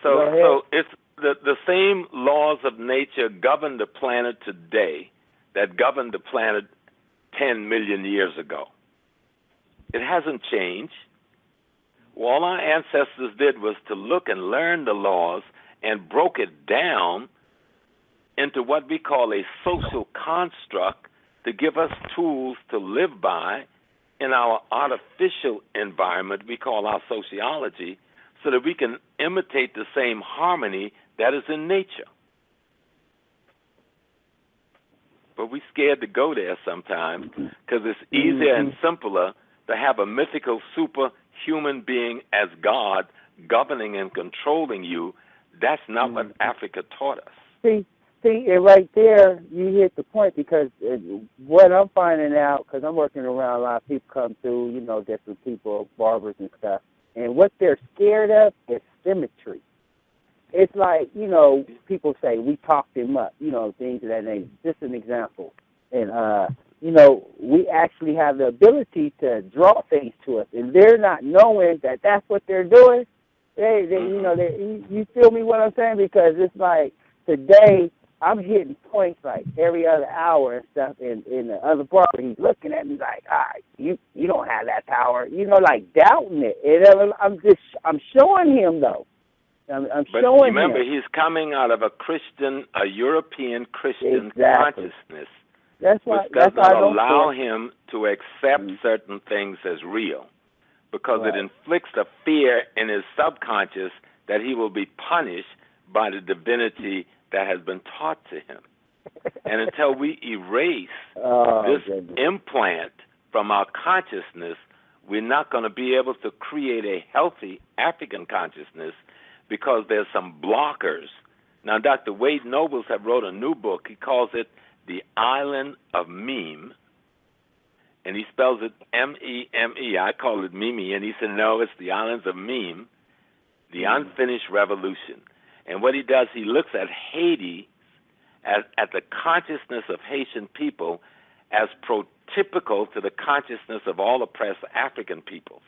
So it's the same laws of nature govern the planet today that governed the planet 10 million years ago. It hasn't changed. All our ancestors did was to look and learn the laws and broke it down into what we call a social construct to give us tools to live by in our artificial environment we call our sociology, so that we can imitate the same harmony that is in nature. But we're scared to go there sometimes because it's easier and simpler to have a mythical superhuman being as God governing and controlling you. That's not what Africa taught us. See, and right there, you hit the point, because what I'm finding out, because I'm working around a lot of people come through, different people, barbers and stuff, and what they're scared of is symmetry. It's like, people say, we talked him up, things of that nature. Just an example. And, we actually have the ability to draw things to us, and they're not knowing that that's what they're doing. You feel me what I'm saying? Because it's like today I'm hitting points like every other hour and stuff, and the other barber, he's looking at me like, all right, you don't have that power, like doubting it. And I'm showing him though. I'm but showing remember, him. He's coming out of a European Christian consciousness, which doesn't allow him to accept certain things as real, because it inflicts a fear in his subconscious that he will be punished by the divinity that has been taught to him. And until we erase this implant from our consciousness, we're not going to be able to create a healthy African consciousness, because there's some blockers. Now, Dr. Wade Nobles have wrote a new book. He calls it The Island of Meme, and he spells it M-E-M-E. I call it Mimi, and he said, no, it's the Islands of Meme, the Unfinished Revolution. And what he does, he looks at Haiti, at the consciousness of Haitian people as prototypical to the consciousness of all oppressed African peoples.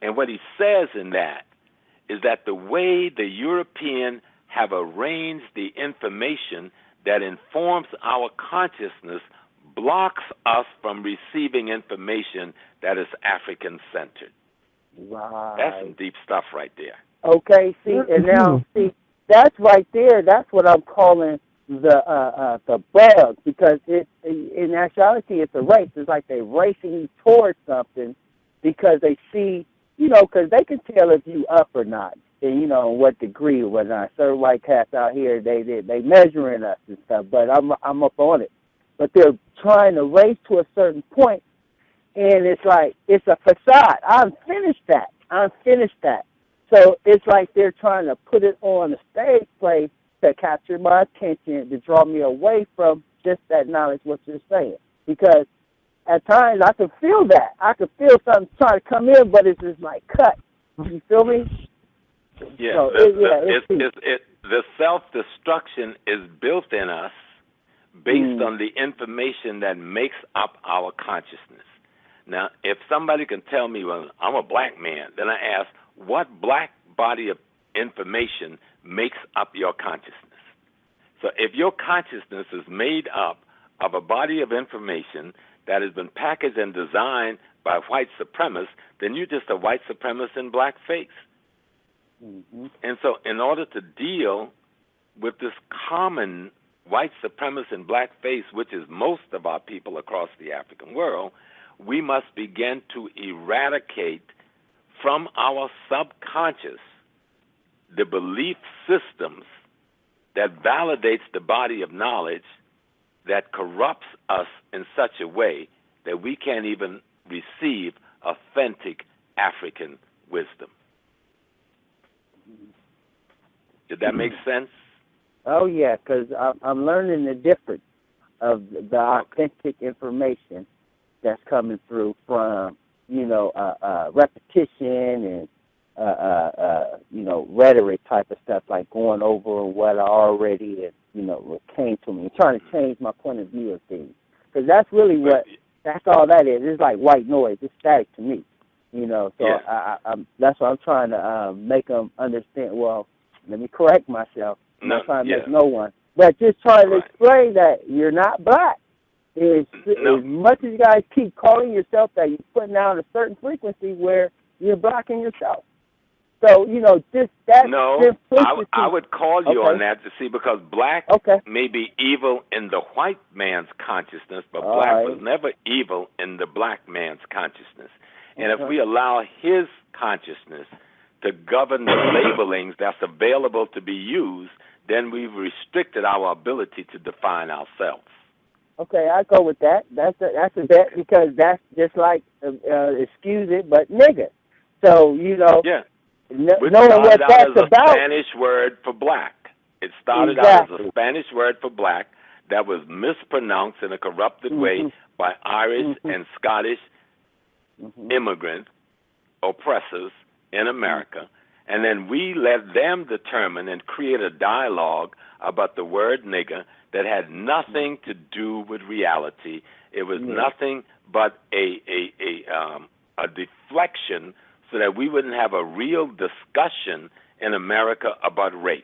And what he says in that is that the way the European have arranged the information that informs our consciousness blocks us from receiving information that is African-centered. Right. That's some deep stuff right there. Okay, and now, that's right there. That's what I'm calling the bug, because in actuality it's a race. It's like they're racing you towards something because they see, because they can tell if you up or not, and what degree or whatnot. Certain white cats out here, they measuring us and stuff, but I'm up on it. But they're trying to race to a certain point, and it's like it's a facade. I'm finished that. So it's like they're trying to put it on a stage play to capture my attention, to draw me away from just that knowledge, what you're saying. Because at times I can feel that. I can feel something trying to come in, but it's just like cut. You feel me? Yeah, so the self-destruction is built in us based on the information that makes up our consciousness. Now, if somebody can tell me, well, I'm a black man, then I ask, what black body of information makes up your consciousness? So if your consciousness is made up of a body of information that has been packaged and designed by white supremacists, then you're just a white supremacist in blackface. And so in order to deal with this common white supremacist in blackface, which is most of our people across the African world, we must begin to eradicate from our subconscious the belief systems that validates the body of knowledge that corrupts us in such a way that we can't even receive authentic African wisdom. Did that make sense? Oh, yeah, because I'm learning the difference of the authentic information that's coming through from, repetition and, rhetoric type of stuff, like going over what I already, what came to me, trying to change my point of view of things. Because that's really that's all that is. It's like white noise. It's static to me, So that's what I'm trying to make them understand. Well, let me correct myself. I'm not trying to make no one. But just trying to explain that you're not black. As much as you guys keep calling yourself that, you're putting out a certain frequency where you're blocking yourself. So, just that simplicity. I would call you on that to see, because black may be evil in the white man's consciousness, but black was never evil in the black man's consciousness. And if we allow his consciousness to govern the labelings that's available to be used, then we've restricted our ability to define ourselves. Okay, I go with that. That's a bet, because that's just like excuse it, but nigga. So yeah, knowing what that's about. A Spanish word for black. It started out as a Spanish word for black that was mispronounced in a corrupted way by Irish and Scottish immigrant oppressors in America. And then we let them determine and create a dialogue about the word nigger that had nothing to do with reality. It was nothing but a deflection so that we wouldn't have a real discussion in America about race.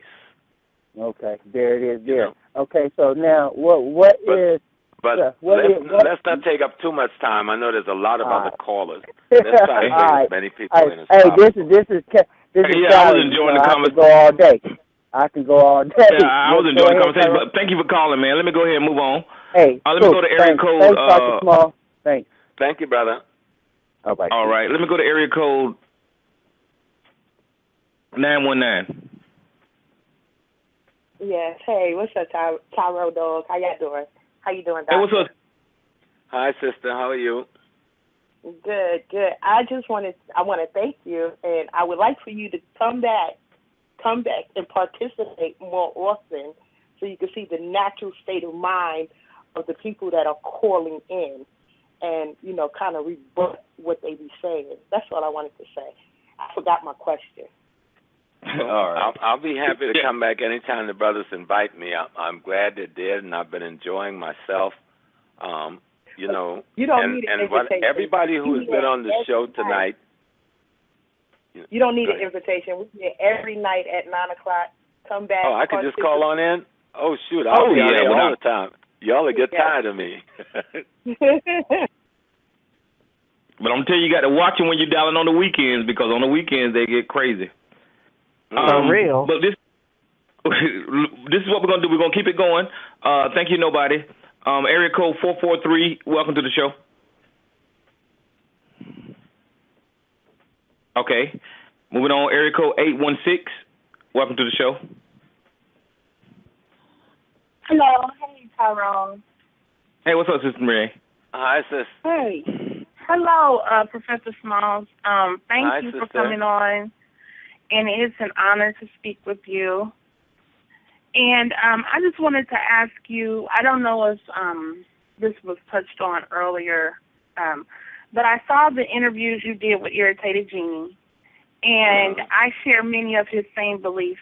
Okay, there it is. There. Okay, so now what is? But let's not take up too much time. I know there's a lot of other callers. Let's try to bring as many people in as possible. This is I was enjoying the conversation. I can go all day. I can go all day. Yeah, I was enjoying the conversation. But thank you for calling, man. Let me go ahead and move on. Hey, let me go to area code. Thanks, Dr. Small. Thanks. Thank you, brother. All right. Let me go to area code 919. Yes. Hey, what's up, Tyrell Dog? How y'all doing? How you doing, Doctor? Hey, what's up? Hi, sister. How are you? Good. I want to thank you, and I would like for you to come back and participate more often, so you can see the natural state of mind of the people that are calling in, and kind of rebut what they be saying. That's what I wanted to say. I forgot my question. All right. I'll be happy to come back anytime the brothers invite me. I'm glad they did, and I've been enjoying myself. You don't need an invitation. Everybody who's been on the show tonight. You don't need an invitation. We're here every night at 9:00. Come back. Oh, I can just call on in? Oh, shoot. I'll be on here all the time. Y'all will get tired of me. But I'm telling you, got to watch them when you're dialing on the weekends, because on the weekends they get crazy. For real. But this is what we're going to do. We're going to keep it going. Thank you, nobody. Area code 443, welcome to the show. Okay. Moving on, area code 816, welcome to the show. Hello. Hey, Tyrone. Hey, what's up, Sister Marie? Hi, sis. Hey. Hello, Professor Smalls. Thank you for coming on, and it's an honor to speak with you. And I just wanted to ask you, I don't know if this was touched on earlier, but I saw the interviews you did with Irritated Genie, and I share many of his same beliefs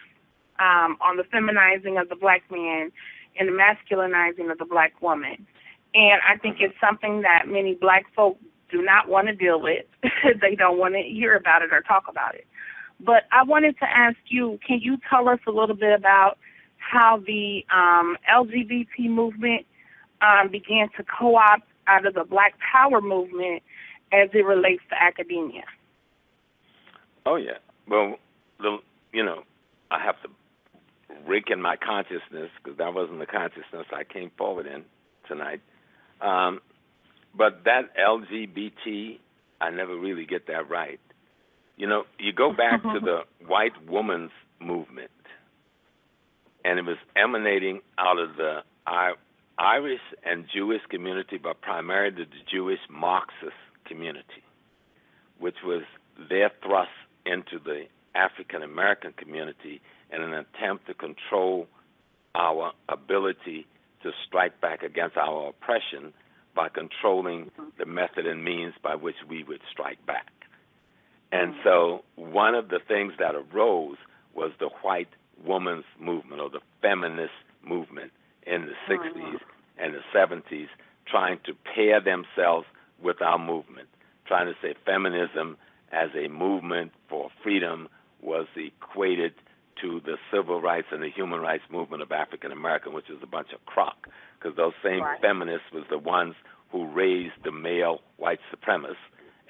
on the feminizing of the black man and the masculinizing of the black woman. And I think it's something that many black folk do not want to deal with. They don't want to hear about it or talk about it. But I wanted to ask you, can you tell us a little bit about how the LGBT movement began to co-opt out of the Black Power movement as it relates to academia? Oh, yeah. Well, I have to rake in my consciousness, because that wasn't the consciousness I came forward in tonight. But that LGBT, I never really get that right. You go back to the white woman's movement, and it was emanating out of the Irish and Jewish community, but primarily the Jewish Marxist community, which was their thrust into the African American community in an attempt to control our ability to strike back against our oppression by controlling the method and means by which we would strike back. And so one of the things that arose was the white woman's movement, or the feminist movement, in the 60s and the 70s, trying to pair themselves with our movement, trying to say feminism as a movement for freedom was equated to the civil rights and the human rights movement of African American, which is a bunch of crock, because those same feminists was the ones who raised the male white supremacists,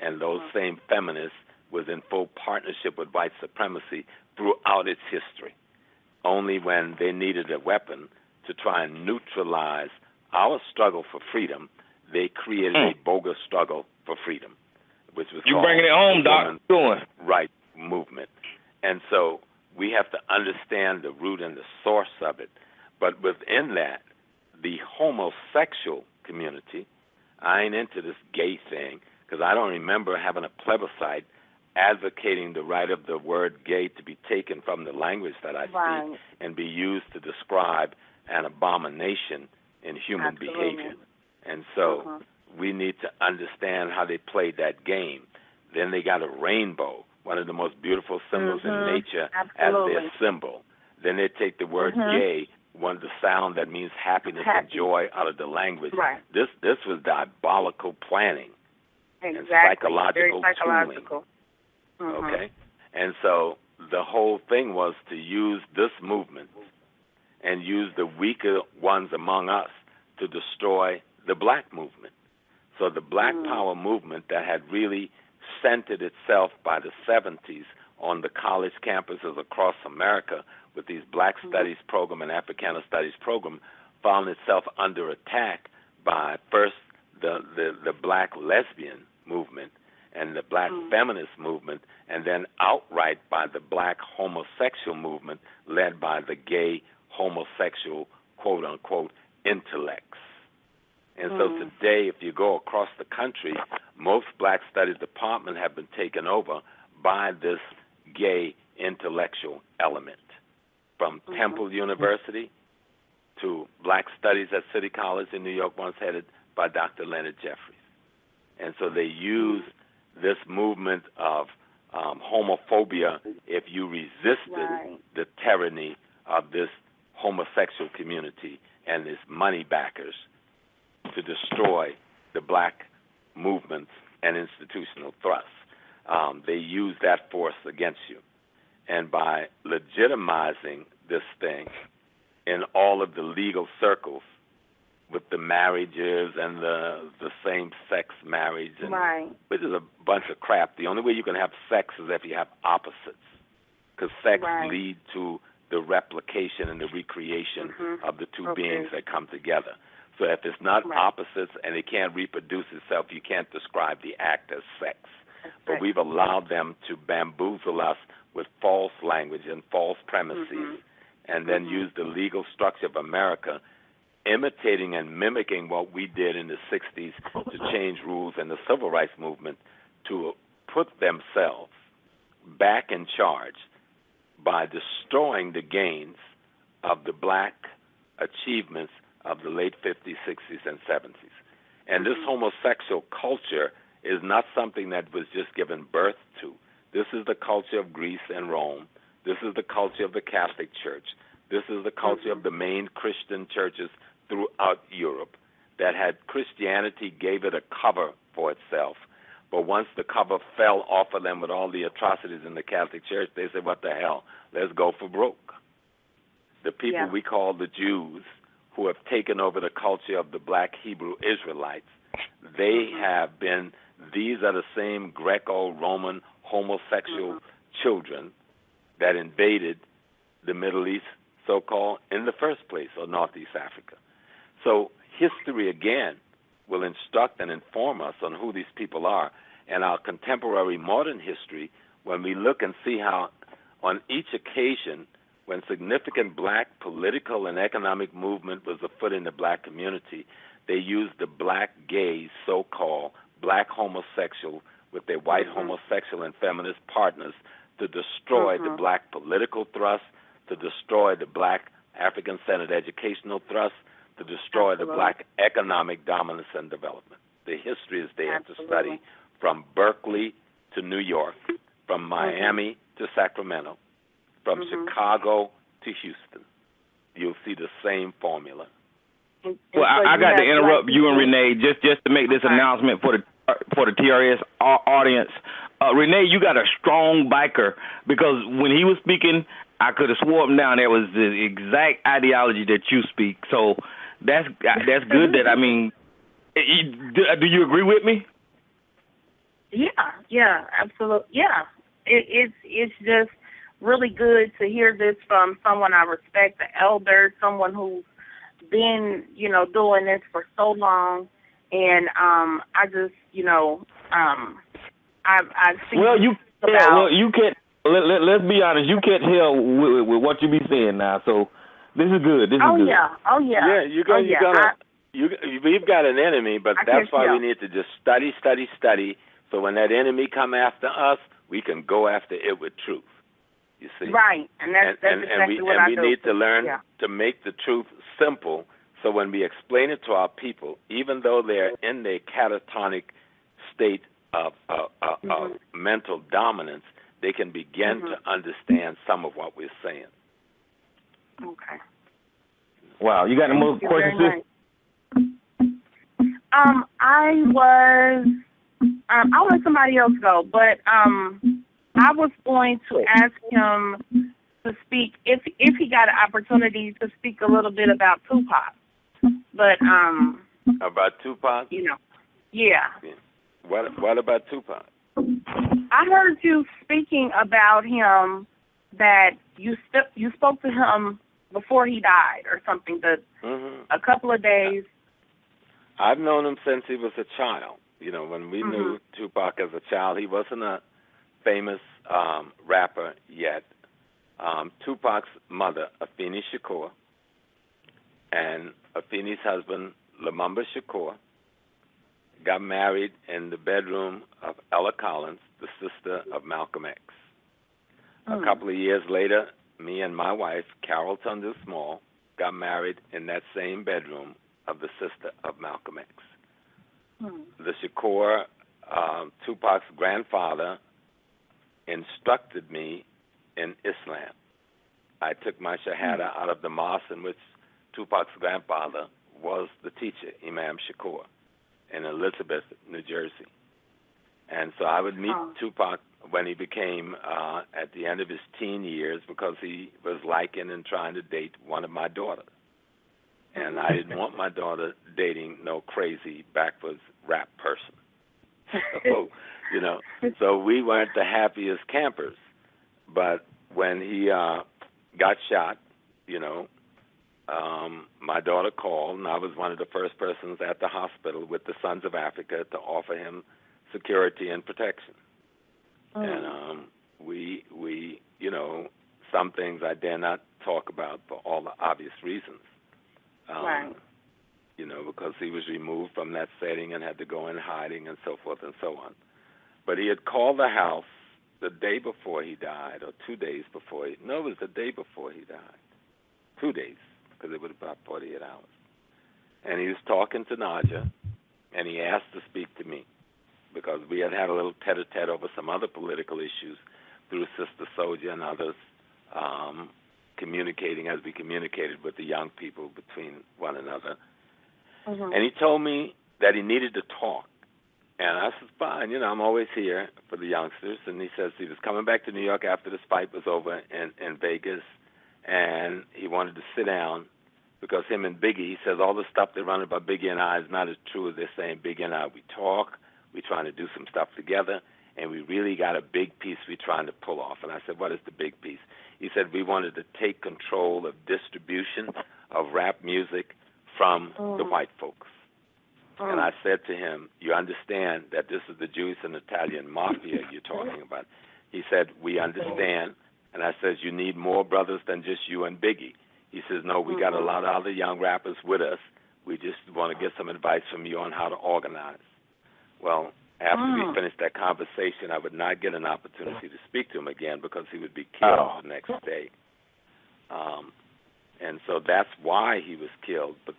and those same feminists was in full partnership with white supremacy throughout its history. Only when they needed a weapon to try and neutralize our struggle for freedom, they created a bogus struggle for freedom, which was you bringing it home, Doc. right movement. And so we have to understand the root and the source of it. But within that, the homosexual community, I ain't into this gay thing because I don't remember having a plebiscite advocating the right of the word gay to be taken from the language that I speak and be used to describe an abomination in human behavior. And so we need to understand how they played that game. Then they got a rainbow, one of the most beautiful symbols in nature, as their symbol. Then they take the word gay, one the sound that means happiness and joy, out of the language. This was diabolical planning and psychological tooling. Okay? And so the whole thing was to use this movement and use the weaker ones among us to destroy the black movement. So the Black Power movement that had really centered itself by the 70s on the college campuses across America with these Black Studies program and Africana Studies program found itself under attack by first the Black lesbian movement and the Black feminist movement, and then outright by the Black homosexual movement led by the gay homosexual, quote-unquote, intellects. And so today, if you go across the country, most Black Studies departments have been taken over by this gay intellectual element. From Temple University to Black Studies at City College in New York, once headed by Dr. Leonard Jeffries. And so they use this movement of homophobia if you resisted the tyranny of this homosexual community and its money backers to destroy the black movements and institutional thrusts. They use that force against you. And by legitimizing this thing in all of the legal circles with the marriages and the same-sex marriage, and, which is a bunch of crap. The only way you can have sex is if you have opposites, because sex leads to the replication and the recreation of the two beings that come together. So if it's not opposites and it can't reproduce itself, you can't describe the act as sex. But we've allowed them to bamboozle us with false language and false premises, and then use the legal structure of America, imitating and mimicking what we did in the 60s to change rules in the civil rights movement, to put themselves back in charge by destroying the gains of the black achievements of the late 50s, 60s, and 70s. And this homosexual culture is not something that was just given birth to. This is the culture of Greece and Rome. This is the culture of the Catholic Church. This is the culture of the main Christian churches throughout Europe that had Christianity, gave it a cover for itself. But once the cover fell off of them with all the atrocities in the Catholic Church, they said, what the hell, let's go for broke. The people we call the Jews, who have taken over the culture of the black Hebrew Israelites, they have been, these are the same Greco-Roman homosexual children that invaded the Middle East, so-called, in the first place, or Northeast Africa. So history, again, will instruct and inform us on who these people are. And our contemporary modern history, when we look and see how on each occasion when significant black political and economic movement was afoot in the black community, they used the black gays, so-called black homosexual, with their white homosexual and feminist partners to destroy the black political thrust, to destroy the black African-centered educational thrust, to destroy the black economic dominance and development. The history is there to study, from Berkeley to New York, from Miami to Sacramento, from Chicago to Houston. You'll see the same formula. Well, I got to interrupt you and Renee just to make this announcement for the TRS audience. Renee, you got a strong biker, because when he was speaking, I could have sworn down there was the exact ideology that you speak. So that's good. That, I mean, do you agree with me? Yeah, absolutely. Yeah, it's just really good to hear this from someone I respect, the elder, someone who's been, doing this for so long. And I just, I've seen. You can't. let's be honest. You catch hell with what you be saying now. So this is good. This is good. Oh yeah. Yeah, we've got an enemy, but that's why we need to just study. So when that enemy come after us, we can go after it with truth. You see, right? And that's exactly what I do. And we need to learn to make the truth simple. So when we explain it to our people, even though they're in a catatonic state of mental dominance, they can begin to understand some of what we're saying. Okay. Wow, you got any more questions? I'll let somebody else go, but I was going to ask him to speak if he got an opportunity to speak a little bit about Tupac. But about Tupac? Yeah. What about Tupac? I heard you speaking about him, that you spoke to him before he died or something, a couple of days. I've known him since he was a child. When we knew Tupac as a child, he wasn't a famous rapper yet. Tupac's mother, Afeni Shakur, and Afeni's husband, Lumumba Shakur, got married in the bedroom of Ella Collins, the sister of Malcolm X. A couple of years later, me and my wife, Carol Tundra Small, got married in that same bedroom of the sister of Malcolm X. The Shakur, Tupac's grandfather, instructed me in Islam. I took my shahada out of the mosque in which Tupac's grandfather was the teacher, Imam Shakur, in Elizabeth, New Jersey. And so I would meet Tupac when he became, at the end of his teen years, because he was liking and trying to date one of my daughters. And I didn't want my daughter dating no crazy, backwards rap person. So we weren't the happiest campers. But when he got shot, my daughter called, and I was one of the first persons at the hospital with the Sons of Africa to offer him security and protection. And we some things I dare not talk about for all the obvious reasons. Right. Because he was removed from that setting and had to go in hiding and so forth and so on. But he had called the house the day before he died, or 2 days before it was the day before he died. 2 days, because it was about 48 hours. And he was talking to Naja, and he asked to speak to me, because we had a little tete-a-tete over some other political issues through Sister Soldier and others, communicating as we communicated with the young people between one another. And he told me that he needed to talk. And I said, fine, I'm always here for the youngsters. And he says he was coming back to New York after this fight was over in Vegas, and he wanted to sit down because him and Biggie, he says all the stuff they run about Biggie and I is not as true as they're saying. Biggie and I, we talk, we're trying to do some stuff together, and we really got a big piece we're trying to pull off. And I said, what is the big piece? He said, we wanted to take control of distribution of rap music from the white folks. And I said to him, you understand that this is the Jewish and Italian mafia you're talking about? He said, we understand. And I said, you need more brothers than just you and Biggie. He says, no, we got a lot of other young rappers with us. We just want to get some advice from you on how to organize. Well, after we finished that conversation, I would not get an opportunity to speak to him again because he would be killed the next day. And so that's why he was killed. But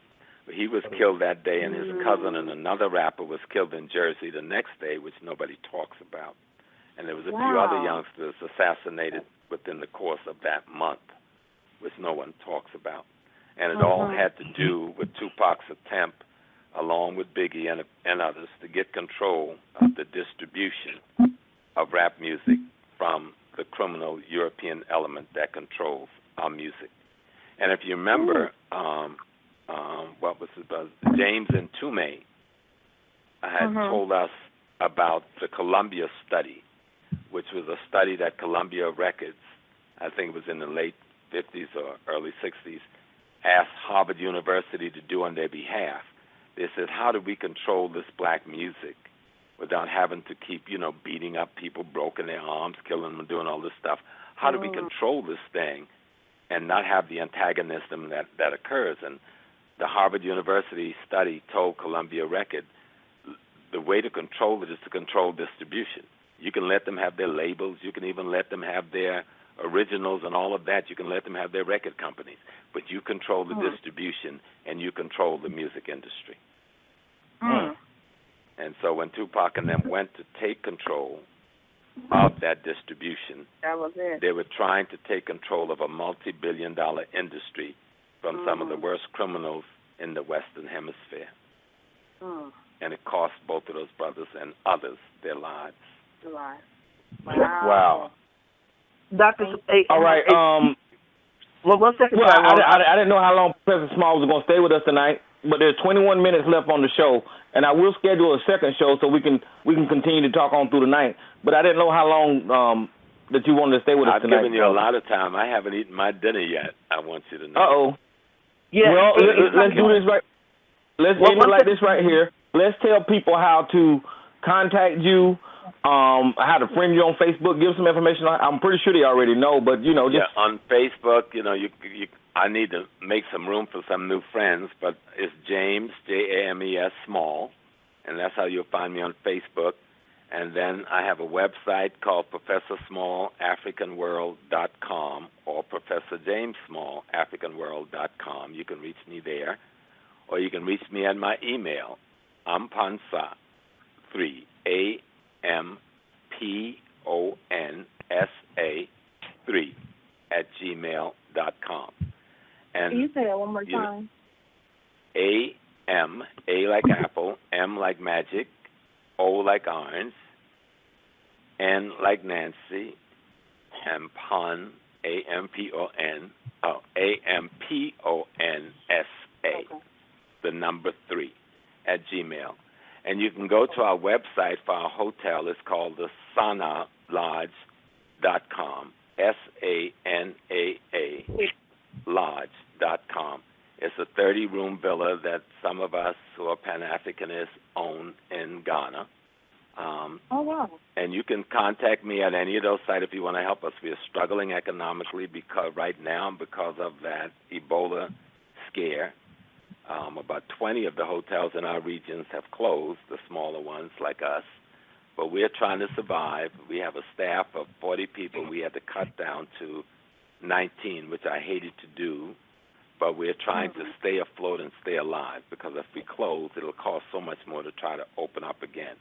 he was killed that day, and his cousin and another rapper was killed in Jersey the next day, which nobody talks about. And there was a few other youngsters assassinated within the course of that month, which no one talks about. And it all had to do with Tupac's attempt, along with Biggie and others, to get control of the distribution of rap music from the criminal European element that controls our music. And if you remember, what was it? James Ntume had told us about the Columbia study, which was a study that Columbia Records, I think it was in the late 50s or early 60s, asked Harvard University to do on their behalf. They said, how do we control this black music without having to keep, beating up people, broken their arms, killing them, doing all this stuff. How do we control this thing and not have the antagonism that occurs? And the Harvard University study told Columbia Record the way to control it is to control distribution. You can let them have their labels. You can even let them have their originals and all of that. You can let them have their record companies. But you control the distribution, and you control the music industry. And so when Tupac and them went to take control of that distribution, they were trying to take control of a multi-billion-dollar industry from some of the worst criminals in the Western Hemisphere. And it cost both of those brothers and others their lives. Wow. Dr. All right. Well, 1 second. Well, I didn't know how long Professor Smalls was going to stay with us tonight, but there's 21 minutes left on the show, and I will schedule a second show so we can continue to talk on through the night. But I didn't know how long that you wanted to stay with us tonight. I've given you a lot of time. I haven't eaten my dinner yet. I want you to know. Uh-oh. Yeah. Well, let's do this right. Let's end it like this right here. Let's tell people how to contact you, how to friend you on Facebook. Give some information. I'm pretty sure they already know, but just on Facebook. I need to make some room for some new friends, but it's James James Small, and that's how you'll find me on Facebook. And then I have a website called ProfessorSmallAfricanWorld.com or ProfessorJamesSmallAfricanWorld.com. You can reach me there, or you can reach me at my email, Amponsa3, AMPONSA3 @gmail.com. And can you say that one more time? A like apple, M like magic, O like orange, N like Nancy, and Pon, AMPONSA, the number 3 @gmail. And you can go to our website for our hotel. It's called the Sanaa Lodge.com, SANAA Lodge.com. It's a 30-room villa that some of us who are Pan-Africanists own in Ghana. Oh, wow. And you can contact me at any of those sites if you want to help us. We are struggling economically because of that Ebola scare. About 20 of the hotels in our regions have closed, the smaller ones like us. But we're trying to survive. We have a staff of 40 people. We had to cut down to 19, which I hated to do. But we're trying to stay afloat and stay alive, because if we close, it'll cost so much more to try to open up again.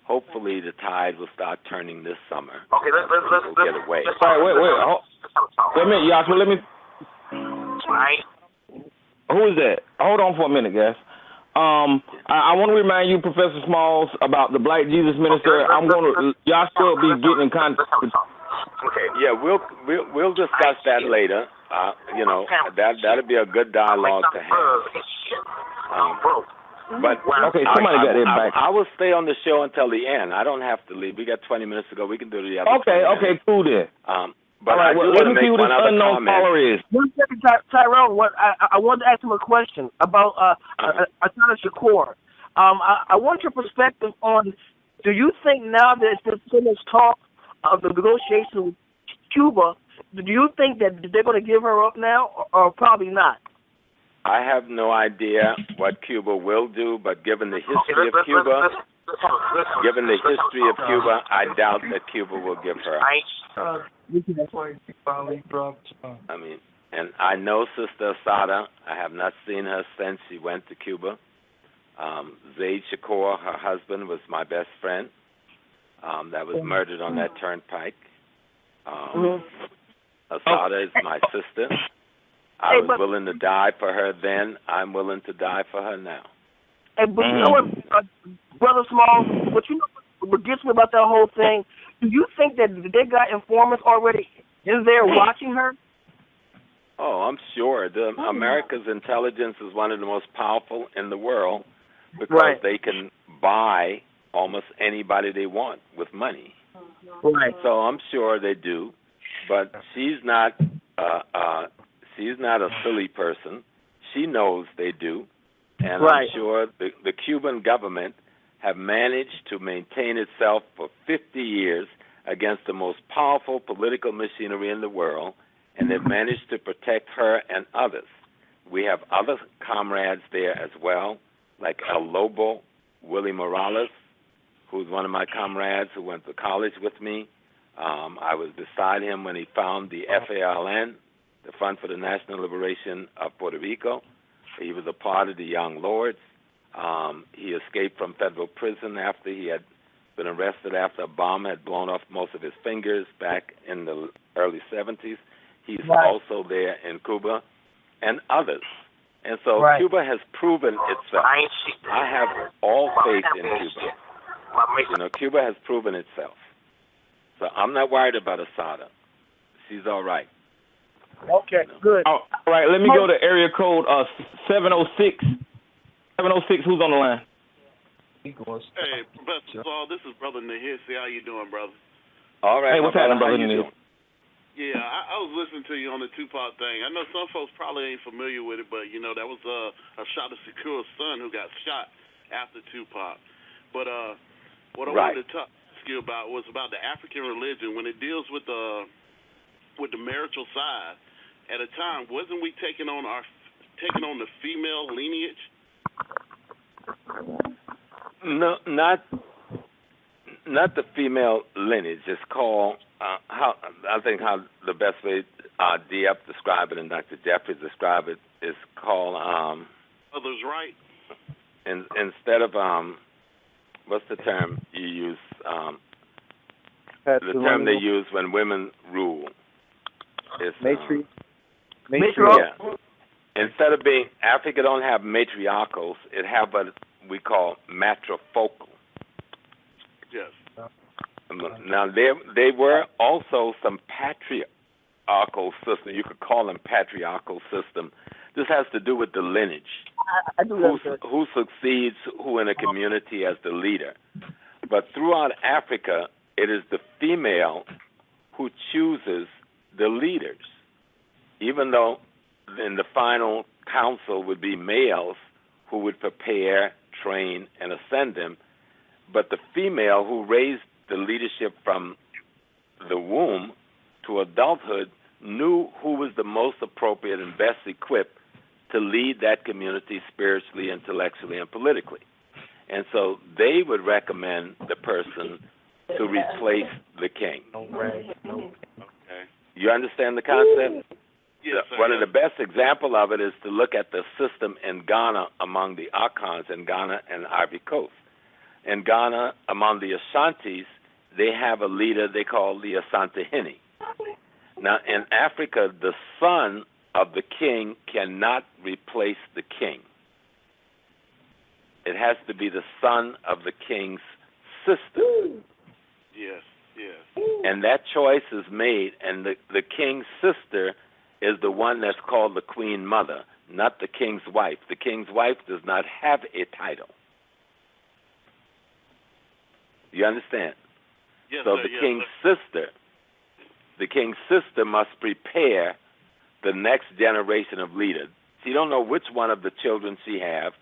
Hopefully the tide will start turning this summer. Okay, let's get away. All right, wait a minute, Yashua, let me... Right. Who is that? Hold on for a minute, guys. I want to remind you, Professor Smalls, about the Black Jesus Minister. Yashua will be getting in contact. Okay. Yeah, we'll discuss that later. That'll be a good dialogue to have. But okay, somebody got their back. I will stay on the show until the end. I don't have to leave. We got 20 minutes to go. We can do the other. Okay, cool then. But right, I do want to make one other comment. Caller is. 1 second, Tyrone. I wanted to ask him a question about Assata Shakur. I want your perspective on, do you think now that there's so much talk of the negotiation with Cuba, do you think that they're going to give her up now, or probably not? I have no idea what Cuba will do, but given the history of Cuba, I doubt that Cuba will give her up. I mean, and I know Sister Assata. I have not seen her since she went to Cuba. Zaid Shakur, her husband, was my best friend. That was murdered on that turnpike. Assata is my sister. I was willing to die for her then. I'm willing to die for her now. But you know what, Brother Small, what gets me about that whole thing, do you think that they got informants already in there watching her? Oh, I'm sure. America's intelligence is one of the most powerful in the world, because they can buy almost anybody they want with money. Right. So I'm sure they do, but she's not a silly person. She knows they do, and I'm sure the Cuban government have managed to maintain itself for 50 years against the most powerful political machinery in the world, and they've managed to protect her and others. We have other comrades there as well, like El Lobo, Willie Morales, who's one of my comrades who went to college with me. I was beside him when he found the FALN, the Front for the National Liberation of Puerto Rico. He was a part of the Young Lords. He escaped from federal prison after he had been arrested after a bomb had blown off most of his fingers back in the early 70s. He's also there in Cuba, and others. And so Cuba has proven itself. I have all faith in Cuba. You know, Cuba has proven itself. So I'm not worried about Assata. She's all right. Okay, good. All right, let me go to area code 706. 706, who's on the line? Hey, Professor Saul, this is Brother Nahisi. How you doing, brother? All right. Hey, what's happening, Brother Nahisi? Yeah, I was listening to you on the Tupac thing. I know some folks probably ain't familiar with it, but, you know, that was a Shata Shakur's son who got shot after Tupac. But what I wanted to ask you about was about the African religion. When it deals with the marital side, at a time, wasn't we taking on the female lineage? No, not the female lineage. It's called how the best way DF described it and Dr. Jeffries described it is called Others right. Instead of what's the term you use? The term they use when women rule is matriarch. Yeah. Instead of being Africa, don't have matriarchals. It have what we call matrifocal. Yes. Now there were also some patriarchal system. You could call them patriarchal system. This has to do with the lineage. Who succeeds who in a community as the leader. But throughout Africa, it is the female who chooses the leaders, even though in the final council would be males who would prepare, train, and ascend them. But the female who raised the leadership from the womb to adulthood knew who was the most appropriate and best equipped to lead that community spiritually, intellectually, and politically. And so they would recommend the person to replace the king. Okay. You understand the concept? Yes, sir. One of the best example of it is to look at the system in Ghana among the Akans in Ghana and Ivory Coast. In Ghana, among the Ashantis, they have a leader they call the Asante Hene. Now, in Africa, the son of the king cannot replace the king. It has to be the son of the king's sister. Yes, yes. And that choice is made, and the king's sister is the one that's called the queen mother, not the king's wife. The king's wife does not have a title. You understand? Yes, so sir, the king's sister must prepare the next generation of leaders. She don't know which one of the children she have,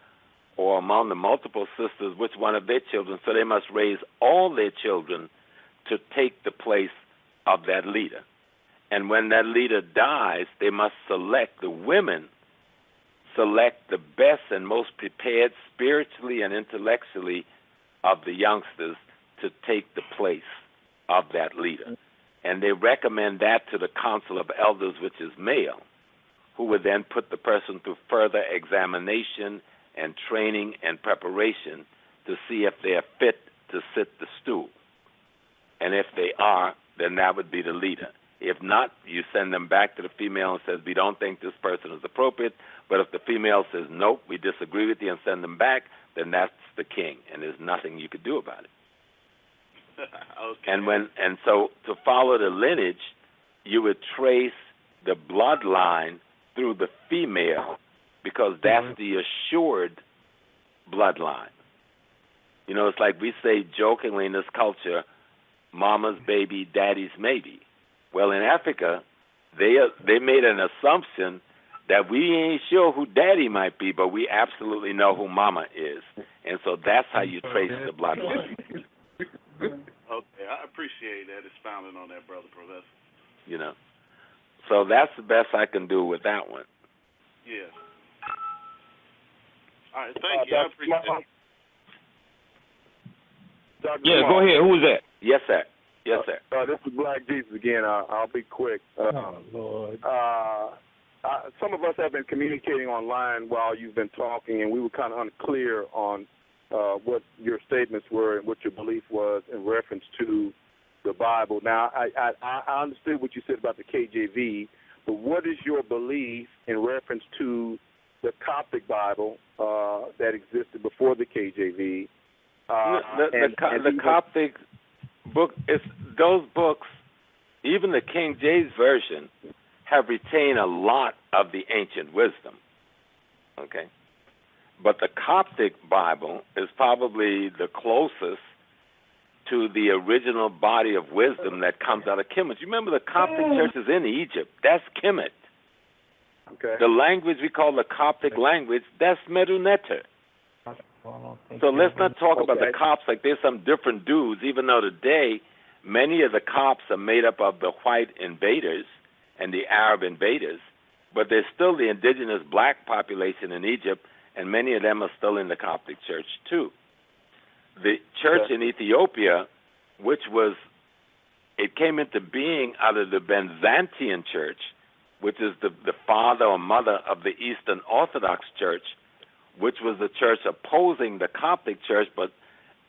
or among the multiple sisters, which one of their children. So they must raise all their children to take the place of that leader. And when that leader dies, they must select, the women select the best and most prepared spiritually and intellectually of the youngsters to take the place of that leader. And they recommend that to the council of elders, which is male, who would then put the person through further examination and training and preparation to see if they are fit to sit the stool. And if they are, then that would be the leader. If not, you send them back to the female and says, we don't think this person is appropriate. But if the female says, nope, we disagree with you, and send them back, then that's the king, and there's nothing you could do about it. Okay. And so to follow the lineage, you would trace the bloodline through the female, because that's the assured bloodline. You know, it's like we say jokingly in this culture, mama's baby, daddy's maybe. Well, in Africa, they made an assumption that we ain't sure who daddy might be, but we absolutely know who mama is. And so that's how you trace the bloodline. Okay, I appreciate that expounding on that, Brother Professor. You know. So that's the best I can do with that one. Yeah. All right, thank you. I appreciate it. Yeah, go ahead. Who is that? Yes, sir. Yes, sir. This is Black Jesus again. I'll be quick. Lord. Some of us have been communicating online while you've been talking, and we were kind of unclear on what your statements were and what your belief was in reference to the Bible. Now, I understood what you said about the KJV, but what is your belief in reference to the Coptic Bible that existed before the KJV? The Coptic book, those books, even the King James Version, have retained a lot of the ancient wisdom. Okay? But the Coptic Bible is probably the closest to the original body of wisdom that comes out of Kemet. You remember the Coptic church is in Egypt. That's Kemet. Okay. The language we call the Coptic language, that's Medu Neter. So let's not talk about the Copts like they're some different dudes, even though today many of the Copts are made up of the white invaders and the Arab invaders, but there's still the indigenous black population in Egypt, and many of them are still in the Coptic church too. The church in Ethiopia, it came into being out of the Byzantine church, which is the father or mother of the Eastern Orthodox Church, which was the church opposing the Coptic church, but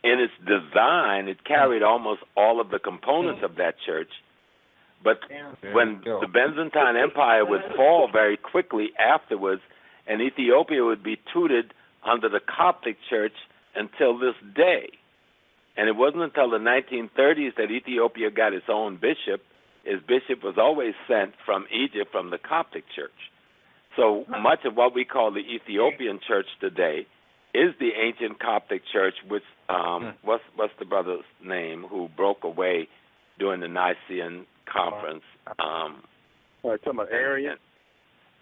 in its design, it carried almost all of the components of that church. But when the Byzantine Empire would fall very quickly afterwards, and Ethiopia would be tutored under the Coptic church until this day. And it wasn't until the 1930s that Ethiopia got its own bishop. His bishop was always sent from Egypt, from the Coptic church. So much of what we call the Ethiopian church today is the ancient Coptic church, which, what's the brother's name, who broke away during the Nicene Conference? Talking about Arius?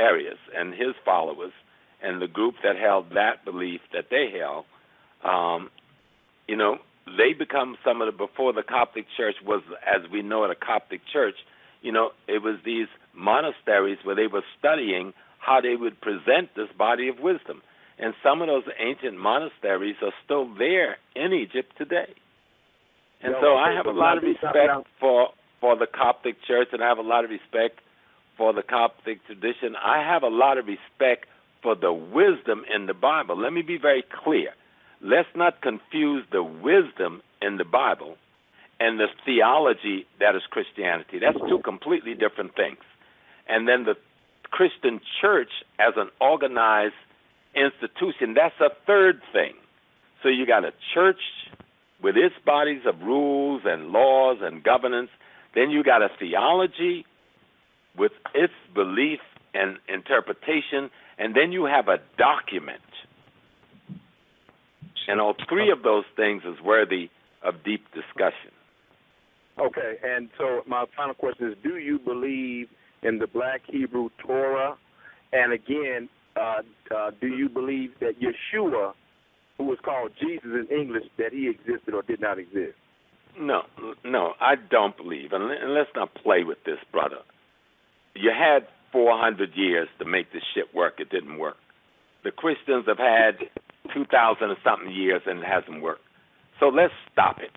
Arius and his followers, and the group that held that belief that they held, they become some of the, before the Coptic church was, as we know it, a Coptic church, it was these monasteries where they were studying how they would present this body of wisdom. And some of those ancient monasteries are still there in Egypt today. And so I have a lot of respect for the Coptic church, and I have a lot of respect for the Coptic tradition. I have a lot of respect for the wisdom in the Bible. Let me be very clear. Let's not confuse the wisdom in the Bible and the theology that is Christianity. That's two completely different things. And then the Christian church as an organized institution, that's a third thing. So you got a church with its bodies of rules and laws and governance. Then you got a theology with its belief and interpretation. And then you have a document. And all three of those things is worthy of deep discussion. Okay, and so my final question is, do you believe in the Black Hebrew Torah? And again, do you believe that Yeshua, who was called Jesus in English, that he existed or did not exist? No, I don't believe. And let's not play with this, brother. You had 400 years to make this shit work. It didn't work. The Christians have had 2,000 and something years, and it hasn't worked. So let's stop it.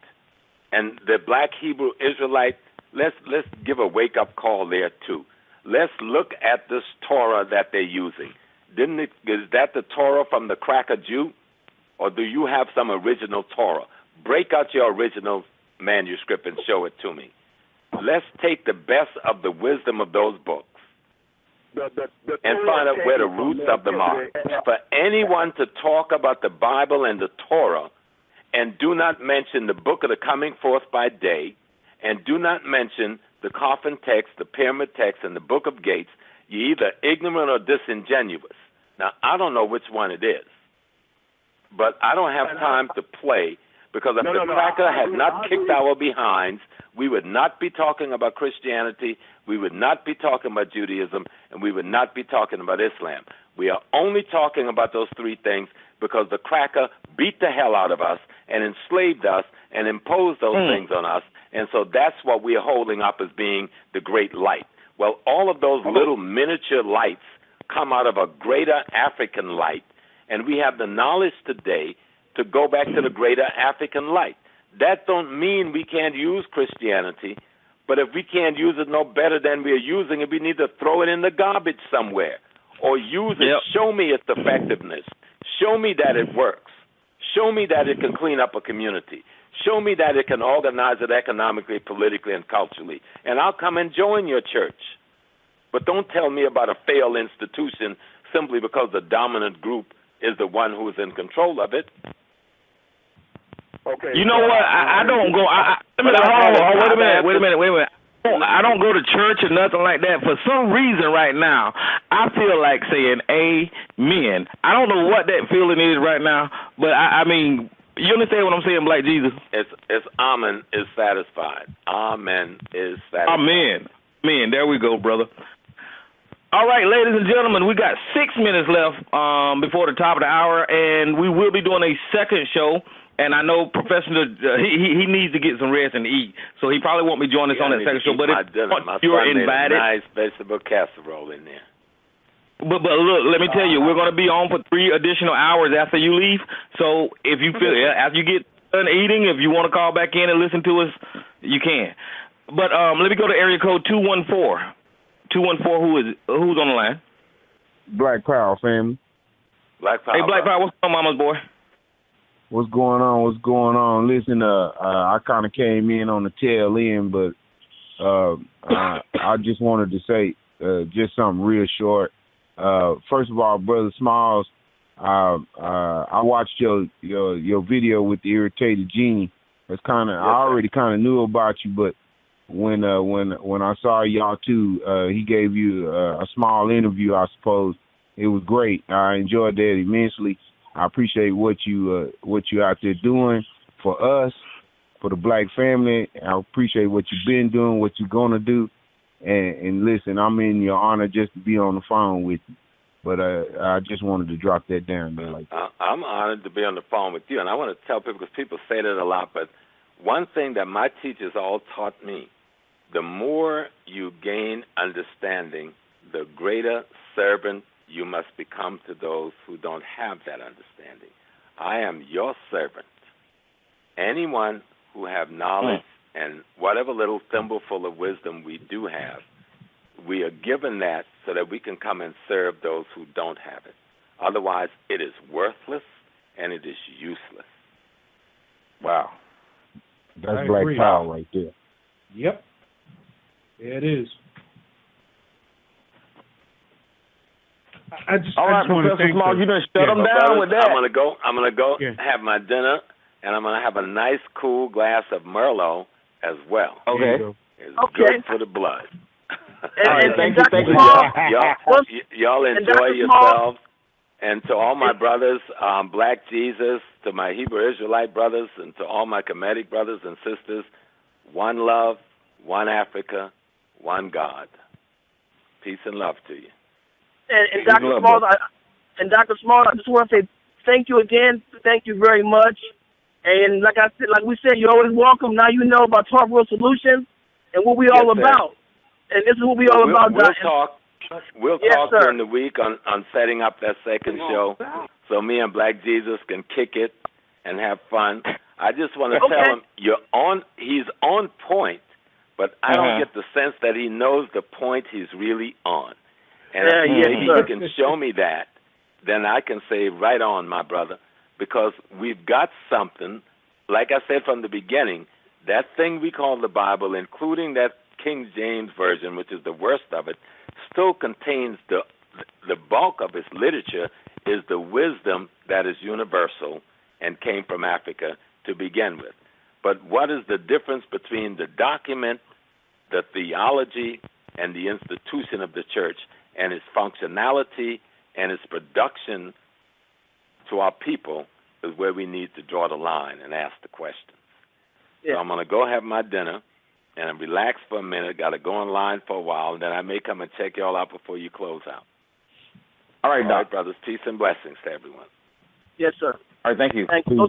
And the Black Hebrew Israelite, let's give a wake-up call there, too. Let's look at this Torah that they're using. Is that the Torah from the cracker Jew? Or do you have some original Torah? Break out your original manuscript and show it to me. Let's take the best of the wisdom of those books and find out where the roots of them are. For anyone to talk about the Bible and the Torah and do not mention the book of the coming forth by day and do not mention the coffin text, the pyramid text, and the book of Gates, you're either ignorant or disingenuous. Now, I don't know which one it is, but I don't have time to play Because if the cracker had not kicked our behinds, we would not be talking about Christianity, we would not be talking about Judaism, and we would not be talking about Islam. We are only talking about those three things because the cracker beat the hell out of us and enslaved us and imposed those things on us. And so that's what we are holding up as being the great light. Well, all of those little miniature lights come out of a greater African light, and we have the knowledge today to go back to the greater African light. That don't mean we can't use Christianity, but if we can't use it no better than we are using it, we need to throw it in the garbage somewhere or use it. Show me its effectiveness. Show me that it works. Show me that it can clean up a community. Show me that it can organize it economically, politically, and culturally, and I'll come and join your church. But don't tell me about a failed institution simply because the dominant group is the one who is in control of it. Okay. You know what? I don't go. Wait a minute. I don't go to church or nothing like that. For some reason right now, I feel like saying amen. I don't know what that feeling is right now, but I mean, you understand what I'm saying, Black Jesus? It's amen is satisfied. Amen is satisfied. Amen. Amen. There we go, brother. All right, ladies and gentlemen, we got 6 minutes left before the top of the hour, and we will be doing a second show. And I know Professor, he needs to get some rest and eat, so he probably won't be joining us on that second show. But if you're invited, nice vegetable casserole in there. But look, let me tell you, we're going to be on for 3 additional hours after you leave. So if you feel after you get done eating, if you want to call back in and listen to us, you can. But let me go to area code 214. 214. Who's on the line? Black Power family. Black Power. Hey, Black Power, what's going on, mama's boy? What's going on? Listen, I kind of came in on the tail end, but I just wanted to say just something real short. First of all, Brother Smalls, I watched your video with the irritated genie. It's I already kind of knew about you, but when I saw y'all two, he gave you a small interview, I suppose. It was great. I enjoyed that immensely. I appreciate what you out there doing for us, for the black family. I appreciate what you've been doing, what you're gonna do. And listen, I'm in your honor just to be on the phone with you. But I just wanted to drop that down there. I'm honored to be on the phone with you, and I want to tell people, because people say that a lot, but one thing that my teachers all taught me, the more you gain understanding, the greater servant you must become to those who don't have that understanding. I am your servant. Anyone who have knowledge and whatever little thimbleful of wisdom we do have, we are given that so that we can come and serve those who don't have it. Otherwise, it is worthless and it is useless. Wow. That's Black Power right there. Yep. There it is. I just want to thank Small, you done shut them down with that. I'm gonna go have my dinner, and I'm gonna have a nice cool glass of Merlot as well. Okay. It's good for the blood. And thank you. Y'all enjoy yourselves. And to all my brothers, Black Jesus, to my Hebrew Israelite brothers, and to all my Kemetic brothers and sisters, one love, one Africa, one God. Peace and love to you. And Dr. Small, I just want to say thank you again. Thank you very much. And like we said, you're always welcome. Now you know about Talk Real Solutions and what we all about. And this is what we all about. We'll talk during the week on setting up that second show, so me and Black Jesus can kick it and have fun. I just want to tell him he's on point, but I don't get the sense that he knows the point he's really on. And if he can show me that, then I can say, right on, my brother, because we've got something, like I said from the beginning, that thing we call the Bible, including that King James Version, which is the worst of it, still contains the bulk of its literature is the wisdom that is universal and came from Africa to begin with. But what is the difference between the document, the theology, and the institution of the church, and its functionality and its production to our people? is where we need to draw the line and ask the questions. Yeah. So I'm going to go have my dinner and relax for a minute. Got to go in line for a while, and then I may come and check y'all out before you close out. All right, Doc. All right, brothers. Peace and blessings to everyone. Yes, sir. All right, thank you. Thank you.